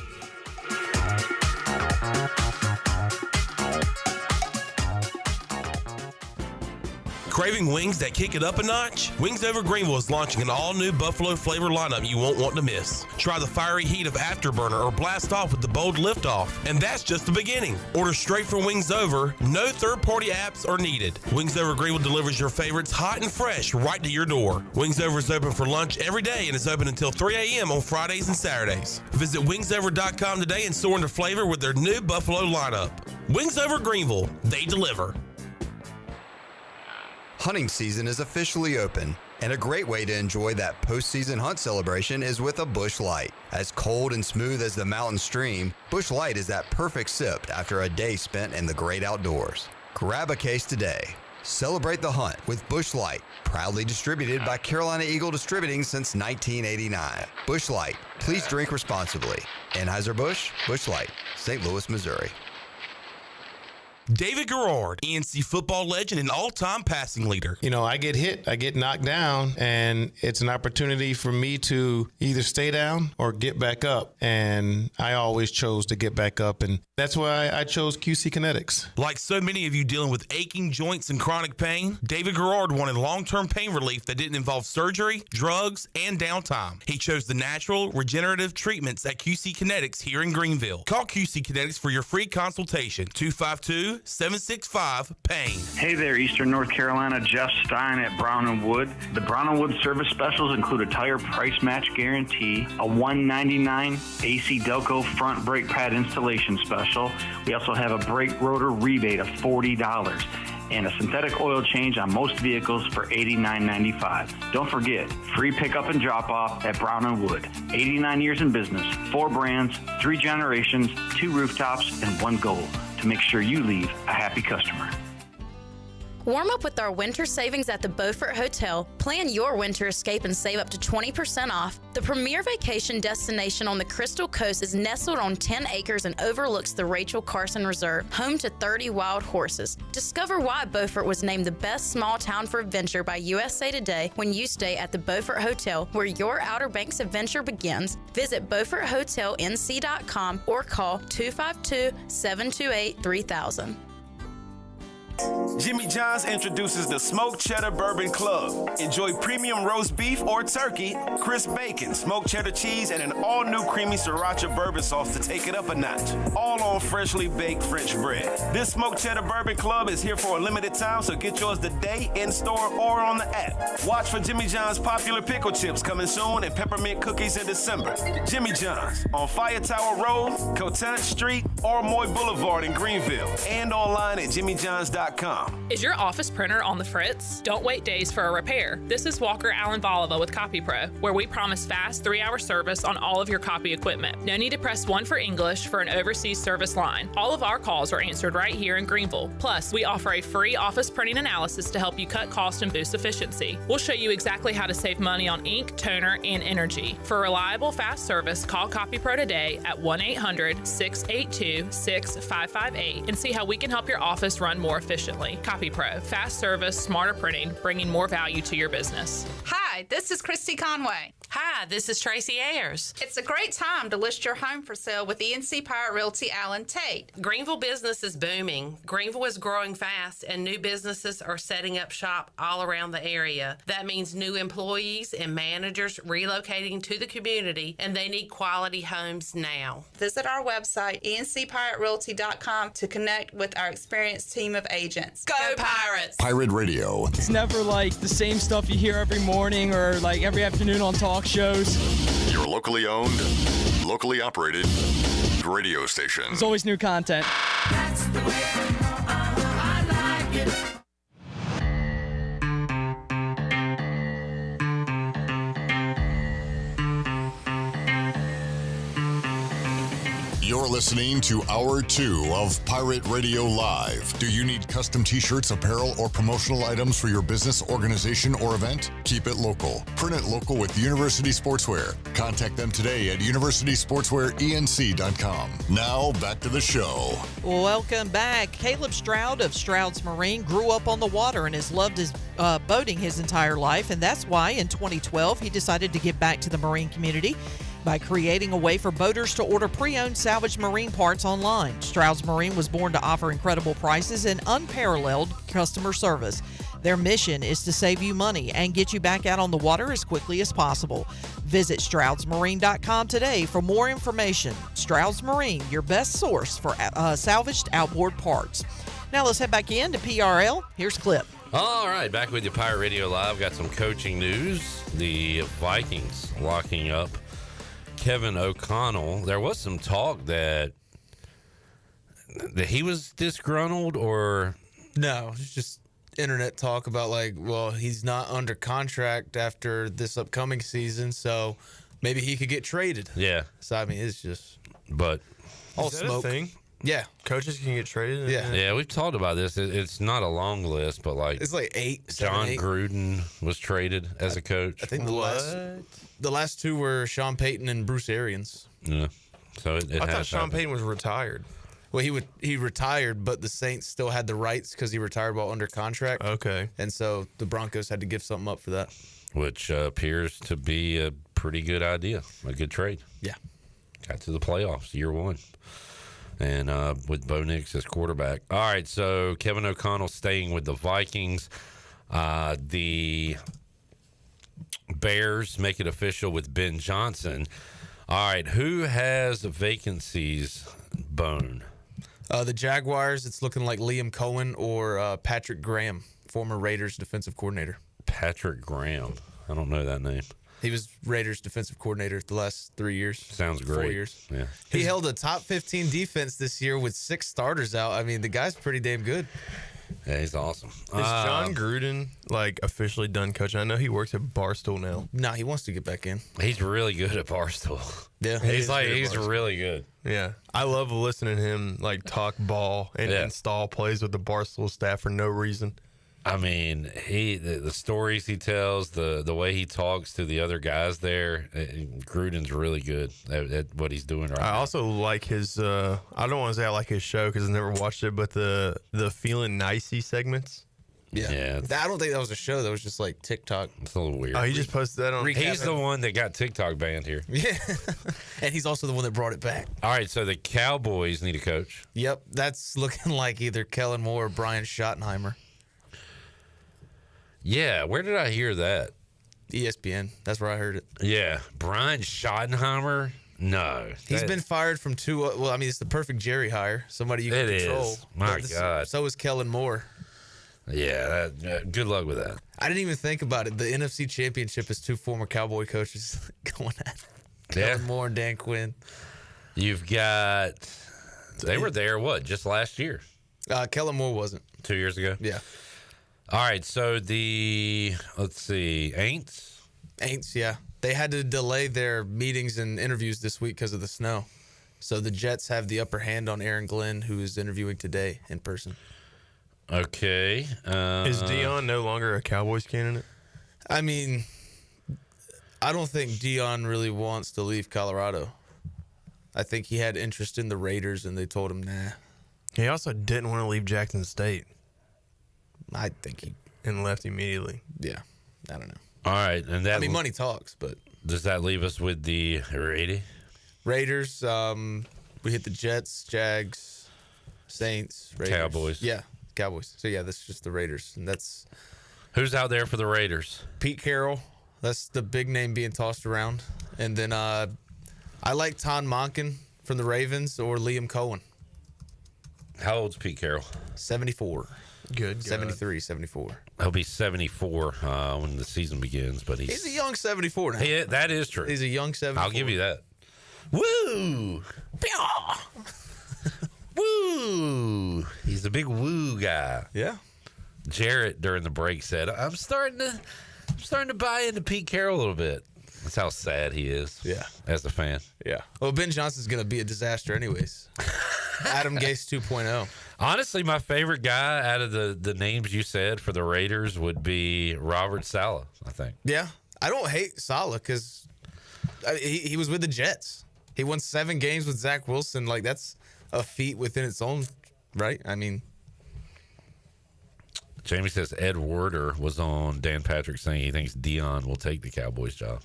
Craving wings that kick it up a notch? Wings Over Greenville is launching an all-new buffalo flavor lineup you won't want to miss. Try the fiery heat of Afterburner or blast off with the bold liftoff. And that's just the beginning. Order straight from Wings Over. No third-party apps are needed. Wings Over Greenville delivers your favorites hot and fresh right to your door. Wings Over is open for lunch every day and is open until 3 a.m. on Fridays and Saturdays. Visit wingsover.com today and soar into flavor with their new buffalo lineup. Wings Over Greenville. They deliver. Hunting season is officially open, and a great way to enjoy that postseason hunt celebration is with a Busch Light. As cold and smooth as the mountain stream, Busch Light is that perfect sip after a day spent in the great outdoors. Grab a case today. Celebrate the hunt with Busch Light, proudly distributed by Carolina Eagle Distributing since 1989. Busch Light, please drink responsibly. Anheuser-Busch, Busch Light, St. Louis, Missouri. David Garrard, ENC football legend and all-time passing leader. You know, I get hit, I get knocked down, and it's an opportunity for me to either stay down or get back up. And I always chose to get back up, and that's why I chose QC Kinetics. Like so many of you dealing with aching joints and chronic pain, David Garrard wanted long-term pain relief that didn't involve surgery, drugs, and downtime. He chose the natural, regenerative treatments at QC Kinetics here in Greenville. Call QC Kinetics for your free consultation, 252-765-PAIN. Hey there, Eastern North Carolina. Jeff Stein at Brown & Wood. The Brown & Wood service specials include a tire price match guarantee, a $199 AC Delco front brake pad installation special. We also have a brake rotor rebate of $40 and a synthetic oil change on most vehicles for $89.95. Don't forget, free pickup and drop-off at Brown & Wood. 89 years in business, 4 brands, 3 generations, 2 rooftops, and 1 goal: to make sure you leave a happy customer. Warm up with our winter savings at the Beaufort Hotel. Plan your winter escape and save up to 20% off. The premier vacation destination on the Crystal Coast is nestled on 10 acres and overlooks the Rachel Carson Reserve, home to 30 wild horses. Discover why Beaufort was named the best small town for adventure by USA Today when you stay at the Beaufort Hotel, where your Outer Banks adventure begins. Visit BeaufortHotelNC.com or call 252-728-3000. Jimmy John's introduces the Smoked Cheddar Bourbon Club. Enjoy premium roast beef or turkey, crisp bacon, smoked cheddar cheese, and an all-new creamy sriracha bourbon sauce to take it up a notch. All on freshly baked French bread. This Smoked Cheddar Bourbon Club is here for a limited time, so get yours today in-store or on the app. Watch for Jimmy John's popular pickle chips coming soon and peppermint cookies in December. Jimmy John's on Fire Tower Road, Cotant Street, or Moy Boulevard in Greenville, and online at jimmyjohns.com. Is your office printer on the fritz? Don't wait days for a repair. This is Walker Allen Volova with CopyPro, where we promise fast 3-hour service on all of your copy equipment. No need to press 1 for English for an overseas service line. All of our calls are answered right here in Greenville. Plus, we offer a free office printing analysis to help you cut cost and boost efficiency. We'll show you exactly how to save money on ink, toner, and energy. For reliable, fast service, call CopyPro today at 1-800-682-6558 and see how we can help your office run more efficiently. CopyPro, fast service, smarter printing, bringing more value to your business. Hi, this is Christy Conway. Hi, this is Tracy Ayers. It's a great time to list your home for sale with ENC Pirate Realty Allen Tate. Greenville business is booming. Greenville is growing fast, and new businesses are setting up shop all around the area. That means new employees and managers relocating to the community, and they need quality homes now. Visit our website, encpiraterealty.com, to connect with our experienced team of agents. Go Pirates! Pirate Radio. It's never like the same stuff you hear every morning or like every afternoon on talk shows. Your locally owned, locally operated radio station. There's always new content. That's the way I like it. You're listening to Hour 2 of Pirate Radio Live. Do you need custom t-shirts, apparel, or promotional items for your business, organization, or event? Keep it local. Print it local with University Sportswear. Contact them today at universitysportswearenc.com. Now, back to the show. Welcome back. Caleb Stroud of Stroud's Marine grew up on the water and has loved his boating his entire life, and that's why in 2012 he decided to give back to the marine community by creating a way for boaters to order pre-owned salvaged marine parts online. Stroud's Marine was born to offer incredible prices and unparalleled customer service. Their mission is to save you money and get you back out on the water as quickly as possible. Visit StroudsMarine.com today for more information. Stroud's Marine, your best source for salvaged outboard parts. Now let's head back in to PRL. Here's Clip. All right, back with you, Pirate Radio Live. Got some coaching news. The Vikings locking up Kevin O'Connell. There was some talk that he was disgruntled, or no, it's just internet talk about like, well, he's not under contract after this upcoming season, so maybe he could get traded. Yeah. So I mean, it's just but all is that smoke. a thing? Yeah, coaches can get traded. Yeah, we've talked about this. It's not a long list, but like it's like 8. John 8. Gruden was traded as a coach. I think the last 2 were Sean Payton and Bruce Arians. Yeah, so it I thought has Sean happened. Payton was retired. Well, he retired, but the Saints still had the rights because he retired while under contract. Okay. And so the Broncos had to give something up for that. Which appears to be a pretty good idea, a good trade. Yeah. Got to the playoffs year one. And with Bo Nix as quarterback. All right, so Kevin O'Connell staying with the Vikings. The Bears make it official with Ben Johnson. All right, who has vacancies, Bone? The Jaguars, it's looking like Liam Cohen or Patrick Graham, former Raiders defensive coordinator. Patrick Graham. I don't know that name. He was Raiders defensive coordinator the last 3 years. Sounds great. 4 years. Yeah. He held a top 15 defense this year with 6 starters out. I mean, the guy's pretty damn good. Yeah, he's awesome. Is John Gruden officially done coaching? I know he works at Barstool now. No, he wants to get back in. He's really good at Barstool. Yeah, he's really good. Yeah, I love listening to him talk ball and install plays with the Barstool staff for no reason. I mean, the stories he tells, the way he talks to the other guys there, Gruden's really good at what he's doing right now. I also like his. I don't want to say I like his show because I never watched it, but the Feeling Nicey segments. Yeah. I don't think that was a show. That was just like TikTok. It's a little weird. Oh, he just posted that on. He's the one that got TikTok banned here. Yeah, and he's also the one that brought it back. All right, so the Cowboys need a coach. Yep, that's looking like either Kellen Moore or Brian Schottenheimer. Yeah, where did I hear that? ESPN. That's where I heard it. Yeah, Brian Schottenheimer. No, he's been fired from 2. Well, I mean, it's the perfect Jerry hire. Somebody you can control. Is. My God. So is Kellen Moore. Yeah, good luck with that. I didn't even think about it. The NFC Championship is 2 former Cowboy coaches going at it. Kellen Moore and Dan Quinn. You've got. They were there. Just last year? Kellen Moore wasn't. 2 years ago. Yeah. All right, so let's see, Aints, yeah. They had to delay their meetings and interviews this week because of the snow. So the Jets have the upper hand on Aaron Glenn, who is interviewing today in person. Okay. Is Dion no longer a Cowboys candidate? I mean, I don't think Dion really wants to leave Colorado. I think he had interest in the Raiders, and they told him, nah. He also didn't want to leave Jackson State. I think he... And left immediately. Yeah. I don't know. All right. And that, I mean, money talks, but... Does that leave us with the Raiders? We hit the Jets, Jags, Saints, Raiders. Cowboys. Yeah, Cowboys. So, yeah, that's just the Raiders. And that's... Who's out there for the Raiders? Pete Carroll. That's the big name being tossed around. And then I like Ton Monken from the Ravens or Liam Cohen. How old's Pete Carroll? 74. Good. 73, 74. He'll be 74 when the season begins, but he's a young 74 now. That is true. He's a young 74. I'll give you that. Woo! Woo! He's a big woo guy. Yeah. Jarrett during the break said, I'm starting to buy into Pete Carroll a little bit. That's how sad he is. Yeah. As a fan. Yeah. Well, Ben Johnson's going to be a disaster anyways. Adam Gase 2.0. Honestly, my favorite guy out of the names you said for the Raiders would be Robert Saleh, I think. Yeah. I don't hate Saleh because he was with the Jets. He won 7 games with Zach Wilson. That's a feat within its own, right? I mean. Jamie says Ed Werder was on Dan Patrick saying he thinks Dion will take the Cowboys job.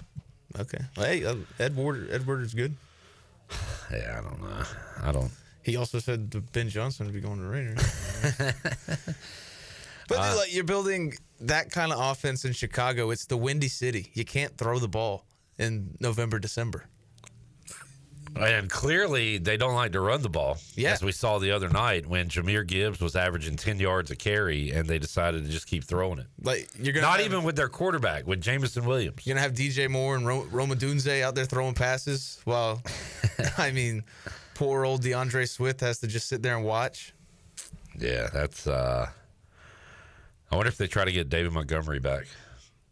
Okay. Well, hey, Ed Werder's good. Yeah, I don't know. I don't. He also said Ben Johnson would be going to the Raiders. But dude, you're building that kind of offense in Chicago. It's the Windy City. You can't throw the ball in November, December. And clearly, they don't like to run the ball. Yeah. As we saw the other night when Jahmyr Gibbs was averaging 10 yards a carry, and they decided to just keep throwing it. You're gonna even with their quarterback, with Jameson Williams. You're going to have DJ Moore and Roma Dunze out there throwing passes. Well, I mean, poor old DeAndre Swift has to just sit there and watch. Yeah, that's. I wonder if they try to get David Montgomery back.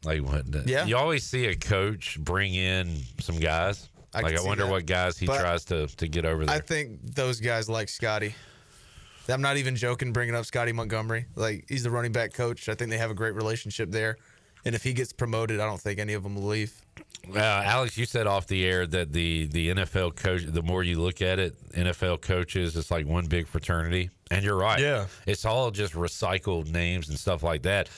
You always see a coach bring in some guys. I wonder what guys he tries to get over there. I think those guys like Scotty. I'm not even joking bringing up Scotty Montgomery. He's the running back coach. I think they have a great relationship there. And if he gets promoted, I don't think any of them will leave. Alex, you said off the air that the NFL coach, the more you look at it, NFL coaches, it's like one big fraternity. And you're right. Yeah. It's all just recycled names and stuff like that.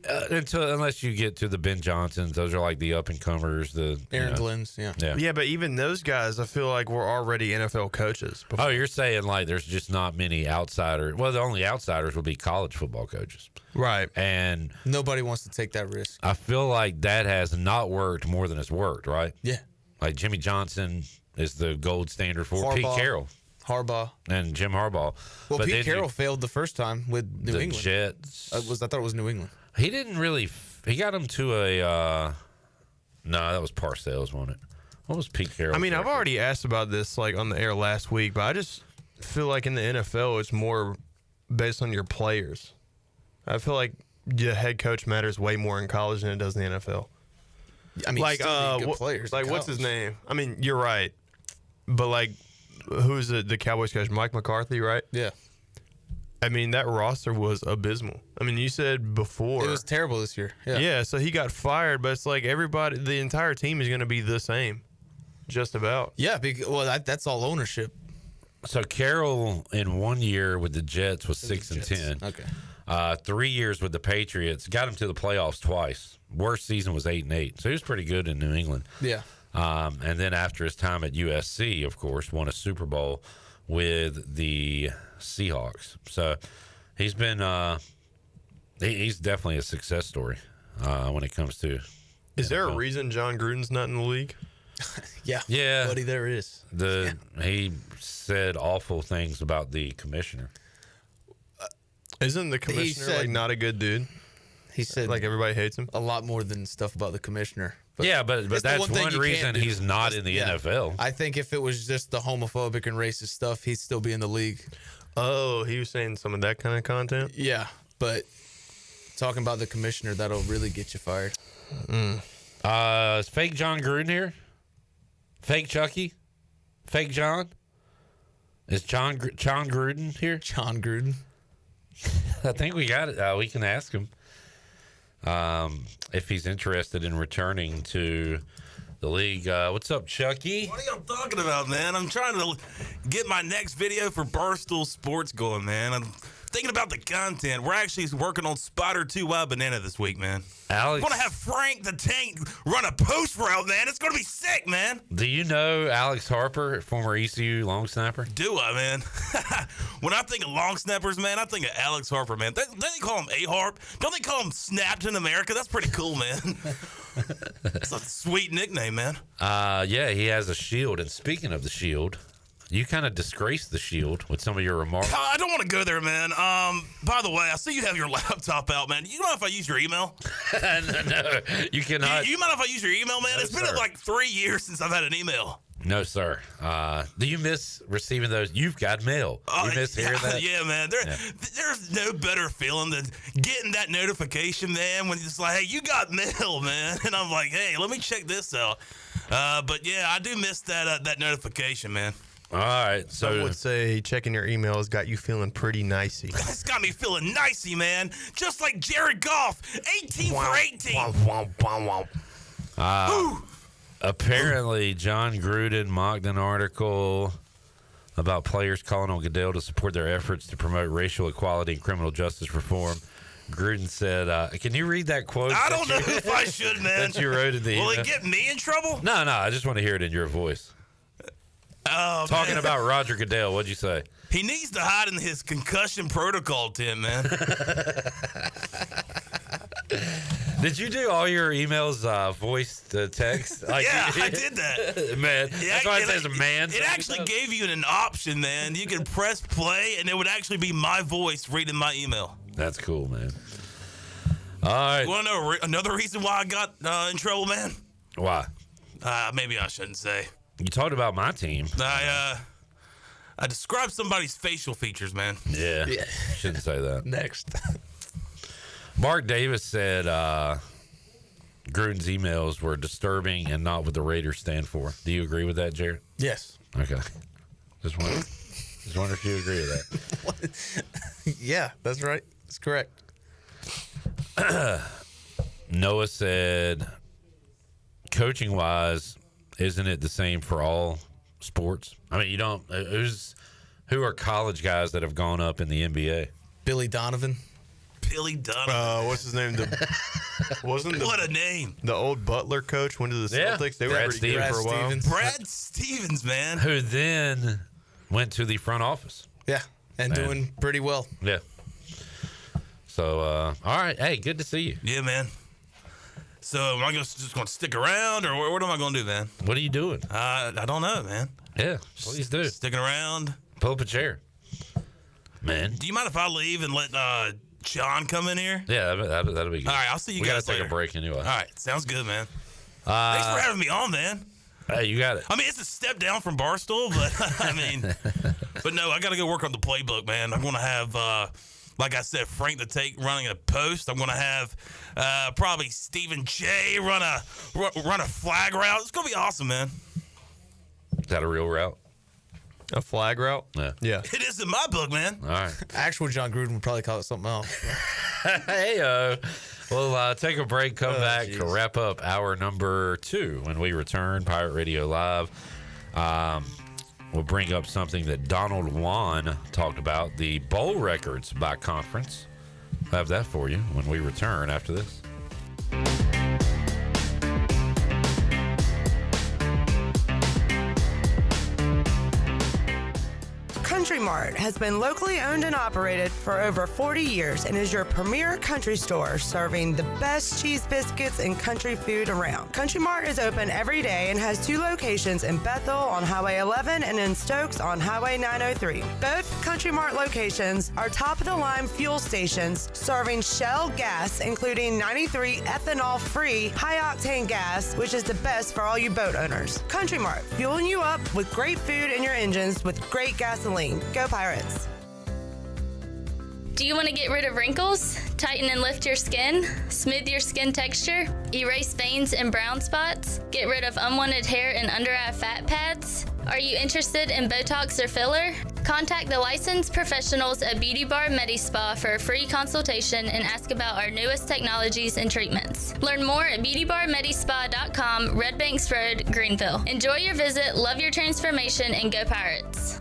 Unless you get to the Ben Johnsons, those are like the up and comers, the Aaron Glenn's, Yeah, but even those guys, I feel like were already NFL coaches. Oh, you're saying like there's just not many outsiders. Well, the only outsiders would be college football coaches. Right. And nobody wants to take that risk. I feel like that has not worked more than it's worked, right? Yeah. Like Jimmy Johnson is the gold standard for Harbaugh. Pete Carroll. Harbaugh. And Jim Harbaugh. Well, But Pete then Carroll failed the first time with New the England. Jets. I thought it was New England. He didn't really. He got him to a. No, that was Parcells, wasn't it? What was Pete Carroll? I mean, I've already asked about this like on the air last week, but I just feel like in the NFL, it's more based on your players. I feel like the head coach matters way more in college than it does in the NFL. I mean, like still need good players. like in what's his college. name? I mean, you're right, but like, who's the Cowboys coach? Mike McCarthy, right? Yeah. I mean, that roster was abysmal. I mean, you said before It was terrible this year. Yeah. Yeah, so he got fired, but it's like everybody, the entire team is going to be the same, just about. Yeah. That's all ownership. So Carroll in 1 year with the Jets was 6-10. Okay. 3 years with the Patriots, got him to the playoffs twice. Worst season was 8-8. So he was pretty good in New England. Yeah. And then after his time at USC, of course, won a Super Bowl with the Seahawks. So he's been he's definitely a success story when it comes to. Is there a reason John Gruden's not in the league? Yeah, buddy, there is. He said awful things about the commissioner. Isn't the commissioner like not a good dude? He said like everybody hates him. A lot more than stuff about the commissioner. But it's the that's thing one you reason can't do. he's not in the NFL. I think if it was just the homophobic and racist stuff, he'd still be in the league. Oh, he was saying some of that kind of content? Yeah, but talking about the commissioner, that'll really get you fired. Is fake John Gruden here? Fake Chucky? Fake John? Is John Gruden here? John Gruden. I think we got it. We can ask him if he's interested in returning to the league. What's up, Chucky? What are you talking about, man? I'm trying to get my next video for Barstool Sports going, man. I'm thinking about the content. We're actually working on Spider 2 Wild Banana this week, man. Alex, I want to have Frank the Tank run a post route, man. It's going to be sick, man. do you know Alex Harper, former ECU long snapper? Do I, man? When I think of long snappers, man, I think of Alex Harper, man. Don't they call him A-Harp? Don't they call him Snapped in America? That's pretty cool, man. It's a sweet nickname, man. Yeah, he has a shield. And speaking of the shield, you kind of disgraced the shield with some of your remarks. I don't want to go there, man. By the way, I see you have your laptop out, man. You mind if I use your email? No, you cannot. You mind if I use your email, man? No, It's been sir. like 3 years since I've had an email. No, sir. Do you miss receiving those? You've got mail. You miss hearing that? Yeah, man. There's no better feeling than getting that notification, man, when it's like, hey, you got mail, man. And I'm like, hey, let me check this out. But yeah, I do miss that notification, man. All right, so I would say checking your email has got you feeling pretty nicey. It's got me feeling nicey, man. Just like Jared Goff, 18 for 18. Apparently, John Gruden mocked an article about players calling on Goodell to support their efforts to promote racial equality and criminal justice reform. Gruden said, can you read that quote? I don't know if I should, man. That you wrote in the Will email? it get me in trouble? No, I just want to hear it in your voice. Oh, Talking man. about Roger Goodell, what'd you say? He needs to hide in his concussion protocol, Tim, man. Did you do all your emails voice to text? Yeah, I did that. Man, that's why it says man. It actually gave you an option, man. You could press play, and it would actually be my voice reading my email. That's cool, man. All right. You want to know another reason why I got in trouble, man? Why? Maybe I shouldn't say. You talked about my team. I described somebody's facial features, man. Yeah. Shouldn't say that. Next. Mark Davis said Gruden's emails were disturbing and not what the Raiders stand for. Do you agree with that, Jared? Yes. Okay. Just wonder if you agree with that. Yeah, that's right. That's correct. Noah said, coaching wise, isn't it the same for all sports? I mean, you don't. Who are college guys that have gone up in the NBA? Billy Donovan. Billy Donovan. What's his name? What a name. The old Butler coach went to the Celtics. They were pretty good for a while. Brad Stevens, man. Who then went to the front office. Yeah, and doing pretty well. Yeah. So, all right. Hey, good to see you. Yeah, man. So, am I just going to stick around, or what am I going to do, man? What are you doing? I don't know, man. Yeah, please do. Sticking around. Pull up a chair. Man. Do you mind if I leave and let John come in here? Yeah, that'll be good. All right, I'll see you guys We got to take later. a break anyway. All right, sounds good, man. Thanks for having me on, man. Hey, you got it. I mean, it's a step down from Barstool, but but no, I got to go work on the playbook, man. I'm going to have, like I said, Frank the Take running a post. I'm going to have probably Stephen J run a flag route. It's going to be awesome, man. Is that a real route? A flag route? Yeah. It is in my book, man. All right. Actual John Gruden would probably call it something else. Hey, we'll take a break, come back to wrap up hour number 2. When we return, Pirate Radio Live, we'll bring up something that Donald Juan talked about, the bowl records by conference. We'll have that for you when we return after this. Country Mart has been locally owned and operated for over 40 years and is your premier country store serving the best cheese biscuits and country food around. Country Mart is open every day and has 2 locations in Bethel on Highway 11 and in Stokes on Highway 903. Both Country Mart locations are top-of-the-line fuel stations serving Shell gas, including 93 ethanol-free high-octane gas, which is the best for all you boat owners. Country Mart, fueling you up with great food in your engines with great gasoline. Go Pirates. Do you want to get rid of wrinkles, tighten and lift your skin, smooth your skin texture, erase veins and brown spots, get rid of unwanted hair and under-eye fat pads? Are you interested in Botox or filler? Contact the licensed professionals at Beauty Bar MediSpa for a free consultation and ask about our newest technologies and treatments. Learn more at beautybarmedispa.com, Red Banks Road, Greenville. Enjoy your visit, love your transformation, and go Pirates.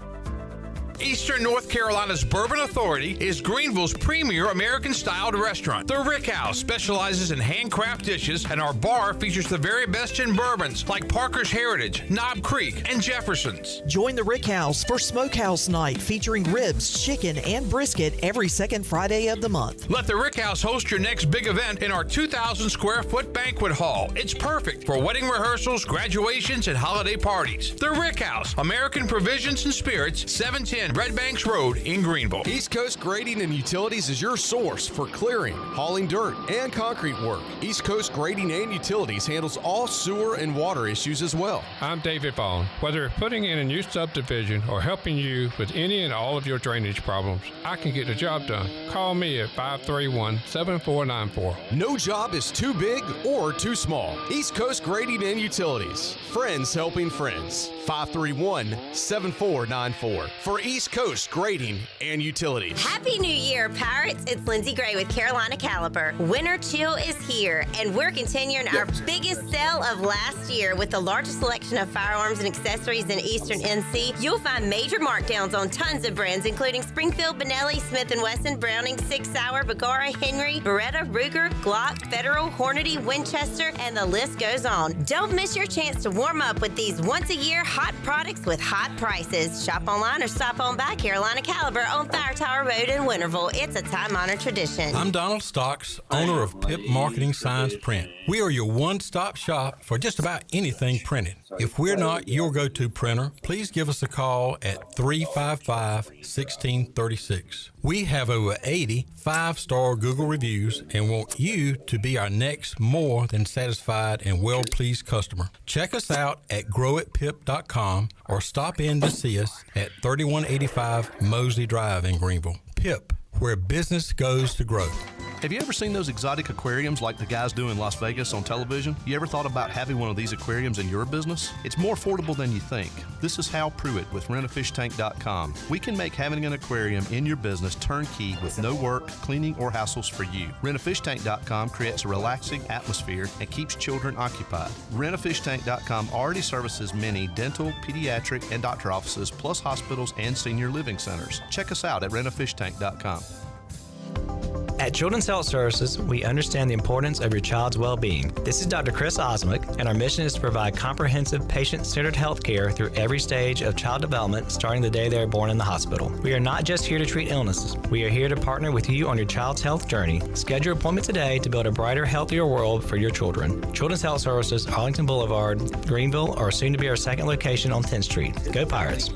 Eastern North Carolina's Bourbon Authority is Greenville's premier American-styled restaurant. The Rick House specializes in handcraft dishes, and our bar features the very best in bourbons like Parker's Heritage, Knob Creek, and Jefferson's. Join the Rick House for Smokehouse Night featuring ribs, chicken, and brisket every second Friday of the month. Let the Rick House host your next big event in our 2,000-square-foot banquet hall. It's perfect for wedding rehearsals, graduations, and holiday parties. The Rick House, American Provisions and Spirits, 710 Red Banks Road in Greenville. East Coast Grading and Utilities is your source for clearing, hauling dirt, and concrete work. East Coast Grading and Utilities handles all sewer and water issues as well. I'm David Vaughn. Whether putting in a new subdivision or helping you with any and all of your drainage problems, I can get the job done. Call me at 531-7494. No job is too big or too small. East Coast Grading and Utilities. Friends helping friends. 531-7494. For East Coast Grading and Utilities. Happy New Year, Pirates. It's Lindsay Gray with Carolina Caliber. Winter Chill is here, and we're continuing our biggest sale of last year with the largest selection of firearms and accessories in Eastern NC. You'll find major markdowns on tons of brands, including Springfield, Benelli, Smith & Wesson, Browning, Sig Sauer, Bergara, Henry, Beretta, Ruger, Glock, Federal, Hornady, Winchester, and the list goes on. Don't miss your chance to warm up with these once-a-year hot products with hot prices. Shop online or stop on by Carolina Caliber on Fire Tower Road in Winterville. It's a time-honored tradition. I'm Donald Stocks, owner of PIP Marketing Science Print. We are your one-stop shop for just about anything printed. If we're not your go-to printer, please give us a call at 355-1636. We have over 80 5-star Google reviews and want you to be our next more than satisfied and well-pleased customer. Check us out at growitpip.com or stop in to see us at 3185 Mosley Drive in Greenville. PIP, where business goes to grow. Have you ever seen those exotic aquariums like the guys do in Las Vegas on television? You ever thought about having one of these aquariums in your business? It's more affordable than you think. This is Hal Pruitt with rentafishtank.com. We can make having an aquarium in your business turnkey with no work, cleaning, or hassles for you. Rentafishtank.com creates a relaxing atmosphere and keeps children occupied. Rentafishtank.com already services many dental, pediatric, and doctor offices, plus hospitals and senior living centers. Check us out at rentafishtank.com. At Children's Health Services, we understand the importance of your child's well-being. This is Dr. Chris Osmick, and our mission is to provide comprehensive, patient-centered health care through every stage of child development, starting the day they are born in the hospital. We are not just here to treat illnesses. We are here to partner with you on your child's health journey. Schedule your appointment today to build a brighter, healthier world for your children. Children's Health Services, Arlington Boulevard, Greenville, or soon to be our second location on 10th Street. Go Pirates!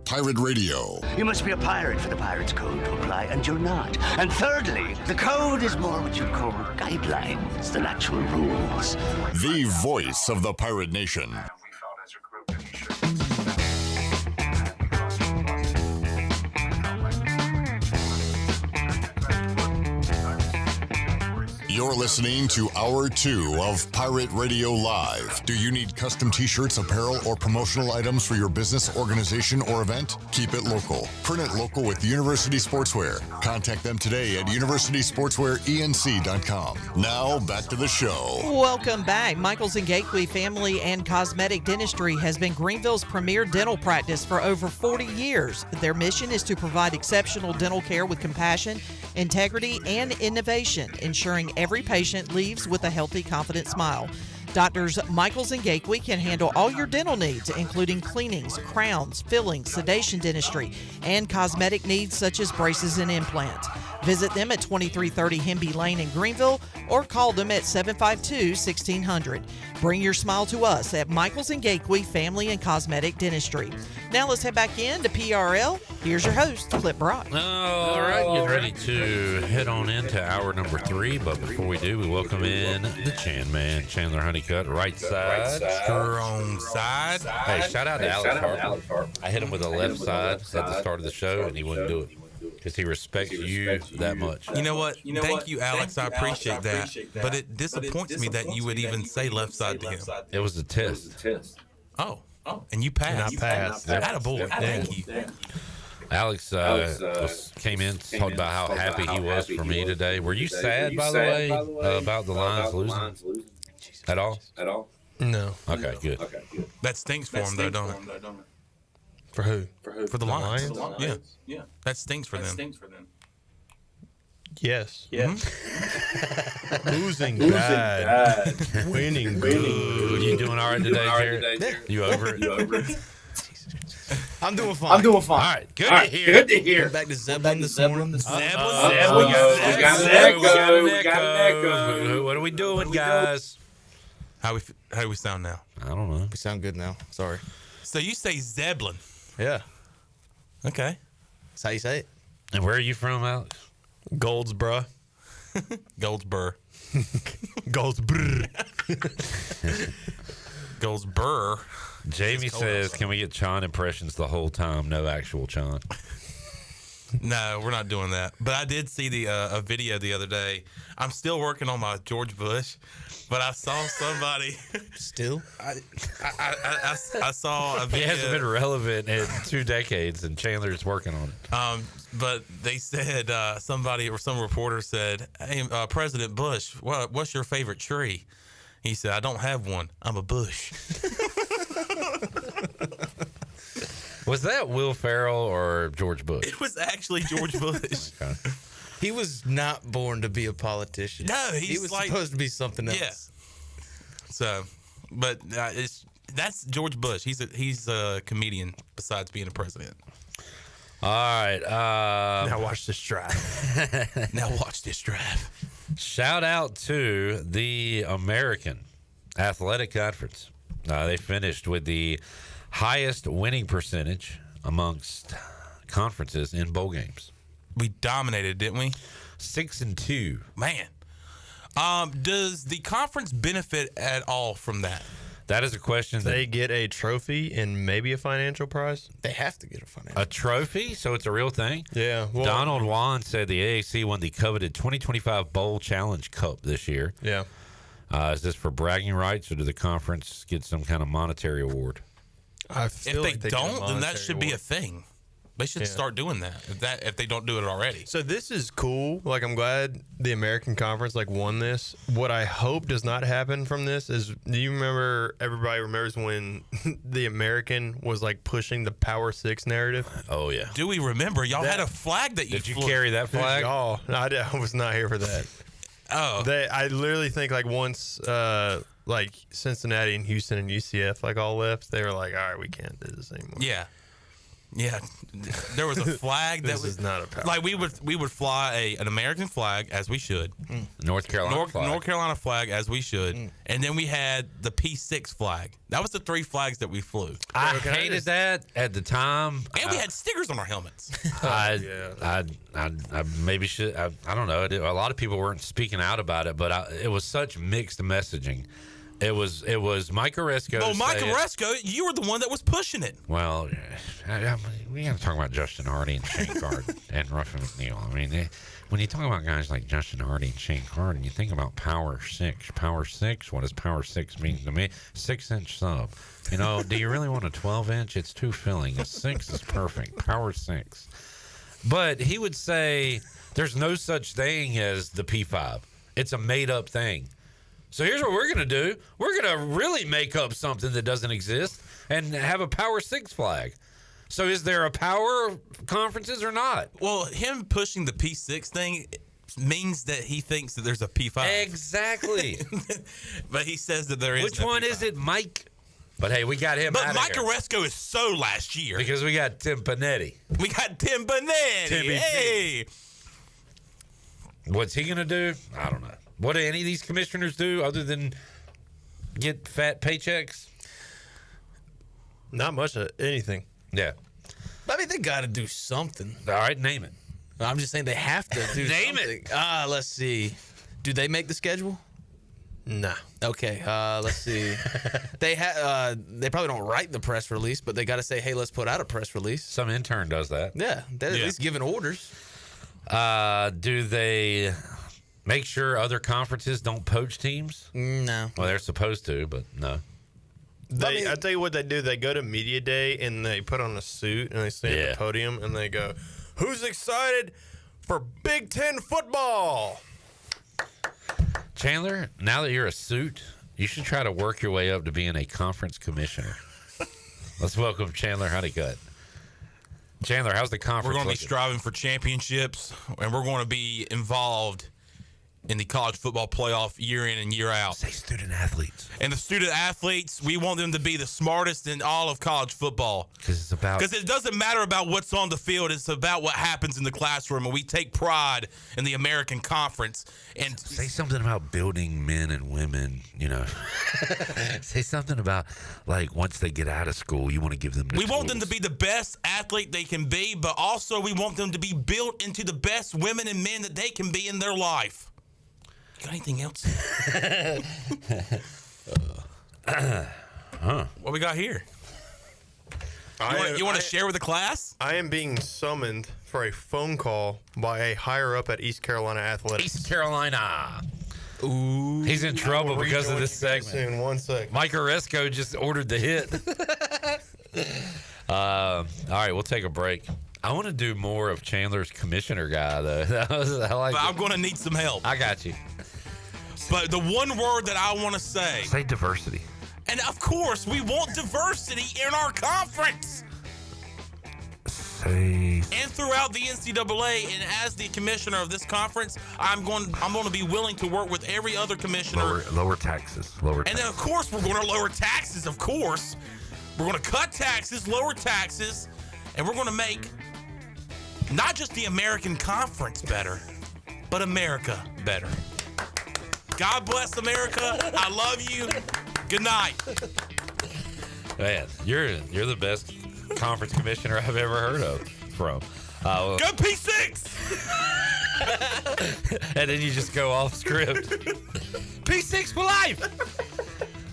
Pirate Radio. You must be a pirate for the Pirates Code to apply, and you're not. And thirdly, the code is more what you'd call guidelines than actual rules. The voice of the pirate nation. You're listening to Hour 2 of Pirate Radio Live. Do you need custom t-shirts, apparel, or promotional items for your business, organization, or event? Keep it local. Print it local with University Sportswear. Contact them today at universitysportswearenc.com. Now, back to the show. Welcome back. Michaels and Gateway Family and Cosmetic Dentistry has been Greenville's premier dental practice for over 40 years. Their mission is to provide exceptional dental care with compassion, integrity, and innovation, ensuring every patient leaves with a healthy, confident smile. Doctors Michaels and Gateway can handle all your dental needs, including cleanings, crowns, fillings, sedation dentistry, and cosmetic needs such as braces and implants. Visit them at 2330 Hemby Lane in Greenville or call them at 752-1600. Bring your smile to us at Michaels and Gateway Family and Cosmetic Dentistry. Now let's head back in to PRL. Here's your host, Clip Brock. All right, getting ready to head on into hour number 3, but before we do, we welcome in the Chan Man, Chandler Honeycutt, right side. Strong side. Hey, shout out to Alex Harper. I hit him with a left side at the start of the show, and he wouldn't do it because he respects you that much. You know what? Thank you, Alex. I appreciate that. But it disappoints me that you would even say left side to him. It was a test. Oh, and you passed. And I passed. Attaboy. Thank you. Alex came in, talked about how happy he was for me today. Were you sad, by the way, about the Lions losing? At all? No. Okay, good. That stinks for him, though, don't it? For who? For the Lions. Yeah. That stinks for them. Yes. Mm-hmm. Losing bad. Winning good. You doing all right today, Jared? You over it? I'm doing fine. All right, good to hear. Back to Zeppelin this morning. We got an echo. What are we doing, guys? How we sound now? I don't know. We sound good now. Sorry. So you say Zeppelin. Yeah. Okay. That's how you say it. And where are you from, Alex? Goldsboro. Goldsboro. Goldsboro. Jamie says, can we get Chon impressions the whole time? No actual Chon. No, we're not doing that. But I did see a video the other day. I'm still working on my George Bush, but I saw somebody. Still? I saw a video. It hasn't been relevant in 2 decades, and Chandler's working on it. But they said somebody or some reporter said, "Hey, President Bush, what's your favorite tree?" He said, "I don't have one. I'm a bush." Was that Will Ferrell or George Bush? It was actually George Bush. Okay. He was not born to be a politician. No, he was supposed to be something else. Yeah. So, but that's George Bush. He's a comedian besides being a president. All right. Now watch this drive. Shout out to the American Athletic Conference. They finished with the highest winning percentage amongst conferences in bowl games. We dominated, didn't we? 6-2. Man. Does the conference benefit at all from that? That is a question. They get a trophy and maybe a financial prize. They have to get a financial A trophy? So it's a real thing? Yeah. Well, Donald Juan said the AAC won the coveted 2025 Bowl Challenge Cup this year. Yeah. Is this for bragging rights, or do the conference get some kind of monetary award? If they don't, then that should be a thing. They should start doing that if they don't do it already. So this is cool. Like, I'm glad the American Conference won this. What I hope does not happen from this is, do you remember? Everybody remembers when the American was pushing the Power 6 narrative. Oh yeah. Do we remember? Y'all had a flag that you Did you flew. carry that flag? Oh, I was not here for that. Oh, I literally think once Cincinnati and Houston and UCF all left, they were like, all right, we can't do this anymore. Yeah, there was a flag that This was is not a power. we would fly an American flag as we should, North Carolina flag. North Carolina flag as we should, and then we had the P6 flag. That was the 3 flags that we flew. I hated that at the time, and we had stickers on our helmets. I maybe should. I don't know. A lot of people weren't speaking out about it, but it was such mixed messaging. It was Mike Oresco. Oh, Mike Oresco, you were the one that was pushing it. Well, we got to talk about Justin Hardy and Shane Carden and Ruffin McNeil. I mean, when you talk about guys like Justin Hardy and Shane Carden, you think about Power 6. Power 6, what does Power 6 mean to me? 6-inch sub. Do you really want a 12-inch? It's too filling. A 6 is perfect. Power 6. But he would say there's no such thing as the P5. It's a made-up thing. So here's what we're going to do. We're going to really make up something that doesn't exist and have a Power 6 flag. So is there a power conferences or not? Well, him pushing the P6 thing means that he thinks that there's a P5. Exactly. But he says that there is Which no one P5. is it, Mike? But hey, we got him out But Mike here. Oresco is so last year. Because we got Tim Panetti. We got Tim Panetti. Timmy Hey. What's he going to do? I don't know. What do any of these commissioners do other than get fat paychecks? Not much of anything. Yeah. I mean, they got to do something. All right, name it. I'm just saying they have to do Name something. Let's see. Do they make the schedule? Nah. Okay, let's see. They probably don't write the press release, but they got to say, hey, let's put out a press release. Some intern does that. Yeah, they're at least giving orders. Do they make sure other conferences don't poach teams? No. Well, they're supposed to, but no. I tell you what they do. They go to media day and they put on a suit and they stand at the podium and they go, "Who's excited for Big Ten football?" Chandler, now that you're a suit, you should try to work your way up to being a conference commissioner. Let's welcome Chandler Honeycutt. Chandler, how's the conference We're going to be looking? striving for championships, and we're going to be involved in the college football playoff year in and year out. Say student athletes. And the student athletes, we want them to be the smartest in all of college football. Because it doesn't matter about what's on the field. It's about what happens in the classroom. And we take pride in the American Conference. And say something about building men and women, Say something about, once they get out of school, you want to give them the we want tools. them to be the best athlete they can be, but also we want them to be built into the best women and men that they can be in their life. Got anything else? What we got here? You want to share with the class? I am being summoned for a phone call by a higher up at East Carolina Athletics. East Carolina. Ooh. He's in trouble because of this segment. Soon, 1 sec. Mike Oresco just ordered the hit. All right, we'll take a break. I want to do more of Chandler's commissioner guy, though. But I'm going to need some help. I got you. But the one word that I want to say. Say diversity. And of course, we want diversity in our conference. Say. And throughout the NCAA, and as the commissioner of this conference, I'm going to be willing to work with every other commissioner. Lower taxes. And then, of course, we're going to lower taxes, of course. We're going to cut taxes, lower taxes, and we're going to make not just the American Conference better, but America better. God bless America. I love you. Good night. Man, you're the best conference commissioner I've ever heard of from. Go P6! And then you just go off script. P6 for life!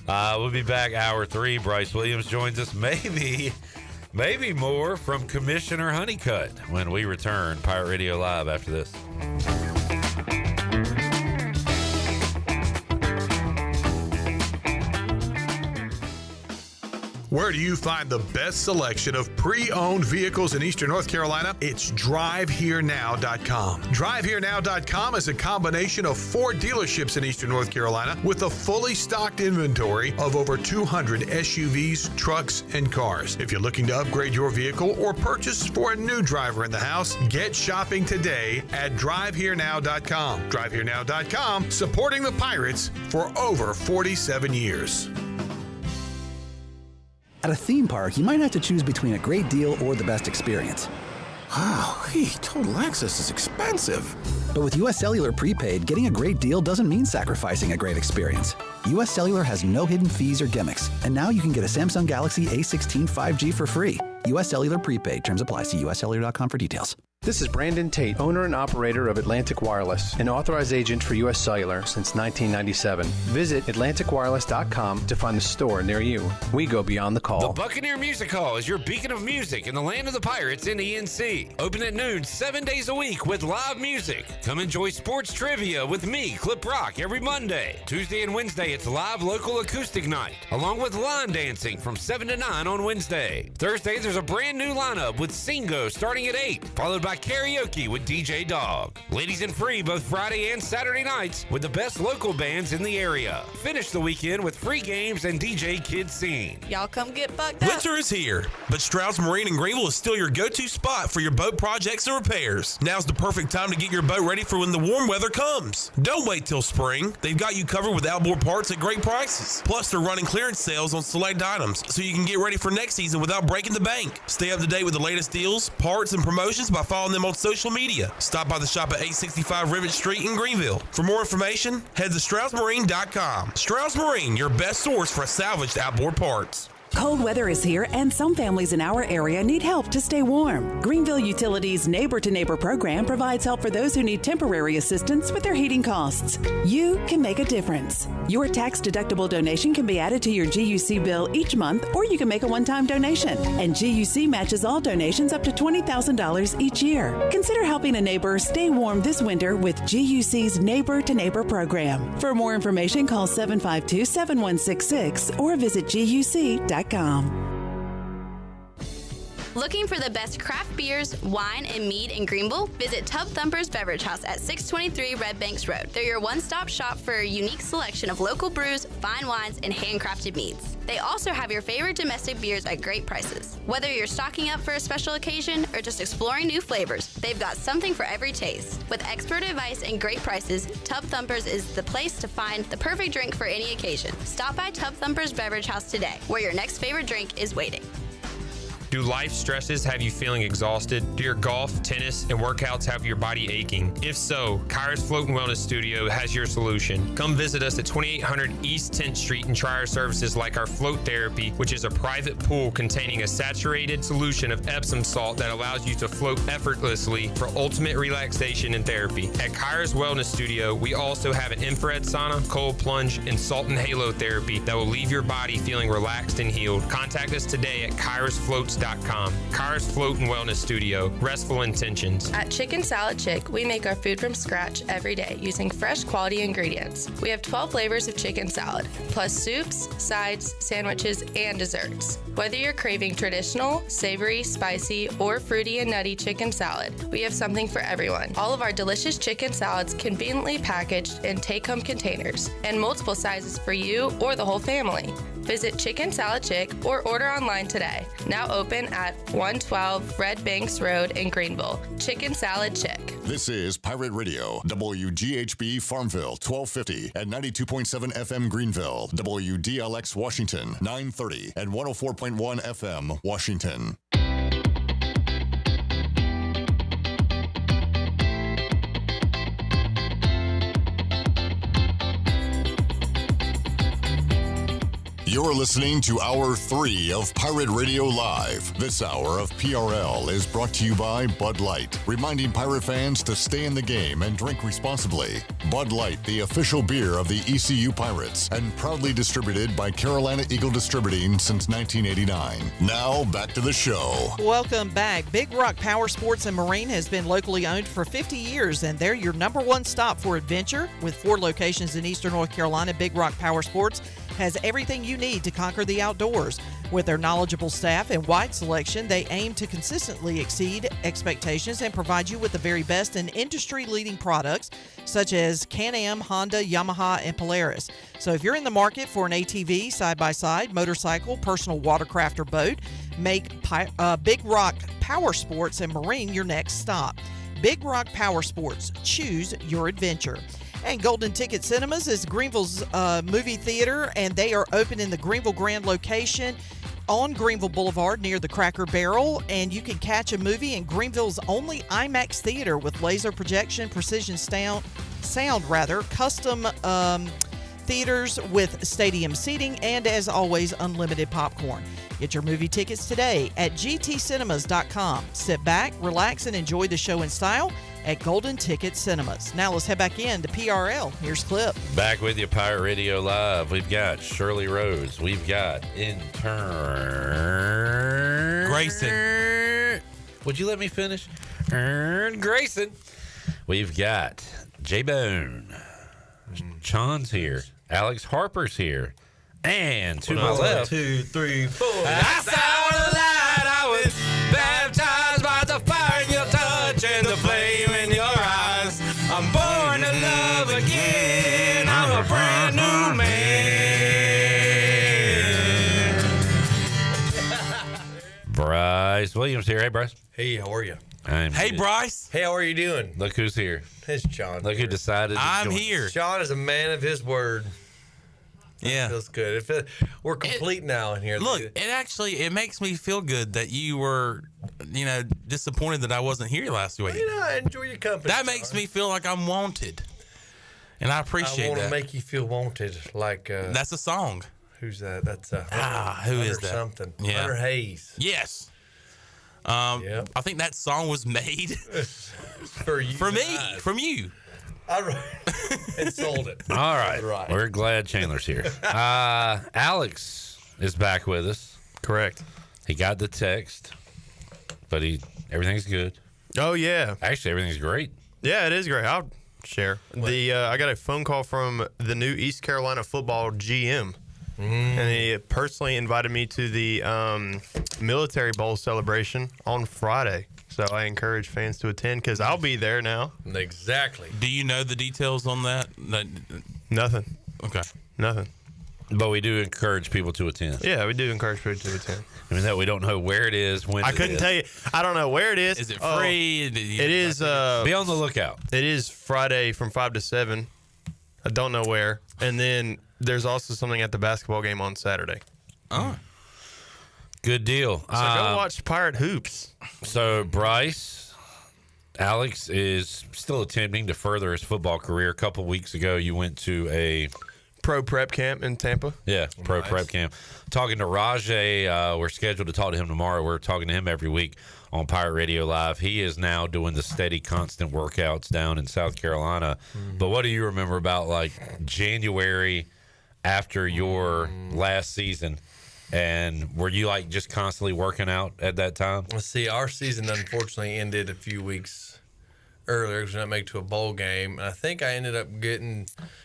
We'll be back hour 3. Bryce Williams joins us. Maybe more from Commissioner Honeycutt when we return. Pirate Radio Live after this. Where do you find the best selection of pre-owned vehicles in Eastern North Carolina? It's DriveHereNow.com. DriveHereNow.com is a combination of 4 dealerships in Eastern North Carolina with a fully stocked inventory of over 200 SUVs, trucks, and cars. If you're looking to upgrade your vehicle or purchase for a new driver in the house, get shopping today at DriveHereNow.com. DriveHereNow.com, supporting the Pirates for over 47 years. At a theme park, you might have to choose between a great deal or the best experience. Wow, total access is expensive. But with U.S. Cellular Prepaid, getting a great deal doesn't mean sacrificing a great experience. U.S. Cellular has no hidden fees or gimmicks, and now you can get a Samsung Galaxy A16 5G for free. U.S. Cellular Prepaid. Terms apply. See uscellular.com for details. This is Brandon Tate, owner and operator of Atlantic Wireless, an authorized agent for U.S. Cellular since 1997. Visit AtlanticWireless.com to find the store near you. We go beyond the call. The Buccaneer Music Hall is your beacon of music in the land of the Pirates in ENC. Open at noon 7 days a week with live music. Come enjoy sports trivia with me, Clip Rock, every Monday. Tuesday and Wednesday, it's live local acoustic night, along with line dancing from 7 to 9 on Wednesday. Thursday, there's a brand new lineup with Singo starting at 8, followed by karaoke with DJ Dog. Ladies and free both Friday and Saturday nights with the best local bands in the area. Finish the weekend with free games and DJ Kids Scene. Y'all come get bucked up. Winter is here, but Stroud's Marine in Greenville is still your go-to spot for your boat projects and repairs. Now's the perfect time to get your boat ready for when the warm weather comes. Don't wait till spring. They've got you covered with outboard parts at great prices. Plus, they're running clearance sales on select items, so you can get ready for next season without breaking the bank. Stay up to date with the latest deals, parts, and promotions by following them on social media. Stop by the shop at 865 Rivet Street in Greenville. For more information, head to StroudsMarine.com. Strauds Marine, your best source for salvaged outboard parts. Cold weather is here, and some families in our area need help to stay warm. Greenville Utilities' Neighbor to Neighbor program provides help for those who need temporary assistance with their heating costs. You can make a difference. Your tax-deductible donation can be added to your GUC bill each month, or you can make a one-time donation. And GUC matches all donations up to $20,000 each year. Consider helping a neighbor stay warm this winter with GUC's Neighbor to Neighbor program. For more information, call 752-7166 or visit GUC.com. Looking for the best craft beers, wine, and mead in Greenville? Visit Tub Thumpers Beverage House at 623 Red Banks Road. They're your one-stop shop for a unique selection of local brews, fine wines, and handcrafted meads. They also have your favorite domestic beers at great prices. Whether you're stocking up for a special occasion or just exploring new flavors, they've got something for every taste. With expert advice and great prices, Tub Thumpers is the place to find the perfect drink for any occasion. Stop by Tub Thumpers Beverage House today, where your next favorite drink is waiting. Do life stresses have you feeling exhausted? Do your golf, tennis, and workouts have your body aching? If so, Kyra's Float and Wellness Studio has your solution. Come visit us at 2800 East 10th Street and try our services like our float therapy, which is a private pool containing a saturated solution of Epsom salt that allows you to float effortlessly for ultimate relaxation and therapy. At Kyra's Wellness Studio, we also have an infrared sauna, cold plunge, and salt and halo therapy that will leave your body feeling relaxed and healed. Contact us today at KyrasFloats.com. Kyra's Float and Wellness Studio. Restful intentions. At Chicken Salad Chick, we make our food from scratch every day using fresh quality ingredients. We have 12 flavors of chicken salad, plus soups, sides, sandwiches, and desserts. Whether you're craving traditional, savory, spicy, or fruity and nutty chicken salad, we have something for everyone. All of our delicious chicken salads conveniently packaged in take-home containers and multiple sizes for you or the whole family. Visit Chicken Salad Chick or order online today. Now open at 112 Red Banks Road in Greenville. Chicken Salad Chick. This is Pirate Radio, WGHB Farmville, 1250 at 92.7 FM Greenville, WDLX Washington, 930 and 104.1 FM Washington. You're listening to Hour 3 of Pirate Radio Live. This hour of PRL is brought to you by Bud Light, reminding Pirate fans to stay in the game and drink responsibly. Bud Light, the official beer of the ECU Pirates, and proudly distributed by Carolina Eagle Distributing since 1989. Now, back to the show. Welcome back. Big Rock Power Sports and Marine has been locally owned for 50 years, and they're your number one stop for adventure. With 4 locations in eastern North Carolina, Big Rock Power Sports has everything you need to conquer the outdoors. With their knowledgeable staff and wide selection, they aim to consistently exceed expectations and provide you with the very best in industry-leading products such as Can-Am, Honda, Yamaha, and Polaris. So if you're in the market for an ATV, side-by-side, motorcycle, personal watercraft, or boat, make Big Rock Power Sports and Marine your next stop. Big Rock Power Sports. Choose your adventure. And Golden Ticket Cinemas is Greenville's movie theater, and they are open in the Greenville Grand location on Greenville Boulevard near the Cracker Barrel, and you can catch a movie in Greenville's only IMAX theater with laser projection, precision sound, custom theaters with stadium seating, and as always, unlimited popcorn. Get your movie tickets today at gtcinemas.com. Sit back, relax, and enjoy the show in style at Golden Ticket Cinemas. Now let's head back in to PRL. Here's Clip. Back with you, Pirate Radio Live. We've got Shirley Rhodes. We've got intern Grayson. Would you let me finish? Grayson. We've got J-Bone. Sean's here. Alex Harper's here. And to my left. 1, 2, 3, 4. I saw the light. I was baptized by the fire in your touch and the flame in your eyes. I'm born to love again. I'm a brand new man. Bryce Williams here. Hey, Bryce. Hey, how are you? Hey, Bryce. Hey, how are you doing? Look who's here. It's John. Look who decided to I'm join here. us. John is a man of his word. Yeah. Feels good. We're complete now in here. Look, it makes me feel good that you were, disappointed that I wasn't here last week. I enjoy your company. That makes me feel like I'm wanted, and I appreciate I want that. to make you feel wanted. Like that's a song. Who's that? That's who is that? Something. Yeah. Hunter Hayes. Yes. I think that song was made for you, from you. All right. And sold it. All right. We're glad Chandler's here. Alex is back with us. Correct. He got the text, but everything's good. Oh, yeah. Actually, everything's great. Yeah, it is great. I'll share. I got a phone call from the new East Carolina football GM. And he personally invited me to the Military Bowl celebration on Friday. So I encourage fans to attend because I'll be there now. Exactly. Do you know the details on that? Nothing. Okay. Nothing. But we do encourage people to attend. Yeah, we do encourage people to attend. I mean, that we don't know where it is, when I couldn't tell you. I don't know where it is. Is it free? It is. Be on the lookout. It is Friday from 5 to 7. I don't know where. And then there's also something at the basketball game on Saturday. Oh. Good deal. So go watch Pirate Hoops. So Bryce, Alex is still attempting to further his football career. A couple weeks ago, you went to a pro prep camp in Tampa. Yeah, pro prep camp. Talking to Rajay, we're scheduled to talk to him tomorrow. We're talking to him every week on Pirate Radio Live. He is now doing the steady, constant workouts down in South Carolina. But what do you remember about like January after your last season? And were you like just constantly working out at that time? Let's see, our season unfortunately ended a few weeks earlier because we didn't make it to a bowl game. And I think I ended up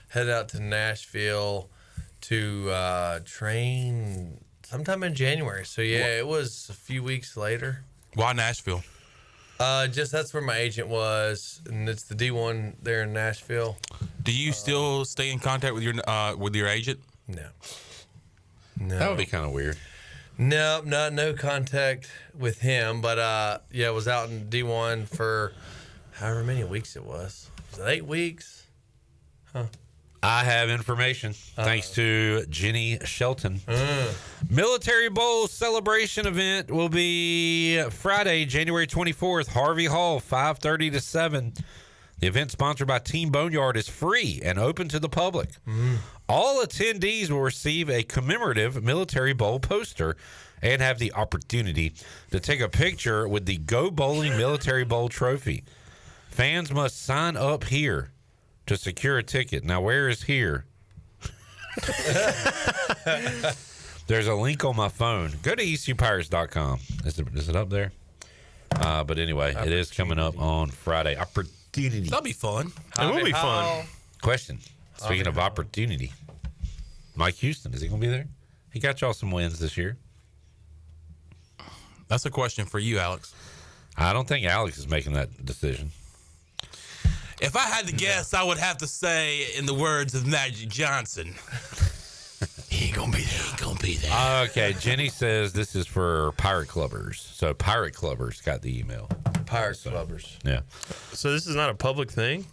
headed out to Nashville to train sometime in January. So yeah, it was a few weeks later. Why Nashville? Just that's where my agent was, and it's the D1 there in Nashville. Do you still stay in contact with your agent? No. That would be kind of weird. No contact with him, but I was out in D1 for however many weeks it was. Was it 8 weeks? Huh. I have information thanks to Jenny Shelton. Military Bowl celebration event will be Friday, January 24th, Harvey Hall, 5:30 to 7. The event sponsored by Team Boneyard is free and open to the public. All attendees will receive a commemorative Military Bowl poster and have the opportunity to take a picture with the Go Bowling Military Bowl trophy. Fans must sign up here to secure a ticket. Now, where is here? There's a link on my phone. Go to ECUPirates.com. Is it up there? But anyway, it is coming up on Friday. Opportunity. That'll be fun. It will be fun. Question. Speaking of opportunity, Mike Houston, is he going to be there? He got y'all some wins this year. That's a question for you, Alex. I don't think Alex is making that decision. If I had to guess, I would have to say, in the words of Magic Johnson, he ain't gonna be there. He ain't gonna be there. Okay, Jenny says this is for Pirate Clubbers. So Pirate Clubbers got the email. Pirate Clubbers. Yeah. So this is not a public thing?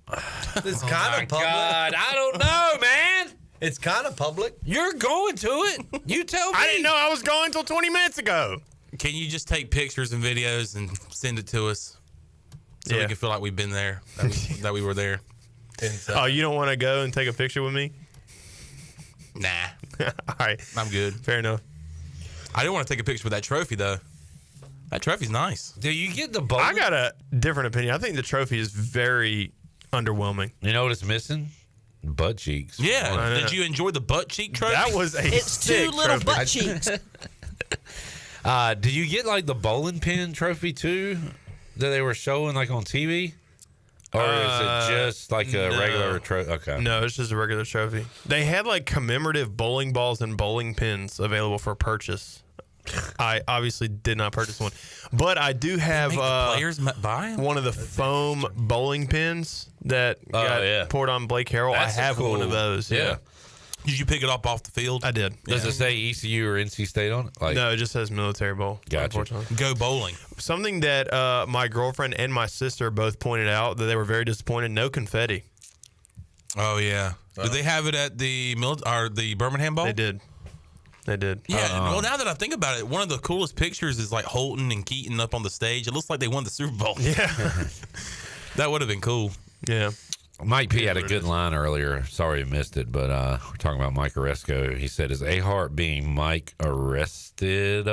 It's kind of public. God, I don't know, man. It's kind of public. You're going to it. You tell me. I didn't know I was going until 20 minutes ago. Can you just take pictures and videos and send it to us so we can feel like we've been there, that we were there? Oh, you don't want to go and take a picture with me? Nah. All right. I'm good. Fair enough. I do want to take a picture with that trophy, though. That trophy's nice. Do you get the bowling? I got a different opinion. I think the trophy is very underwhelming. You know what it's missing? Butt cheeks. Yeah. Did you enjoy the butt cheek trophy? That was a It's two little butt cheeks. Do you get like the bowling pin trophy too that they were showing like on TV? Or is it just like a regular trophy? Okay. No, it's just a regular trophy. They had like commemorative bowling balls and bowling pins available for purchase. I obviously did not purchase one, but I do have players buy them? one of the foam bowling pins that got poured on Blake Harrell. That's I have one of those. Yeah. Did you pick it up off the field? I did. Does it say ECU or NC State on it? Like, No, it just says Military Bowl. Gotcha. Unfortunately. Go bowling. Something that my girlfriend and my sister both pointed out that they were very disappointed. No confetti. Oh, yeah. Did they have it at the Birmingham Bowl? They did. They did. Yeah. Well, now that I think about it, one of the coolest pictures is like Holton and Keaton up on the stage. It looks like they won the Super Bowl. Yeah. That would have been cool. Yeah. Mike P had a good line earlier. Sorry you missed it, but we're talking about Mike Oresco. He said, "Is A-Hart being Mike arrested?"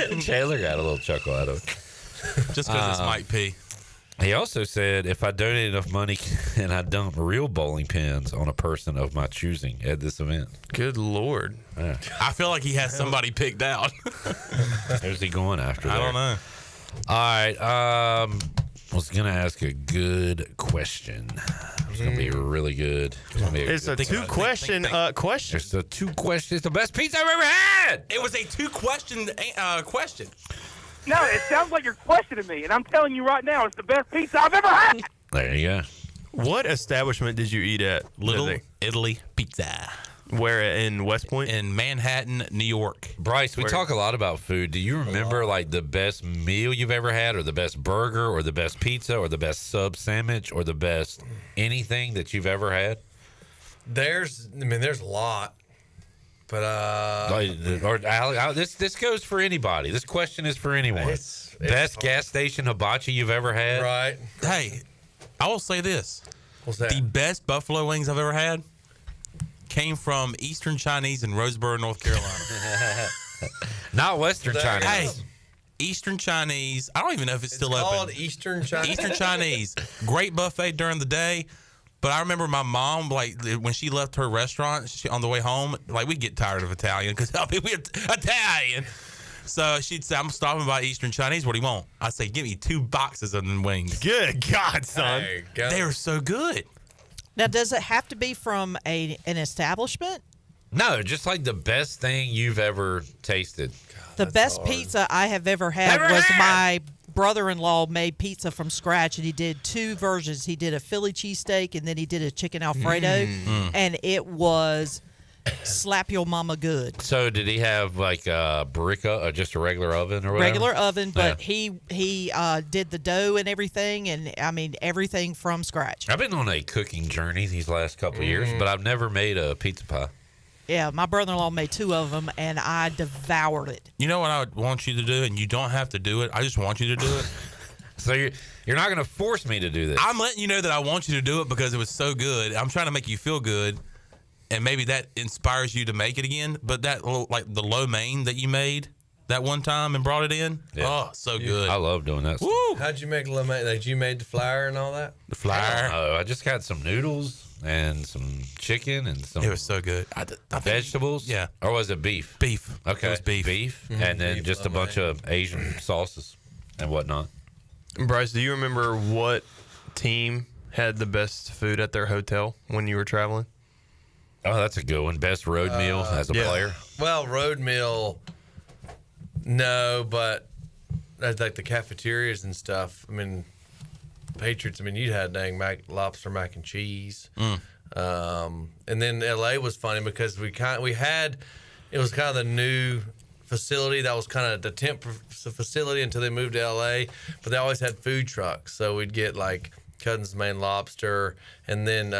Chandler got a little chuckle out of it. Just because it's Mike P. He also said, "If I donate enough money, can I dump real bowling pins on a person of my choosing at this event?" Good Lord. Yeah. I feel like he has somebody picked out. Who's he going after there? I don't know. All right. I was going to ask a good question. It's going to be really good. It's a two-question question. It's a two-question. It's the best pizza I've ever had. It was a two-question question. No, it sounds like you're questioning me, and I'm telling you right now, it's the best pizza I've ever had. There you go. What establishment did you eat at? Little Italy Pizza. Where, in West Point? In Manhattan, New York. Bryce, we talk a lot about food. Do you remember like the best meal you've ever had, or the best burger, or the best pizza, or the best sub sandwich, or the best anything that you've ever had? There's a lot. But this goes for anybody. This question is for anyone. It's best gas station hibachi you've ever had? Right. Hey, I will say this. What's that? The best buffalo wings I've ever had came from Eastern Chinese in Roseboro, North Carolina. Not Western Chinese. Hey, Eastern Chinese. I don't even know if it's still called open. Eastern Chinese. Eastern Chinese. Great buffet during the day. But I remember my mom, like, when she left her restaurant on the way home, like, we get tired of Italian because we're Italian. So she'd say, "I'm stopping by Eastern Chinese. What do you want?" I'd say, "Give me 2 boxes of them wings." Good God, son. They were so good. Now, does it have to be from an establishment? No, just like the best thing you've ever tasted. The best pizza I have ever had was my brother-in-law made pizza from scratch, and he did 2 versions. He did a Philly cheesesteak, and then he did a chicken Alfredo, and it was slap your mama good. So did he have like a Barrica or just a regular oven or whatever? Regular oven, but he did the dough and everything, and I mean everything from scratch. I've been on a cooking journey these last couple of years, but I've never made a pizza pie. Yeah, my brother-in-law made 2 of them, and I devoured it. You know what I would want you to do, and you don't have to do it. I just want you to do it. So you're not going to force me to do this. I'm letting you know that I want you to do it because it was so good. I'm trying to make you feel good, and maybe that inspires you to make it again. But that like the lo mein that you made that one time and brought it in, so good. I love doing that. Woo! How'd you make lo mein? Like you made the flour and all that? The flour. I just got some noodles and some chicken and some. It was so good. Vegetables. Yeah. Or was it beef? Beef. Okay. It was beef. Mm-hmm. And then Beef just a lo bunch of Asian sauces and whatnot. Bryce, do you remember what team had the best food at their hotel when you were traveling? Oh, that's a good one. Best road meal as a player. Well, road meal, no, but like the cafeterias and stuff. I mean, Patriots. I mean, you had dang lobster mac and cheese, and then LA was funny because it was kind of the new facility that was kind of the temp facility until they moved to LA, but they always had food trucks, so we'd get like Cousin's Maine Lobster, and then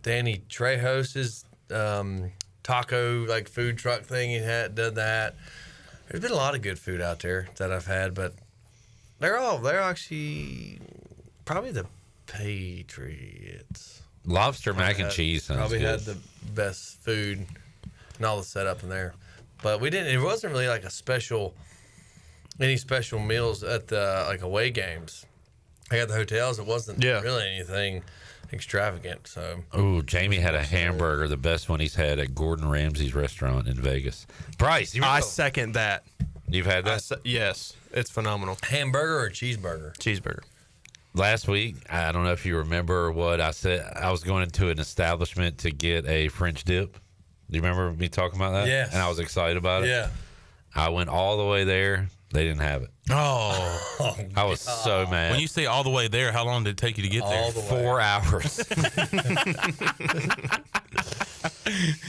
Danny Trejos's taco like food truck thing. He had done that. There's been a lot of good food out there that I've had, but they're actually probably the Patriots. Lobster mac and cheese sounds probably good. had the best food and all the setup in there. But we didn't. It wasn't really like any special meals at the like away games. I got the hotels. It wasn't really anything extravagant. So. Oh, Jamie had a hamburger, the best one he's had at Gordon Ramsay's restaurant in Vegas. Bryce, I second that. You've had that? Yes, it's phenomenal. Hamburger or cheeseburger? Cheeseburger. Last week, I don't know if you remember what I said. I was going into an establishment to get a French dip. Do you remember me talking about that? Yes. And I was excited about it. Yeah. I went all the way there. They didn't have it. Oh, I was so mad. When you say all the way there, how long did it take you to get there? All the way. 4 hours.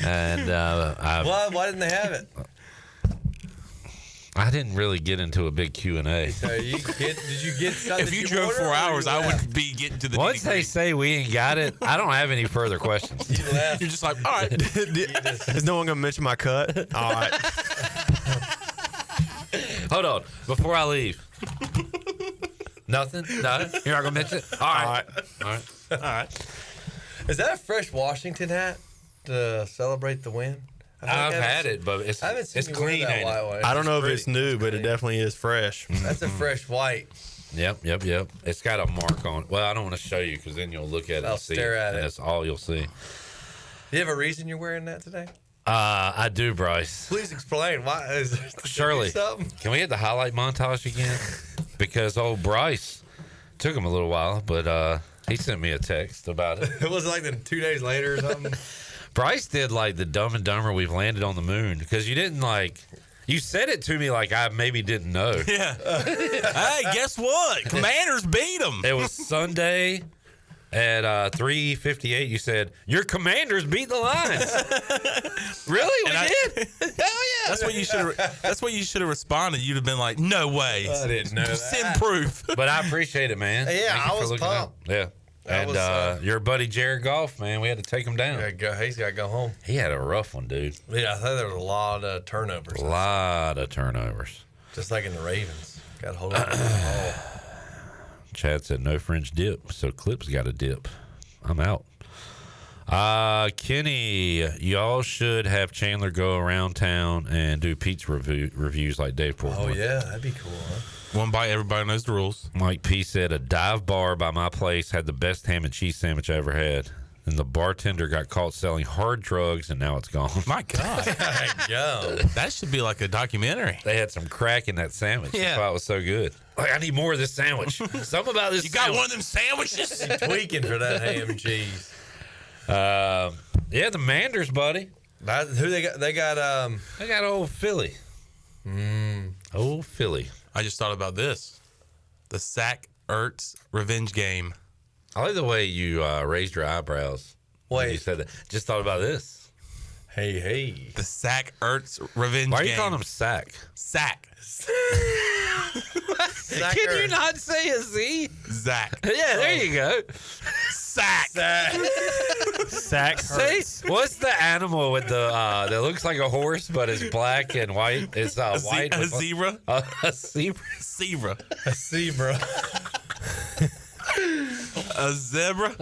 And Why didn't they have it? I didn't really get into a big Q&A. So did you get something? If you drove 4 hours, I would be getting to the. Once they say we ain't got it, I don't have any further questions. You're just like, all right. Is no one gonna mention my cut? All right. Hold on, before I leave. Nothing? No? You're not gonna mention it? All right. All right. Is that a fresh Washington hat to celebrate the win? I've had it, but I haven't seen it's you clean. wear that Ain't white it? one. I don't know if pretty. it's new, but it definitely is fresh. That's a fresh white. Yep. It's got a mark on it. Well, I don't want to show you because then you'll look at it I'll and see stare it, at and it. that's all you'll see. Do you have a reason you're wearing that today? I do, Bryce. Please explain. Why? Is there Shirley, something? can we get the highlight montage again? Because old Bryce took him a little while, but he sent me a text about it. It was like 2 days later or something. Bryce did like the Dumb and Dumber we've landed on the moon because you didn't like. You said it to me like I maybe didn't know. Yeah. Hey, guess what? Commanders beat them. It was Sunday at 3:58. You said your Commanders beat the Lions. Really? We did? Hell yeah! That's what you should have responded. You'd have been like, "No way." I didn't know that. Send proof. But I appreciate it, man. Yeah, Thank you I for was looking out. pumped. Yeah. That And was, your buddy Jared Goff, man, we had to take him down. He's got to go home. He had a rough one, dude. Yeah, I thought there was a lot of turnovers. A lot of turnovers. Just like in the Ravens. Got to hold on to the ball. Chad said no French dip, so Clip's got a dip. I'm out. Kenny, y'all should have Chandler go around town and do pizza reviews like Dave Portnoy. Oh, yeah, that'd be cool, huh? One bite, everybody knows the rules. Mike P said a dive bar by my place had the best ham and cheese sandwich I ever had. And the bartender got caught selling hard drugs, and now it's gone. My God. Go. That should be like a documentary. They had some crack in that sandwich. Yeah. That's why it was so good. Like, I need more of this sandwich. Something about this You got sandwich. one of them sandwiches? Tweaking for that ham and cheese. Yeah, the Manders, buddy. Who they got? They got old Philly. Old Philly. I just thought about this. The Zach Ertz revenge game. I like the way you raised your eyebrows when you said that. Just thought about this. Hey. The Zach Ertz revenge game. Why are you calling him Sack? Sack. Can you not say a Z? Zach. Yeah, there you go. Sack. Sack hurts. See, what's the animal with the that looks like a horse but is black and white? It's white. A zebra. A zebra. Zebra. A zebra. A zebra.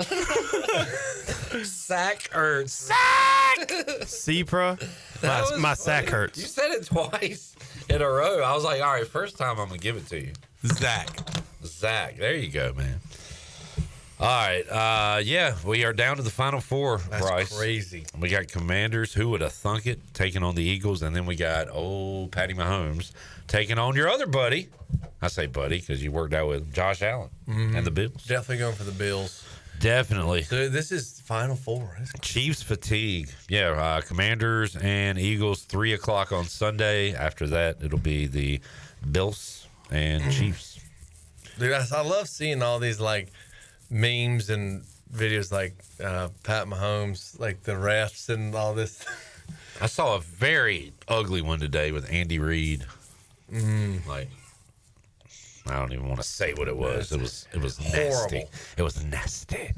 Sack hurts. Sack. Zebra. My sack hurts. You said it twice in a row. I was like, all right, first time I'm gonna give it to you. Zach. There you go, man. All right. Yeah, we are down to the final four, That's Bryce. crazy. We got Commanders, who would have thunk it, taking on the Eagles, and then we got old Patty Mahomes taking on your other buddy. I say buddy because you worked out with Josh Allen and the Bills. Definitely going for the Bills. Definitely. So this is Final Four. Chiefs fatigue. Yeah, Commanders and Eagles, 3 o'clock on Sunday. After that, it'll be the Bills and Chiefs. Dude, I love seeing all these like memes and videos like Pat Mahomes, like the refs and all this. I saw a very ugly one today with Andy Reid. Like, I don't even want to say what it was. It was nasty. Horrible. It was nasty.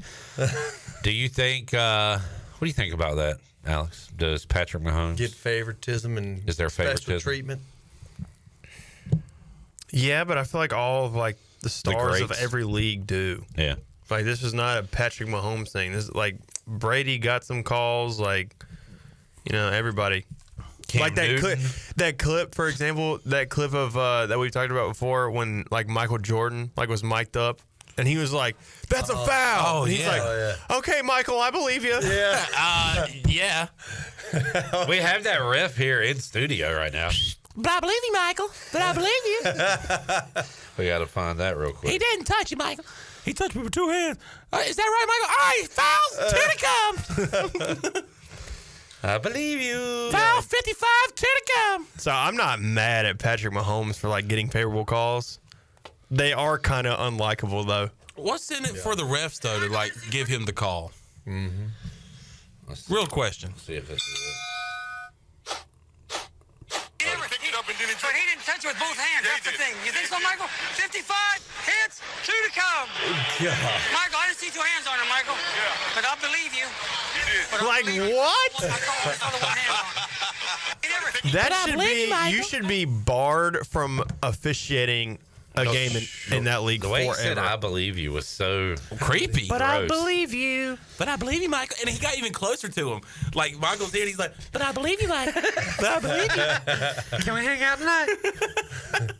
Do you think? What do you think about that, Alex? Does Patrick Mahomes get favoritism and is there special favoritism? treatment? Yeah, but I feel like all of like the stars of greats. every league do. Yeah. Like this is not a Patrick Mahomes thing. This is like Brady got some calls. Like, you know, everybody. Cam like that Newton. clip, for example, that clip of that we talked about before when like Michael Jordan like was mic'd up and he was like, "That's a foul." Oh, and he's yeah. like, "Okay, Michael, I believe you." Yeah. Yeah. We have that ref here in studio right now. But I believe you, Michael. But I believe you. We got to find that real quick. He didn't touch you, Michael. He touched me with 2 hands. Is that right, Michael? All right, fouls. 10 to come. I believe you. Foul 55, 10 to come. So I'm not mad at Patrick Mahomes for like getting favorable calls. They are kind of unlikable though. What's in it for the refs, though, to like give him the call? Real question. See if this is it. But he didn't touch it with both hands. That's the thing. You think so, Michael? 55 hits, 2 to come. Michael, I didn't see 2 hands on him, Michael. Yeah. But I believe you. Like what? I saw the 1 hand on him. That But I should believe be. you, Michael. You should be barred from officiating a game in that league The way forever. he said "I believe you" was so creepy. But I believe you. But I believe you, Michael. And he got even closer to him. Like Michael's there, and he's like, "But I believe you, Michael. But I believe you." Can we hang out tonight?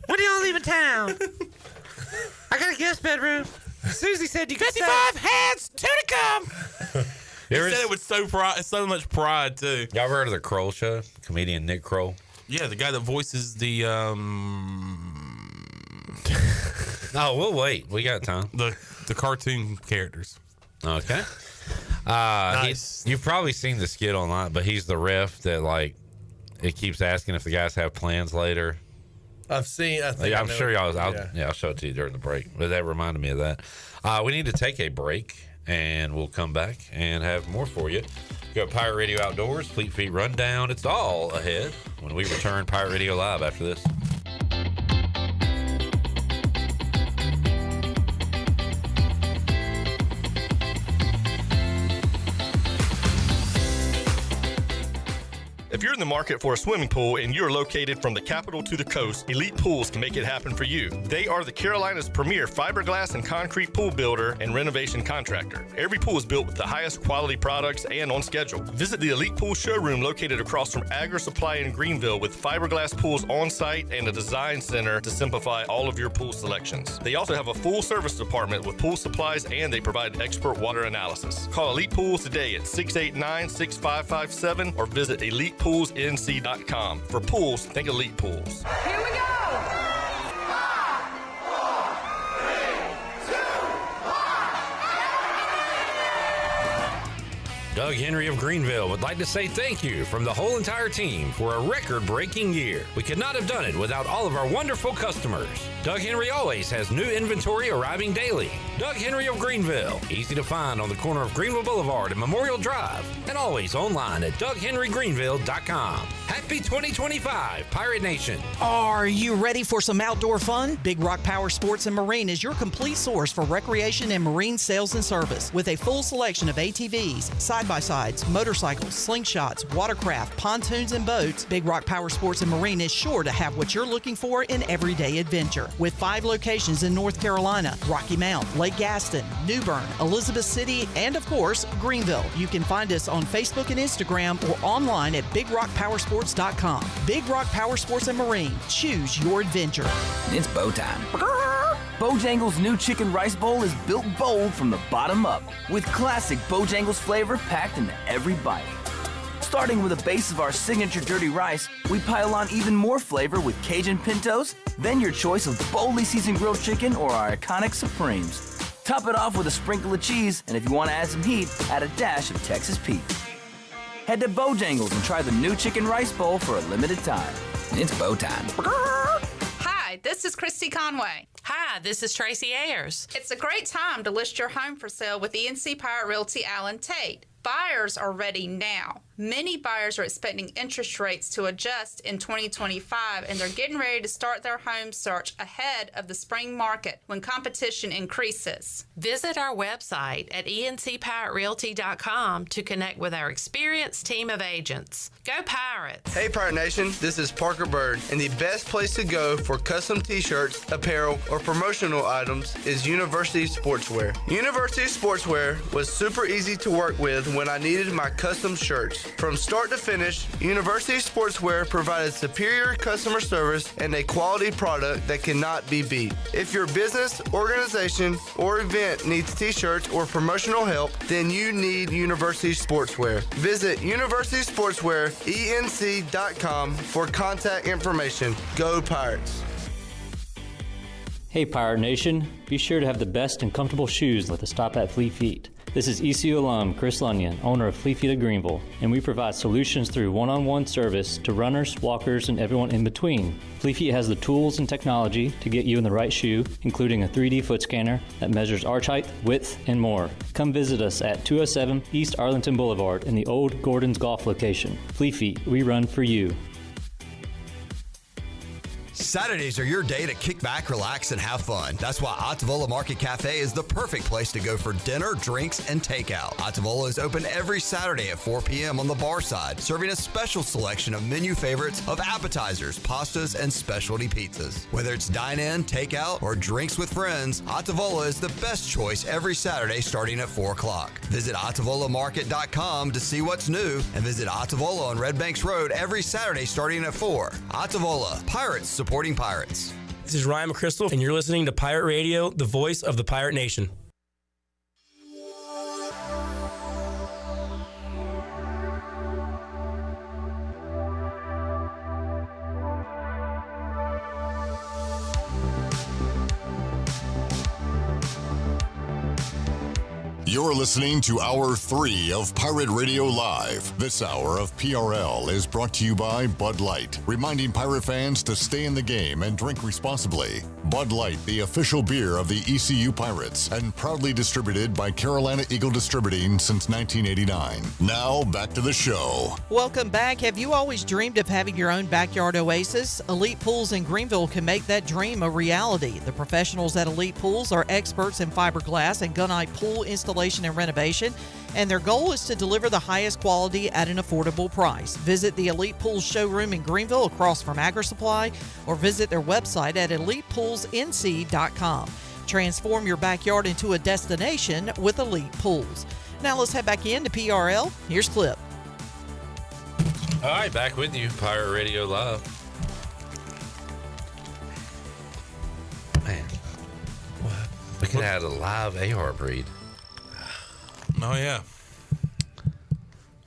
When do y'all leaving town? I got a guest bedroom. Susie said you could 55 hands, 2 to come. He There said is- it with so much pride, too. Y'all heard of the Kroll Show? Comedian Nick Kroll. Yeah, the guy that voices the No, we'll wait. We got time. the cartoon characters. Okay. You've probably seen the skit online, but he's the ref that like it keeps asking if the guys have plans later. I've seen. I think Yeah, I I'm know sure it. y'all. Yeah. I'll show it to you during the break. But that reminded me of that. We need to take a break, and we'll come back and have more for you. Go Pirate Radio Outdoors, Fleet Feet Rundown. It's all ahead when we return Pirate Radio Live after this. If you're in the market for a swimming pool and you're located from the capital to the coast, Elite Pools can make it happen for you. They are the Carolina's premier fiberglass and concrete pool builder and renovation contractor. Every pool is built with the highest quality products and on schedule. Visit the Elite Pool showroom located across from Agri Supply in Greenville with fiberglass pools on site and a design center to simplify all of your pool selections. They also have a full service department with pool supplies and they provide expert water analysis. Call Elite Pools today at 689-6557 or visit ElitePoolsNC.com. For pools, think Elite Pools. Here we go. Doug Henry of Greenville would like to say thank you from the whole entire team for a record-breaking year. We could not have done it without all of our wonderful customers. Doug Henry always has new inventory arriving daily. Doug Henry of Greenville, easy to find on the corner of Greenville Boulevard and Memorial Drive, and always online at DougHenryGreenville.com. Happy 2025, Pirate Nation. Are you ready for some outdoor fun? Big Rock Power Sports and Marine is your complete source for recreation and marine sales and service with a full selection of ATVs, side side-by-sides, motorcycles, slingshots, watercraft, pontoons, and boats, Big Rock Power Sports and Marine is sure to have what you're looking for in everyday adventure. With 5 locations in North Carolina, Rocky Mount, Lake Gaston, New Bern, Elizabeth City, and of course, Greenville. You can find us on Facebook and Instagram or online at BigRockPowersports.com. Big Rock Power Sports and Marine. Choose your adventure. It's bow time. Bojangles' new chicken rice bowl is built bold from the bottom up, with classic Bojangles flavor packed into every bite. Starting with a base of our signature dirty rice, we pile on even more flavor with Cajun pintos, then your choice of boldly seasoned grilled chicken or our iconic Supremes. Top it off with a sprinkle of cheese, and if you want to add some heat, add a dash of Texas Pete. Head to Bojangles and try the new chicken rice bowl for a limited time. It's bow time. Hi, this is Christy Conway. Hi, this is Tracy Ayers. It's a great time to list your home for sale with ENC Pirate Realty Allen Tate. Buyers are ready now. Many buyers are expecting interest rates to adjust in 2025, and they're getting ready to start their home search ahead of the spring market when competition increases. Visit our website at encpiraterealty.com to connect with our experienced team of agents. Go Pirates! Hey Pirate Nation, this is Parker Bird, and the best place to go for custom t-shirts, apparel, or promotional items is University Sportswear. University Sportswear was super easy to work with when I needed my custom shirts. From start to finish, University Sportswear provided superior customer service and a quality product that cannot be beat. If your business, organization, or event needs t-shirts or promotional help, then you need University Sportswear. Visit universitysportswearenc.com for contact information. Go Pirates! Hey Pirate Nation, be sure to have the best and comfortable shoes with a stop at Fleet Feet. This is ECU alum Chris Lunyon, owner of Fleet Feet of Greenville, and we provide solutions through one-on-one service to runners, walkers, and everyone in between. Fleet Feet has the tools and technology to get you in the right shoe, including a 3D foot scanner that measures arch height, width, and more. Come visit us at 207 East Arlington Boulevard in the old Gordon's Golf location. Fleet Feet, we run for you. Saturdays are your day to kick back, relax, and have fun. That's why Ottavola Market Cafe is the perfect place to go for dinner, drinks, and takeout. Ottavola is open every Saturday at 4 p.m. on the bar side, serving a special selection of menu favorites of appetizers, pastas, and specialty pizzas. Whether it's dine-in, takeout, or drinks with friends, Ottavola is the best choice every Saturday starting at 4 o'clock. Visit OttavolaMarket.com to see what's new, and visit Ottavola on Red Banks Road every Saturday starting at 4. Ottavola, Pirates supporting Pirates. This is Ryan McChrystal, and you're listening to Pirate Radio, the voice of the Pirate Nation. You're listening to Hour 3 of Pirate Radio Live. This hour of PRL is brought to you by Bud Light, reminding Pirate fans to stay in the game and drink responsibly. Bud Light, the official beer of the ECU Pirates, and proudly distributed by Carolina Eagle Distributing since 1989. Now, back to the show. Welcome back. Have you always dreamed of having your own backyard oasis? Elite Pools in Greenville can make that dream a reality. The professionals at Elite Pools are experts in fiberglass and gunite pool installation and renovation, and their goal is to deliver the highest quality at an affordable price. Visit the Elite Pools showroom in Greenville across from Agri Supply, or visit their website at elitepoolsnc.com. Transform your backyard into a destination with Elite Pools. Now let's head back into PRL. Here's Clip. All right, back with you, Pirate Radio Live. Man, we could have had a live AR breed. Oh, yeah.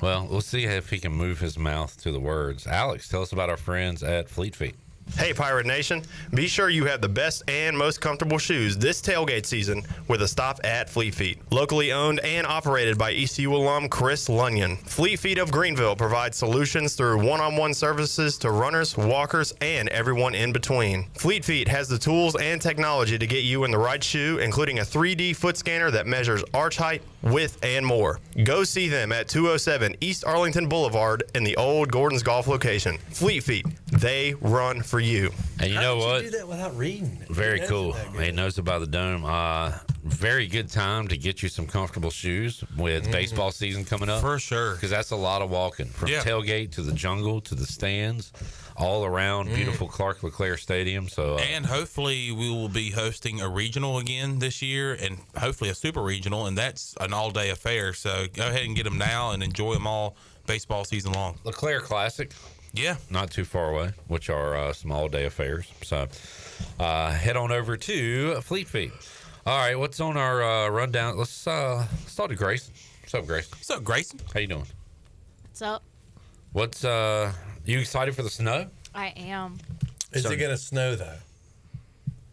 Well, we'll see if he can move his mouth to the words. Alex, tell us about our friends at Fleet Feet. Hey, Pirate Nation. Be sure you have the best and most comfortable shoes this tailgate season with a stop at Fleet Feet. Locally owned and operated by ECU alum Chris Lunyon. Fleet Feet of Greenville provides solutions through one-on-one services to runners, walkers, and everyone in between. Fleet Feet has the tools and technology to get you in the right shoe, including a 3D foot scanner that measures arch height, width, and more. Go see them at 207 East Arlington Boulevard in the old Gordon's Golf location. Fleet Feet, they run for you. And you know what? You do that without reading it? Very cool. He knows about the dome. very good time to get you some comfortable shoes with baseball season coming up. For sure. Because that's a lot of walking from tailgate to the jungle to the stands, all around beautiful Clark LeClaire Stadium. So, and hopefully we will be hosting a regional again this year, and hopefully a super regional, and that's an all-day affair. So go ahead and get them now and enjoy them all baseball season long. LeClaire Classic. Yeah. Not too far away, which are some all-day affairs. So head on over to Fleet Feet. All right, what's on our rundown? Let's start with Grayson. What's up, Grayson? What's up, Grayson? How you doing? What's up? What's you excited for the snow? I am. Is it gonna snow though?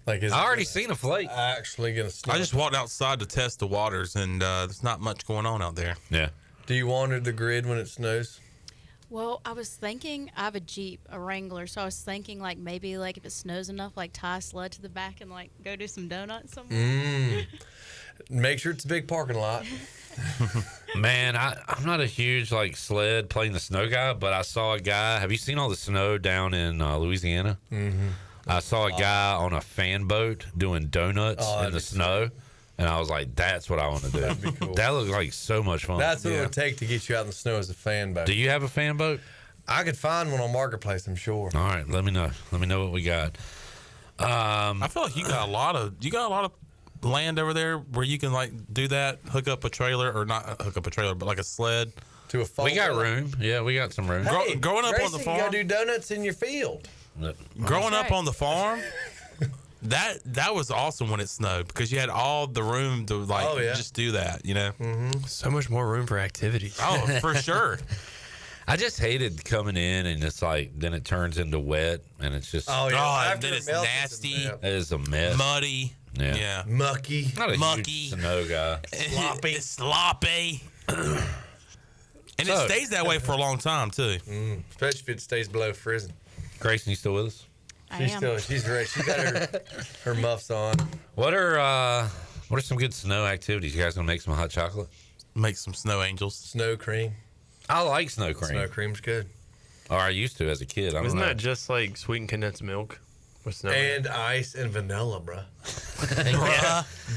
Like, is I already seen a flake. Actually gonna snow? I just walked outside to test the waters, and there's not much going on out there. Yeah. Do you wander the grid when it snows? Well, I was thinking, I have a Jeep, a Wrangler, so I was thinking like maybe like if it snows enough, like tie a sled to the back and like go do some donuts somewhere. Make sure it's a big parking lot. Man, I'm not a huge like sled playing the snow guy, but I saw a guy. Have you seen all the snow down in Louisiana? Mm-hmm. I saw a guy on a fan boat doing donuts in the snow. And I was like, that's what I want to do. That'd be cool. That looked like so much fun. That's what it would take to get you out in the snow as a fan boat. Do you have a fan boat? I could find one on Marketplace, I'm sure. All right, let me know. Let me know what we got. I feel like you got a lot of land over there where you can like do that, hook up a trailer, or not hook up a trailer, but like a sled to a phone. We got room. Yeah, we got some room. Hey, growing up on Grayson, the you farm, gotta do donuts in your field. growing up on the farm. That was awesome when it snowed because you had all the room to just do that, you know. So much more room for activities. Oh, for sure. I just hated coming in and it's like then it turns into wet and it's just and then it's nasty. It is a mess. Muddy. Yeah. Mucky. Not a Mucky. huge snow guy. Sloppy. And it stays that way for a long time too. Especially if it stays below freezing. Grayson, you still with us? She's ready. She got her muffs on. What are some good snow activities? You guys gonna make some hot chocolate? Make some snow angels. Snow cream. I like snow cream. Snow cream's good. Or I used to as a kid. I don't Isn't know. that just like sweetened condensed milk with snow? And ice and vanilla, bruh.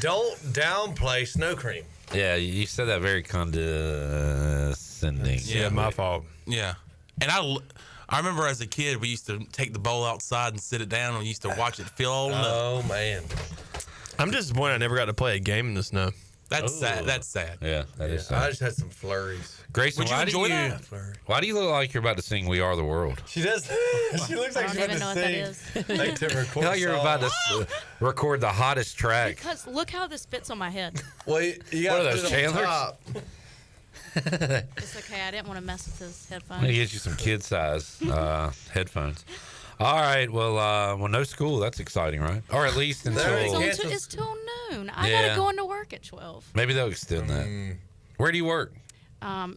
Don't downplay snow cream. Yeah, you said that very condescending. Yeah, my fault. Yeah, and I remember as a kid we used to take the bowl outside and sit it down, and we used to watch it fill up. Oh man, I'm disappointed I never got to play a game in the snow. That's sad. That's sad. Yeah, that is sad. I just had some flurries. Grayson, Would you enjoy that? Why do you look like you're about to sing "We Are the World"? She does. She looks like she's about to sing. Like to record Like you're about to record the hottest track. Because look how this fits on my head. Well, you got What are those, Chandlers? It's okay. I didn't want to mess with his I'm headphones. gonna get you some kid size headphones. All right. Well, no school. That's exciting, right? Or at least until It's till noon. I gotta go into work at 12. maybe they'll extend that. Where do you work?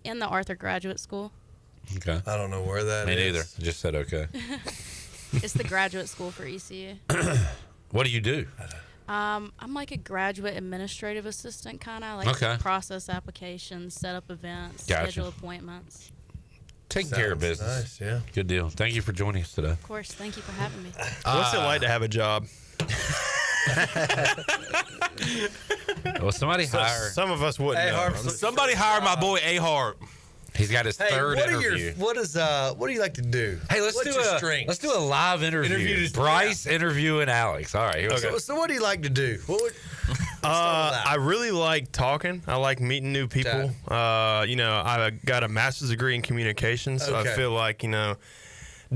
In the Arthur Graduate School. Okay. I don't know where that Me is. neither. I just said okay. It's the graduate school for ECU. What do you do? I'm like a graduate administrative assistant, kind of like process applications, set up events, Gotcha. schedule appointments. Taking care of business. Nice, yeah. Good deal. Thank you for joining us today. Of course, thank you for having me. What's it like to have a job? Well, somebody hire. Some of us wouldn't. know. Somebody hire my boy A Harp. He's got his third interview. What do you like to do? Hey, let's do a live interview. Bryce interviewing Alex. All right, here we go. So what do you like to do? I really like talking. I like meeting new people. I got a master's degree in communications, so I feel like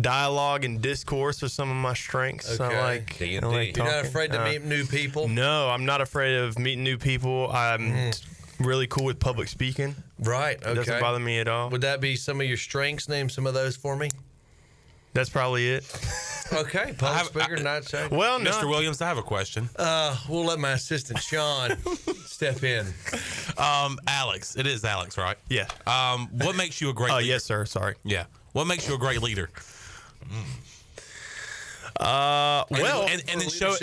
dialogue and discourse are some of my strengths. I like talking. You're not afraid to meet new people? No, I'm not afraid of meeting new people. I'm really cool with public speaking. Right. Okay. It doesn't bother me at all. Would that be some of your strengths? Name some of those for me. That's probably it. Okay. Public speaker, not shy. Well, no. Mr. Williams, I have a question. We'll let my assistant Sean step in. Alex, it is Alex, right? Yeah. What makes you a great leader? Yes, sir. Sorry. Yeah. What makes you a great leader? Well, and then show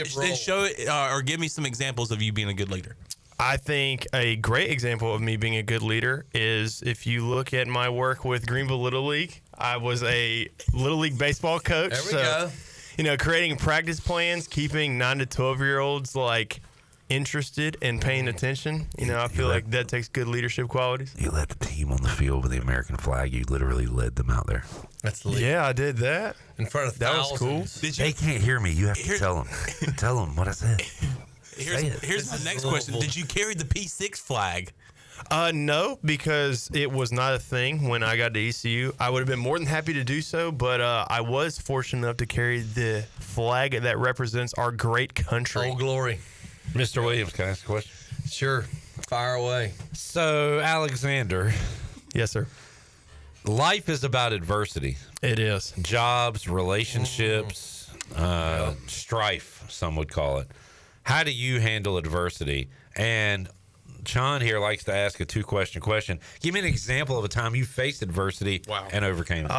or give me some examples of you being a good leader. I think a great example of me being a good leader is if you look at my work with Greenville Little League. I was a Little League baseball coach. There we go. Creating practice plans, keeping 9 to 12-year-olds interested and paying attention. I feel like that takes good leadership qualities. You led the team on the field with the American flag. You literally led them out there. That's Yeah, I did that. In front of that was cool. They can't hear me. You have to tell them. Tell them what I said. Here's my next question. Did you carry the P6 flag? No, because it was not a thing when I got to ECU. I would have been more than happy to do so, but I was fortunate enough to carry the flag that represents our great country. Old Glory. Mr. Williams, can I ask a question? Sure. Fire away. So, Alexander. Yes, sir. Life is about adversity. It is. Jobs, relationships, strife, some would call it. How do you handle adversity? And Sean here likes to ask a two-question question. Give me an example of a time you faced adversity and overcame it.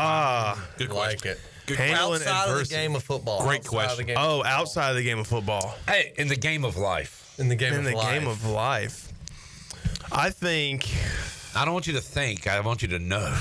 Good question. Good Handling outside adversity. of the game of football. Great Outside question. of the game Oh, outside of the game of football. Hey, in the game of life. In the game In of the life. game of life. I think. I don't want you to think. I want you to know.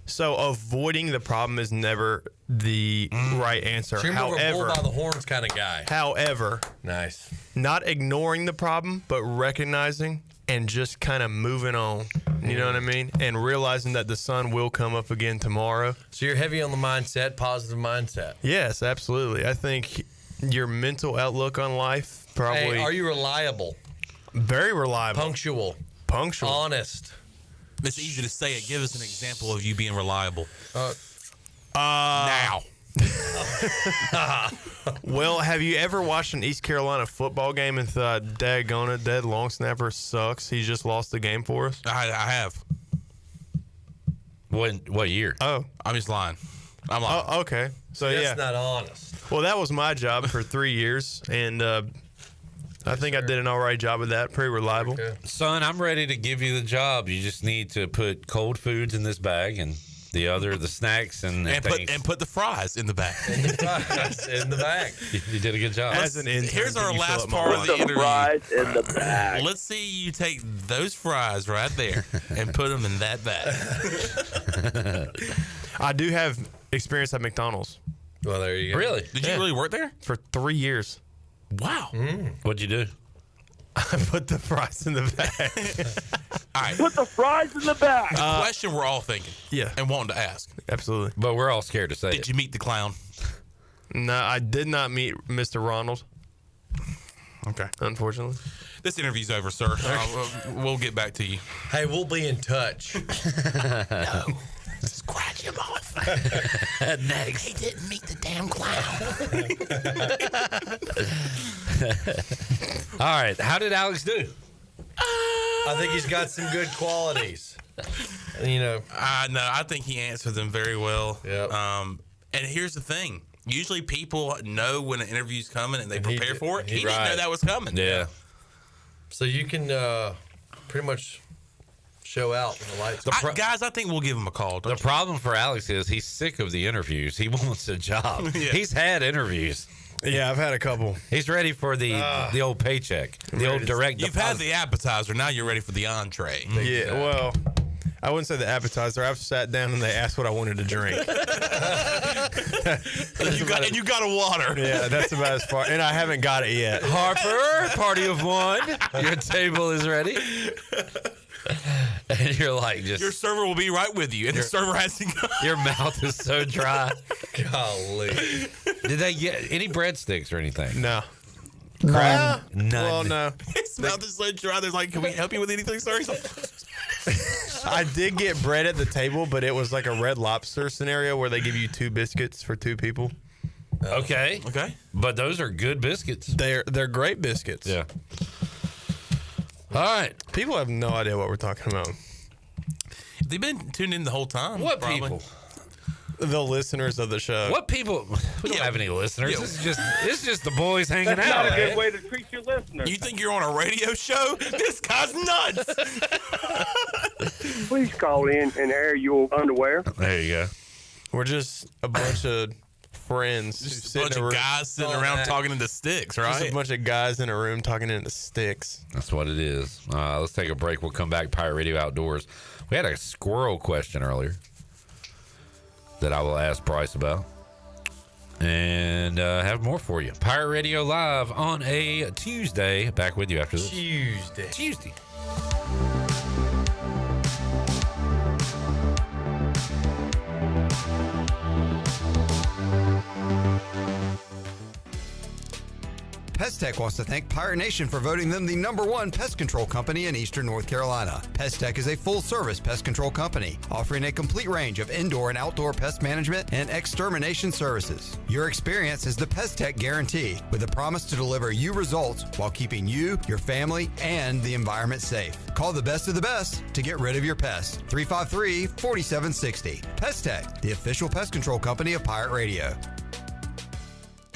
So avoiding the problem is never the right answer. So you're more of a bull However, by the horns kind of guy. however, Nice. not ignoring the problem, but recognizing and just kind of moving on. You know what I mean? And realizing that the sun will come up again tomorrow. So you're heavy on the mindset, positive mindset. Yes, absolutely. I think your mental outlook on life probably. Hey, are you reliable? Very reliable. Punctual. Honest. It's easy to say it. Give us an example of you being reliable. Now. Well, have you ever watched an East Carolina football game and thought, daggone it, that long snapper sucks. He just lost the game for us? I have. What year? Oh. I'm just lying. I'm lying. Oh, okay. So, That's yeah. not honest. Well, that was my job for 3 years, and I think I did an all right job of that. Pretty reliable. Son, I'm ready to give you the job. You just need to put cold foods in this bag and the snacks and put the fries in the bag. In the fries in the bag. You did a good job. As an intern, Here's our can you fill last up my part of lunch? the interview. Fries in the bag. Let's see you take those fries right there and put them in that bag. I do have experience at McDonald's. Well, there you go. Really? Did you really work there? For 3 years. Wow. What'd you do? I put the fries in the bag. All right. Put the fries in the bag. The question we're all thinking. Yeah. And wanting to ask. Absolutely. But we're all scared to say Did you meet the clown? No, I did not meet Mr. Ronald. Okay. Unfortunately. This interview's over, sir. We'll get back to you. Hey, we'll be in touch. No. Scratch him off. Next. He didn't meet the damn clown. All right. How did Alex do? I think he's got some good qualities. No, I think he answered them very well. Yep. And here's the thing. Usually people know when an interview's coming and they prepare for it. He didn't right. know that was coming. Yeah. So you can pretty much show out when the lights. Guys, I think we'll give him a call. The problem for Alex is he's sick of the interviews. He wants a job. Yeah. He's had interviews. Yeah, I've had a couple. He's ready for the old paycheck, the old direct You've deposit. had the appetizer. Now you're ready for the entree. Yeah, well, I wouldn't say the appetizer. I've sat down and they asked what I wanted to drink. and you got a water. Yeah, that's about as far. And I haven't got it yet. Harper, party of one. Your table is ready. And you're like, Your server will be right with you. And the server hasn't gone. Your mouth is so dry. Golly. Did they get any breadsticks or anything? No. Crab? None. Well, no. His mouth is so dry. They're like, can we help you with anything, sir? He's like, I did get bread at the table, but it was like a Red Lobster scenario where they give you 2 biscuits for 2 people. Okay. But those are good biscuits. They're great biscuits. Yeah. All right. People have no idea what we're talking about. They've been tuned in the whole time. What probably. people? The listeners of the show. What people? We don't have any listeners. Yeah. It's just the boys hanging That's out. not a man. good way to treat your listeners. You think you're on a radio show? This guy's nuts. Please call in and air your underwear. There you go. We're just a bunch of friends. Just a bunch of guys sitting around talking into sticks, right? Just a bunch of guys in a room talking into sticks. That's what it is. Let's take a break. We'll come back. Pirate Radio Outdoors. We had a squirrel question earlier that I will ask Bryce about. and have more for you. Pirate Radio Live on a Tuesday. Back with you after this. Tuesday. Pest Tech wants to thank Pirate Nation for voting them the #1 pest control company in Eastern North Carolina. Pest Tech is a full-service pest control company offering a complete range of indoor and outdoor pest management and extermination services. Your experience is the Pest Tech guarantee, with a promise to deliver you results while keeping you, your family, and the environment safe. Call the best of the best to get rid of your pests. 353-4760. Pest Tech, the official pest control company of Pirate Radio.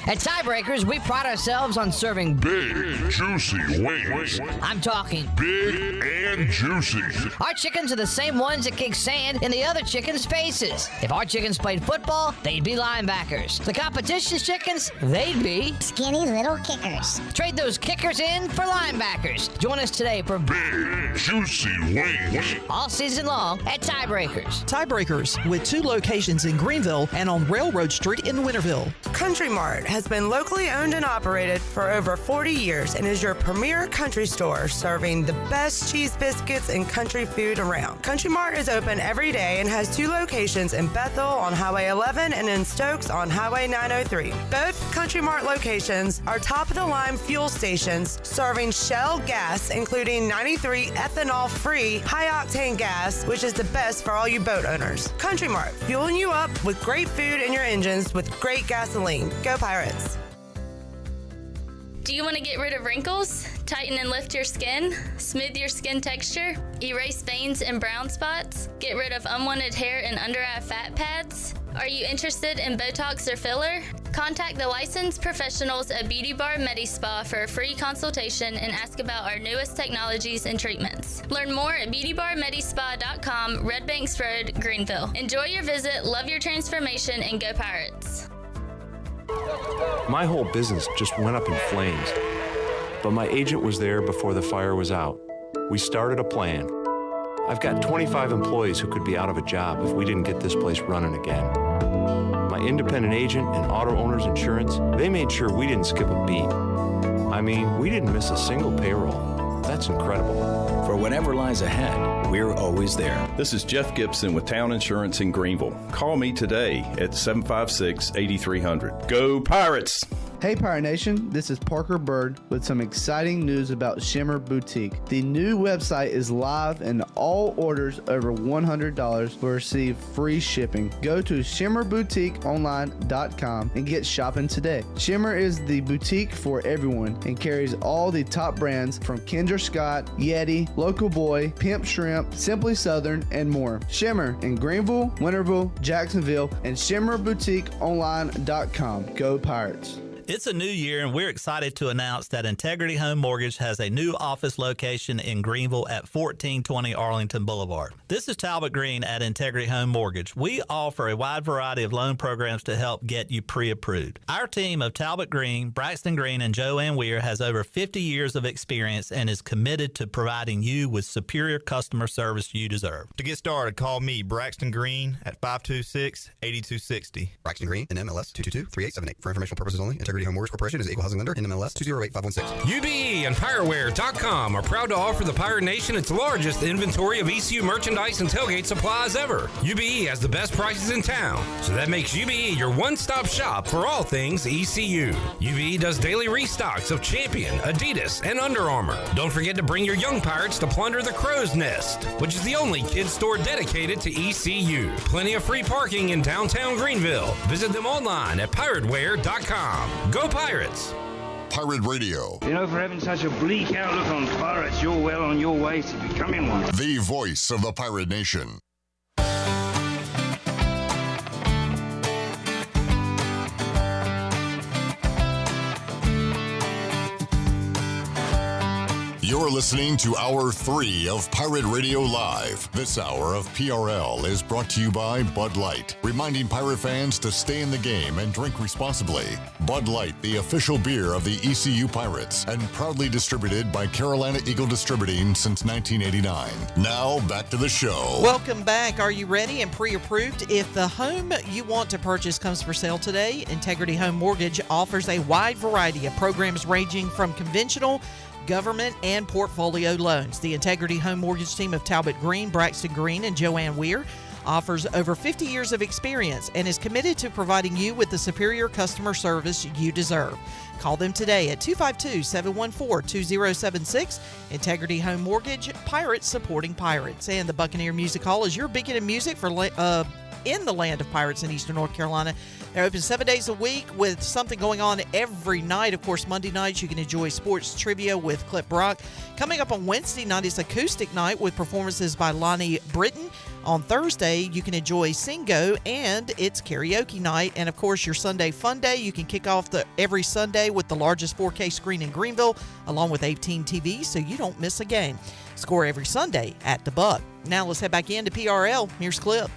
At Tiebreakers, we pride ourselves on serving big, juicy wings. I'm talking big and juicy. Our chickens are the same ones that kick sand in the other chickens' faces. If our chickens played football, they'd be linebackers. The competition's chickens, they'd be skinny little kickers. Trade those kickers in for linebackers. Join us today for big, juicy wings. All season long at Tiebreakers. Tiebreakers, with 2 locations in Greenville and on Railroad Street in Winterville. Country Mart has been locally owned and operated for over 40 years and is your premier country store serving the best cheese biscuits and country food around. Country Mart is open every day and has 2 locations in Bethel on Highway 11 and in Stokes on Highway 903. Both Country Mart locations are top-of-the-line fuel stations serving Shell gas, including 93 ethanol-free high-octane gas, which is the best for all you boat owners. Country Mart, fueling you up with great food in your engines with great gasoline. Go Pirates. Do you want to get rid of wrinkles, tighten and lift your skin, smooth your skin texture, erase veins and brown spots, get rid of unwanted hair and under-eye fat pads? Are you interested in Botox or filler? Contact the licensed professionals at Beauty Bar MediSpa for a free consultation and ask about our newest technologies and treatments. Learn more at beautybarmedispa.com, Red Banks Road, Greenville. Enjoy your visit, love your transformation, and go Pirates. My whole business just went up in flames, but my agent was there before the fire was out. We started a plan. I've got 25 employees who could be out of a job if we didn't get this place running again. My independent agent and auto owner's insurance, they made sure we didn't skip a beat. I mean, we didn't miss a single payroll. That's incredible. For whatever lies ahead, we're always there. This is Jeff Gibson with Town Insurance in Greenville. Call me today at 756-8300. Go Pirates! Hey Pirate Nation, this is Parker Bird with some exciting news about Shimmer Boutique. The new website is live and all orders over $100 will receive free shipping. Go to shimmerboutiqueonline.com and get shopping today. Shimmer is the boutique for everyone and carries all the top brands from Kendra Scott, Yeti, Local Boy, Pimp Shrimp, Simply Southern, and more. Shimmer in Greenville, Winterville, Jacksonville, and shimmerboutiqueonline.com. Go Pirates! It's a new year, and we're excited to announce that Integrity Home Mortgage has a new office location in Greenville at 1420 Arlington Boulevard. This is Talbot Green at Integrity Home Mortgage. We offer a wide variety of loan programs to help get you pre-approved. Our team of Talbot Green, Braxton Green, and Joanne Weir has over 50 years of experience and is committed to providing you with superior customer service you deserve. To get started, call me, Braxton Green, at 526-8260. Braxton Green, NMLS 222-3878. For informational purposes only, Integrity Home Mortgage Corporation is an equal housing lender, NMLS 208516. UBE and PirateWare.com are proud to offer the Pirate Nation its largest inventory of ECU merchandise and tailgate supplies ever. UBE has the best prices in town, so that makes UBE your one-stop shop for all things ECU. UBE does daily restocks of Champion, Adidas, and Under Armour. Don't forget to bring your young Pirates to plunder the Crow's Nest, which is the only kids store dedicated to ECU. Plenty of free parking in downtown Greenville. Visit them online at PirateWare.com. Go Pirates! Pirate Radio. You know, for having such a bleak outlook on pirates, you're well on your way to becoming one. The voice of the Pirate Nation. You're listening to Hour 3 of Pirate Radio Live. This hour of PRL is brought to you by Bud Light, reminding Pirate fans to stay in the game and drink responsibly. Bud Light, the official beer of the ECU Pirates, and proudly distributed by Carolina Eagle Distributing since 1989. Now, back to the show. Welcome back. Are you ready and pre-approved? If the home you want to purchase comes for sale today, Integrity Home Mortgage offers a wide variety of programs ranging from conventional, government, and portfolio loans. The Integrity Home Mortgage team of Talbot Green, Braxton Green, and Joanne Weir offers over 50 years of experience and is committed to providing you with the superior customer service you deserve. Call them today at 252-714-2076. Integrity Home Mortgage, Pirates supporting Pirates. And the Buccaneer Music Hall is your beacon of music for in the land of pirates in Eastern North Carolina. They're open 7 days a week with something going on every night. Of course, Monday nights you can enjoy sports trivia with Clip Brock. Coming up on Wednesday night is acoustic night with performances by Lonnie Britton. On Thursday, you can enjoy Singo, and it's karaoke night. And of course, your Sunday Fun Day, you can kick off every Sunday with the largest 4K screen in Greenville, along with 18 TVs, so you don't miss a game. Score every Sunday at the Buck. Now let's head back into PRL. Here's Clip.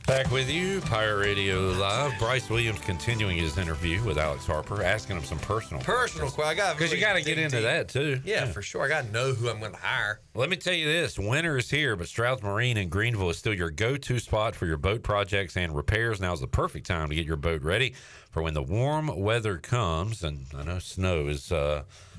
Back with you, Pirate Radio Live. Bryce Williams continuing his interview with Alex Harper, asking him some personal questions. Because you got to get into that, too. Yeah, for sure. I got to know who I'm going to hire. Let me tell you this. Winter is here, but Stroud's Marine in Greenville is still your go-to spot for your boat projects and repairs. Now is the perfect time to get your boat ready for when the warm weather comes. And I know snow is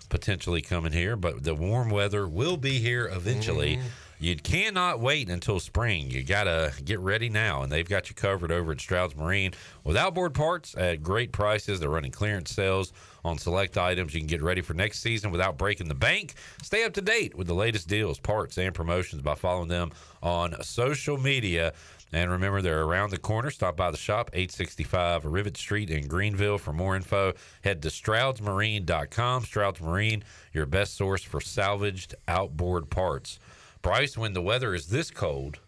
potentially coming here, but the warm weather will be here eventually. You cannot wait until spring. You got to get ready now, and they've got you covered over at Stroud's Marine with outboard parts at great prices. They're running clearance sales on select items. You can get ready for next season without breaking the bank. Stay up to date with the latest deals, parts, and promotions by following them on social media. And remember, they're around the corner. Stop by the shop, 865 Rivet Street in Greenville. For more info, head to stroudsmarine.com. Strouds Marine, your best source for salvaged outboard parts. Bryce, when the weather is this cold,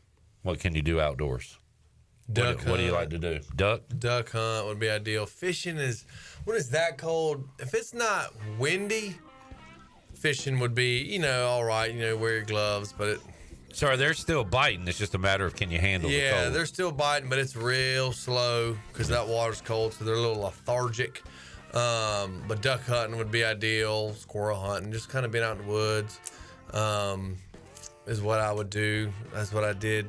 what can you do outdoors? Duck hunt. What do you like to do? Duck hunt would be ideal. Fishing is, when it's that cold, if it's not windy, fishing would be, all right, wear your gloves, but Sorry, they're still biting. It's just a matter of can you handle the cold. Yeah, they're still biting, but it's real slow because that water's cold, so they're a little lethargic. But duck hunting would be ideal. Squirrel hunting, just kind of being out in the woods. Is what I would do. That's what I did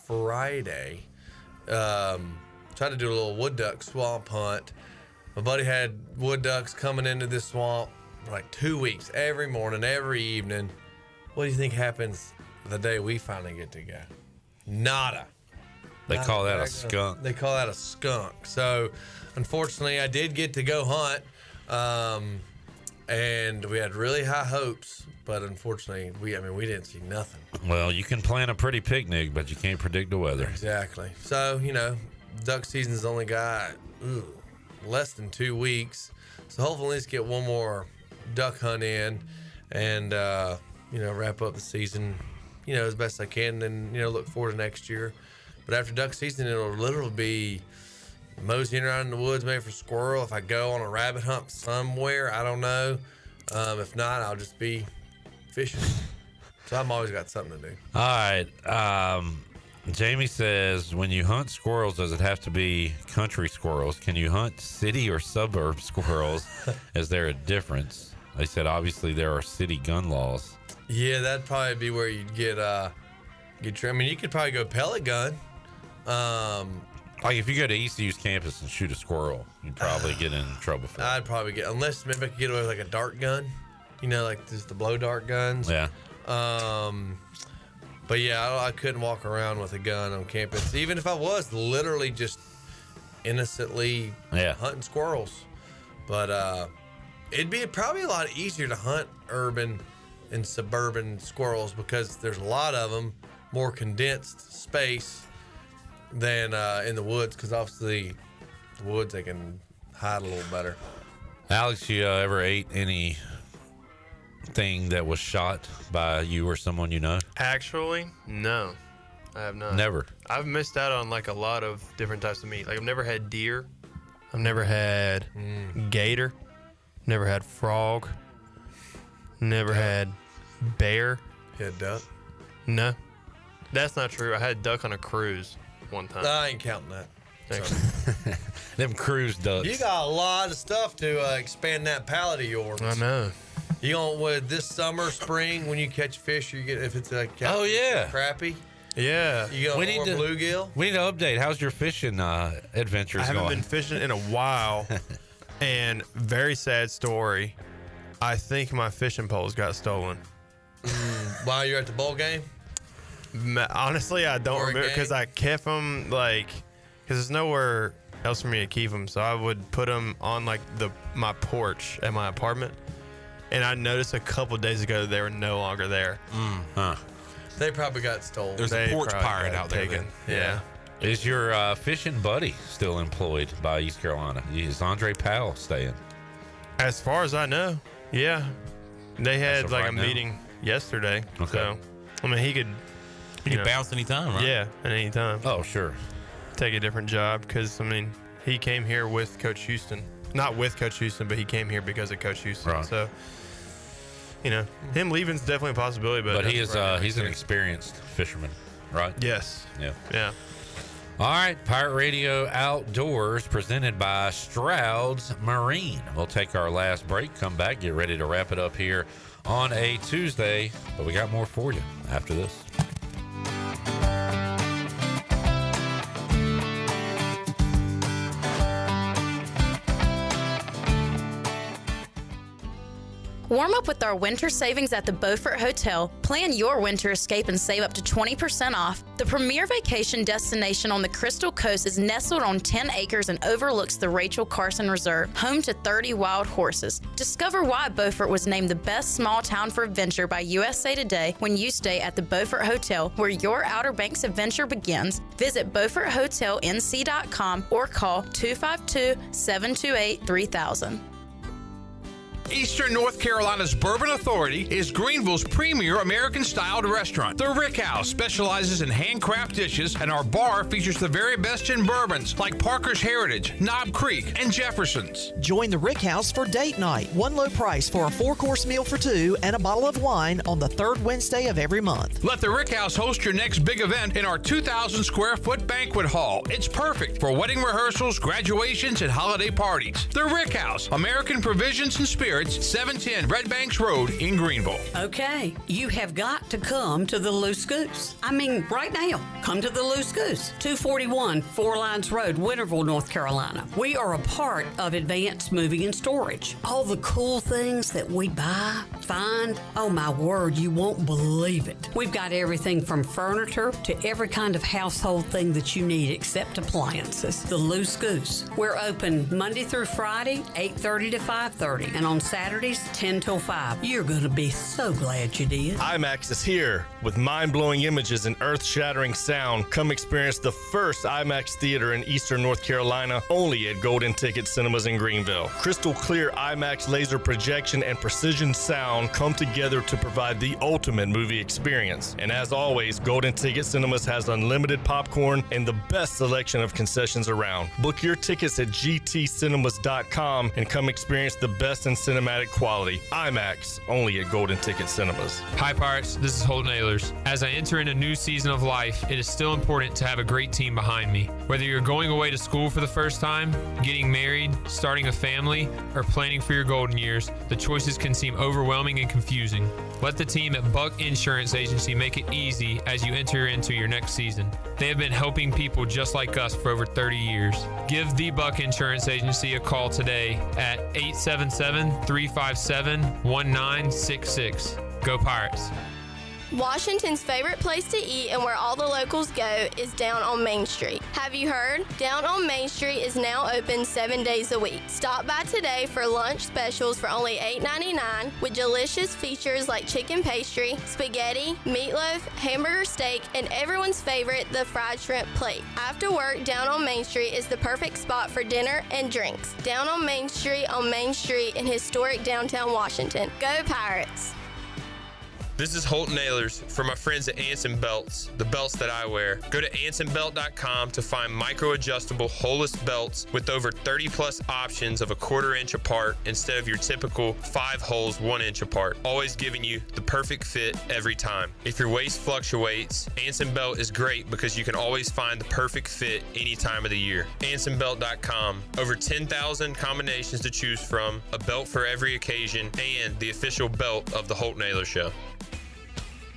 Friday. Tried to do a little wood duck swamp hunt. My buddy had wood ducks coming into this swamp for like 2 weeks, every morning, every evening. What do you think happens the day we finally get to go? Nada. They call that a skunk. They call that a skunk. So, unfortunately, I did get to go hunt, and we had really high hopes. But unfortunately, we didn't see nothing. Well, you can plan a pretty picnic, but you can't predict the weather. Exactly. So, duck season's only got less than 2 weeks. So hopefully let's get one more duck hunt in and, wrap up the season, as best I can. And then, look forward to next year. But after duck season, it'll literally be moseying around in the woods, maybe for squirrel. If I go on a rabbit hunt somewhere, I don't know. If not, I'll just be fishing. So I've always got something to do. All right. Jamie says, when you hunt squirrels, does it have to be country squirrels? Can you hunt city or suburb squirrels? Is there a difference? They said, obviously, there are city gun laws. Yeah, that'd probably be where you'd get you could probably go pellet gun. Like if you go to ECU's campus and shoot a squirrel, you'd probably get in trouble for it. I'd probably unless maybe I could get away with like a dart gun. Like just the blow dart guns. Yeah. But yeah, I couldn't walk around with a gun on campus, even if I was literally just innocently hunting squirrels. But it'd be probably a lot easier to hunt urban and suburban squirrels because there's a lot of them, more condensed space than in the woods, because obviously the woods they can hide a little better. Alex, you ever ate anything that was shot by you or someone you know? Actually, no, I have not. Never. I've missed out on like a lot of different types of meat. Like I've never had deer. I've never had gator. Never had frog. Never had Bear. You had duck? No, that's not true. I had duck on a cruise one time. I ain't counting that. Them cruise ducks. You got a lot of stuff to expand that palate of yours. I know. You gonna with this summer, spring, when you catch fish, you get if it's like crappie. Yeah. You got more bluegill. We need to update. How's your fishing adventures I haven't going? been fishing in a while, and very sad story. I think my fishing poles got stolen. While you're at the bowl game? Honestly, I don't remember because I kept them because there's nowhere else for me to keep them. So I would put them on my porch at my apartment, and I noticed a couple days ago they were no longer there. They probably got stolen. There's a porch pirate out there. Yeah. Is your fishing buddy still employed by East Carolina? Is Andre Powell staying? As far as I know, yeah. They had right a now? meeting yesterday. Okay. So, I mean, he could bounce anytime, right? Yeah, at any time. Oh, sure. Take a different job because, I mean, he came here with Coach Houston. Not with Coach Houston, but he came here because of Coach Houston. Right. So, him leaving's definitely a possibility. But he is he's an experienced fisherman, right? Yes. Yeah. Yeah. All right, Pirate Radio Outdoors presented by Stroud's Marine. We'll take our last break, come back, get ready to wrap it up here on a Tuesday, but we got more for you after this. Warm up with our winter savings at the Beaufort Hotel. Plan your winter escape and save up to 20% off. The premier vacation destination on the Crystal Coast is nestled on 10 acres and overlooks the Rachel Carson Reserve, home to 30 wild horses. Discover why Beaufort was named the best small town for adventure by USA Today when you stay at the Beaufort Hotel, where your Outer Banks adventure begins. Visit BeaufortHotelNC.com or call 252-728-3000. Eastern North Carolina's Bourbon Authority is Greenville's premier American-styled restaurant. The Rick House specializes in handcraft dishes, and our bar features the very best in bourbons like Parker's Heritage, Knob Creek, and Jefferson's. Join the Rick House for date night. One low price for a 4-course meal for two and a bottle of wine on the third Wednesday of every month. Let the Rick House host your next big event in our 2,000-square-foot banquet hall. It's perfect for wedding rehearsals, graduations, and holiday parties. The Rick House, American Provisions and Spirits, 710 Red Banks Road in Greenville. Okay, you have got to come to the Loose Goose. I mean, right now, come to the Loose Goose, 241 Four Lines Road, Winterville, North Carolina. We are a part of Advanced Moving and Storage. All the cool things that we buy, find, oh my word, you won't believe it. We've got everything from furniture to every kind of household thing that you need except appliances. The Loose Goose. We're open Monday through Friday, 8:30 to 5:30, and on Saturdays, 10 till 5. You're going to be so glad you did. IMAX is here with mind-blowing images and earth-shattering sound. Come experience the first IMAX theater in Eastern North Carolina, only at Golden Ticket Cinemas in Greenville. Crystal clear IMAX laser projection and precision sound come together to provide the ultimate movie experience. And as always, Golden Ticket Cinemas has unlimited popcorn and the best selection of concessions around. Book your tickets at gtcinemas.com and come experience the best in cinematic quality. IMAX, only at Golden Ticket Cinemas. Hi Pirates, this is Holden Ehlers. As I enter in a new season of life, it is still important to have a great team behind me. Whether you're going away to school for the first time, getting married, starting a family, or planning for your golden years, the choices can seem overwhelming and confusing. Let the team at Buck Insurance Agency make it easy as you enter into your next season. They have been helping people just like us for over 30 years. Give the Buck Insurance Agency a call today at 877-357-1966. Go Pirates. Washington's favorite place to eat and where all the locals go is Down on Main Street. Have you heard? Down on Main Street is now open 7 days a week. Stop by today for lunch specials for only $8.99 with delicious features like chicken pastry, spaghetti, meatloaf, hamburger steak, and everyone's favorite, the fried shrimp plate. After work, Down on Main Street is the perfect spot for dinner and drinks. Down on Main Street in historic downtown Washington. Go Pirates! This is Holt Nailers for my friends at Anson Belts, the belts that I wear. Go to ansonbelt.com to find micro-adjustable holeless belts with over 30-plus options of a 1/4 inch apart instead of your typical 5 holes 1 inch apart, always giving you the perfect fit every time. If your waist fluctuates, Anson Belt is great because you can always find the perfect fit any time of the year. AnsonBelt.com. Over 10,000 combinations to choose from, a belt for every occasion, and the official belt of the Holt Nailor Show.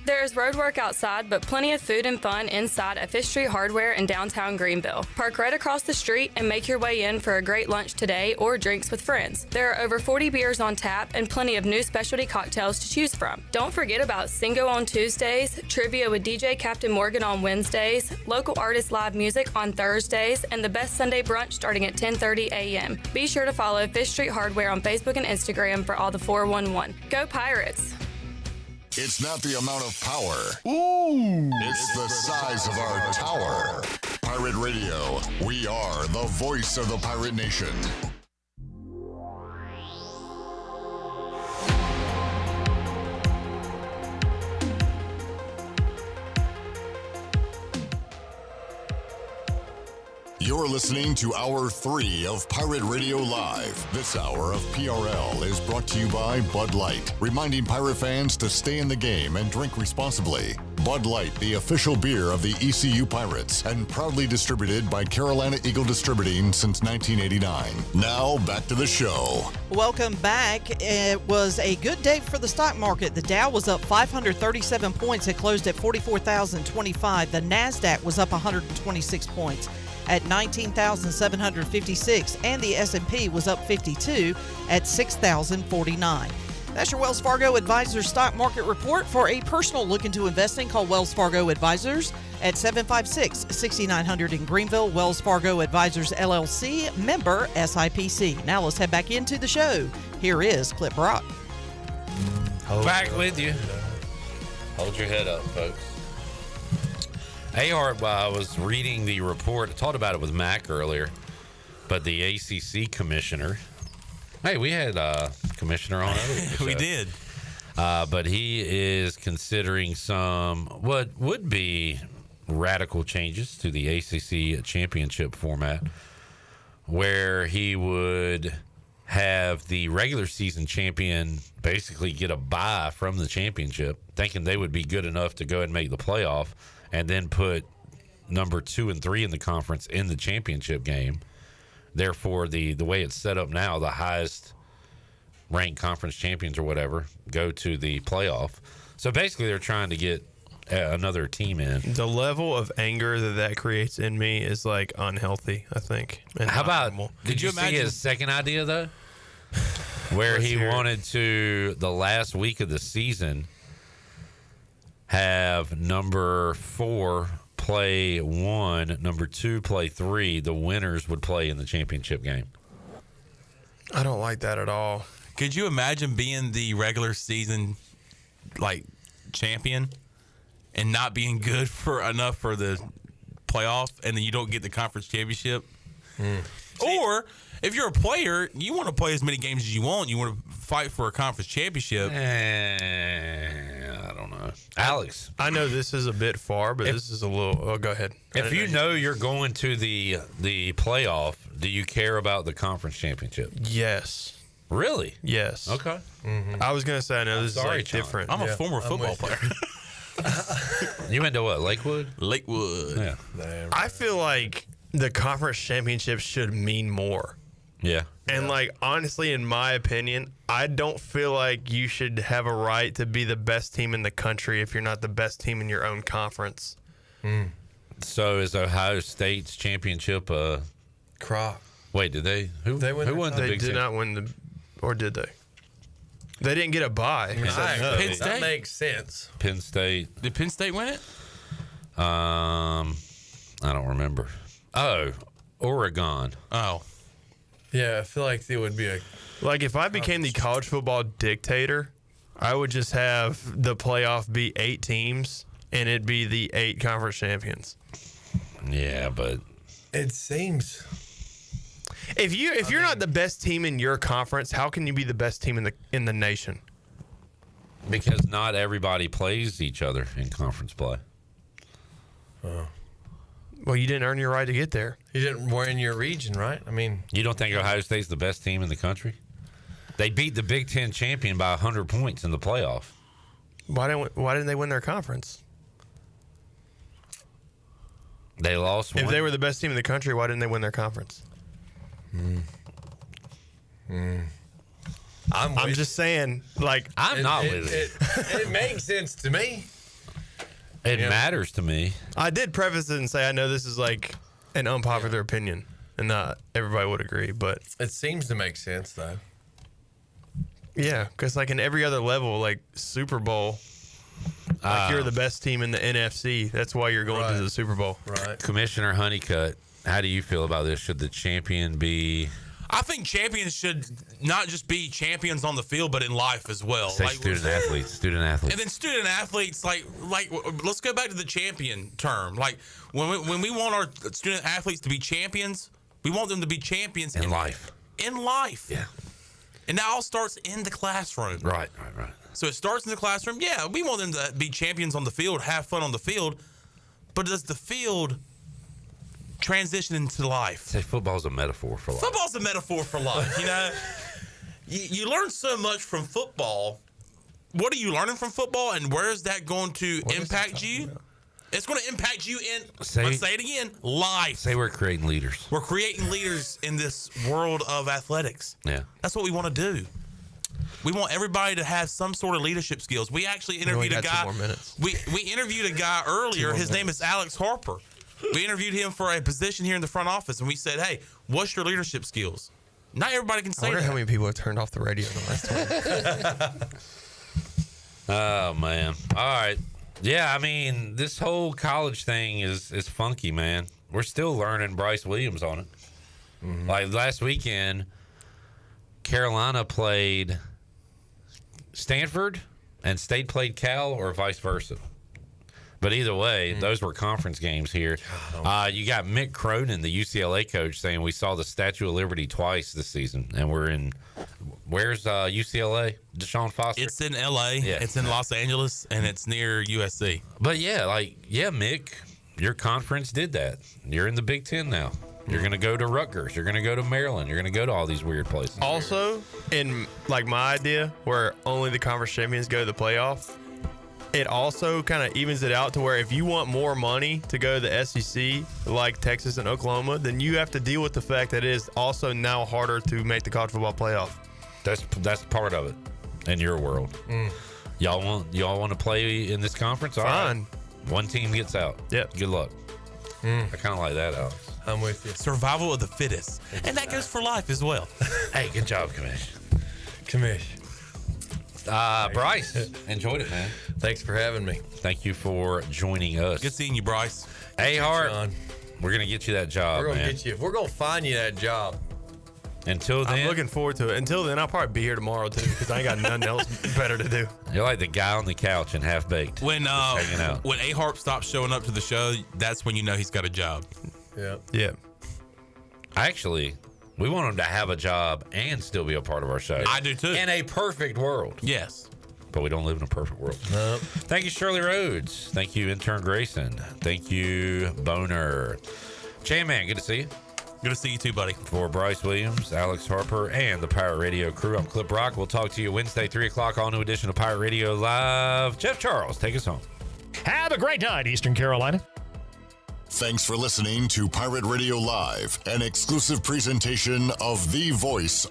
There is road work outside, but plenty of food and fun inside at Fish Street Hardware in downtown Greenville. Park right across the street and make your way in for a great lunch today or drinks with friends. There are over 40 beers on tap and plenty of new specialty cocktails to choose from. Don't forget about Singo on Tuesdays, trivia with DJ Captain Morgan on Wednesdays, local artist live music on Thursdays, and the best Sunday brunch starting at 10:30 a.m. Be sure to follow Fish Street Hardware on Facebook and Instagram for all the 411. Go Pirates! It's not the amount of power. Ooh. It's the size of our tower. Pirate Radio. We are the voice of the Pirate Nation. You're listening to Hour 3 of Pirate Radio Live. This hour of PRL is brought to you by Bud Light, reminding Pirate fans to stay in the game and drink responsibly. Bud Light, the official beer of the ECU Pirates, and proudly distributed by Carolina Eagle Distributing since 1989. Now, back to the show. Welcome back. It was a good day for the stock market. The Dow was up 537 points. It closed at 44,025. The NASDAQ was up 126 points at 19,756, and the S&P was up 52 at 6,049. That's your Wells Fargo Advisors Stock Market Report. For a personal look into investing, call Wells Fargo Advisors at 756-6900 in Greenville. Wells Fargo Advisors, LLC, member SIPC. Now let's head back into the show. Here is Clip Brock. Back with you. Hold your head up, folks. I was reading the report. I talked about it with Mack earlier, but the ACC commissioner. Hey, we had a commissioner on earlier. We did. But he is considering some what would be radical changes to the ACC championship format, where he would have the regular season champion basically get a bye from the championship, thinking they would be good enough to go ahead and make the playoff, and then put number 2 and 3 in the conference in the championship game. Therefore, the way it's set up now, the highest ranked conference champions or whatever go to the playoff. So basically, they're trying to get another team in. The level of anger that creates in me is like unhealthy, I think. How about, did you see his second idea, though? Where he wanted to, the last week of the season, have number 4 play 1, number 2 play 3. The winners would play in the championship game. I don't like that at all. Could you imagine being the regular season champion and not being good for enough for the playoff, and then you don't get the conference championship? Or if you're a player, you want to play as many games as you want. You want to fight for a conference championship. I don't know. Alex. I know this is a bit far, but this is a little... Oh, go ahead. If you know you're going to the playoff, do you care about the conference championship? Yes. Really? Yes. Okay. Mm-hmm. I was going to say, I know this is different. I'm a former football player. You went to what, Lakewood? Lakewood. Yeah. I feel like the conference championship should mean more. Yeah. And honestly, in my opinion, I don't feel like you should have a right to be the best team in the country if you're not the best team in your own conference. So is Ohio State's championship a crop? Wait, did they? Who won the They Big did Ten? not win the, or did they? They didn't get a bye. Penn State? That makes sense. Penn State. Did Penn State win it? I don't remember. Oh, Oregon. Oh. Yeah, I feel like it would be a... If I became the college football dictator, I would just have the playoff be 8 teams, and it'd be the 8 conference champions. Yeah, but... It seems... If you're not the best team in your conference, how can you be the best team in the nation? Because not everybody plays each other in conference play. Well, you didn't earn your right to get there. You didn't win your region, right? I mean, you don't think Ohio State's the best team in the country? They beat the Big Ten champion by 100 points in the playoff. Why didn't they win their conference? They lost one. If they were the best team in the country, why didn't they win their conference? I'm just saying, like, I'm not with it. It makes sense to me. It matters to me. I did preface it and say I know this is like an unpopular opinion, and not everybody would agree, but it seems to make sense though. Yeah, because like in every other level, like Super Bowl, like you're the best team in the NFC. That's why you're going to the Super Bowl. Right. Commissioner Honeycutt, how do you feel about this? Should the champion be? I think champions should not just be champions on the field, but in life as well. Say student athletes. And then student athletes, like, let's go back to the champion term. Like, when we want our student athletes to be champions, we want them to be champions in life. In life. Yeah. And that all starts in the classroom. Right. So it starts in the classroom. Yeah, we want them to be champions on the field, have fun on the field. But does the field transition into life? Say football's a metaphor for life. Football's a metaphor for life. You know, you learn so much from football. What are you learning from football, and where is that going to impact you? It's going to impact you in, let's say it again, life. Say we're creating leaders. We're creating leaders in this world of athletics. Yeah. That's what we want to do. We want everybody to have some sort of leadership skills. We actually interviewed a guy. 2 more minutes. We interviewed a guy earlier. His name is Alex Harper. We interviewed him for a position here in the front office, and we said, hey, what's your leadership skills? Not everybody can say I wonder that. how many people have turned off the radio in the last 20 Oh, man. All right. Yeah, I mean, this whole college thing is funky, man. We're still learning Bryce Williams on it. Mm-hmm. Like last weekend, Carolina played Stanford and State played Cal, or vice versa. But either way, those were conference games here. You got Mick Cronin, the UCLA coach, saying we saw the Statue of Liberty twice this season, and we're in. Where's UCLA? Deshaun Foster. It's in LA. Yeah. It's in Los Angeles, and it's near USC. But yeah, Mick, your conference did that. You're in the Big Ten now. You're going to go to Rutgers. You're going to go to Maryland. You're going to go to all these weird places. Also, in like my idea, where only the conference champions go to the playoff, it also kind of evens it out to where if you want more money to go to the SEC, like Texas and Oklahoma, then you have to deal with the fact that it is also now harder to make the college football playoff. That's part of it in your world. Y'all want to play in this conference? All Fine. Right. One team gets out. Yep. Good luck. I kind of like that, Alex. I'm with you. Survival of the fittest. And that goes for life as well. Hey, good job, Commish. Bryce, enjoyed it, man. Thanks for having me. Thank you for joining us. Good seeing you, Bryce. Hey, Hart, we're going to get you that job, We're man. going to find you that job. Until then, I'm looking forward to it. Until then, I'll probably be here tomorrow too because I ain't got nothing else better to do. You're like the guy on the couch and half baked. When hanging out. when A-Harp stops showing up to the show, that's when you know he's got a job. Yeah. Actually, we want him to have a job and still be a part of our show. I do too. In a perfect world. Yes. But we don't live in a perfect world. Nope. Thank you, Shirley Rhodes. Thank you, intern Grayson. Thank you, Boner. J-Man, good to see you. Good to see you too, buddy. For Bryce Williams, Alex Harper, and the Pirate Radio crew, I'm Clip Rock. We'll talk to you Wednesday, 3 o'clock, all new edition of Pirate Radio Live. Jeff Charles, take us home. Have a great night, Eastern Carolina. Thanks for listening to Pirate Radio Live, an exclusive presentation of the voice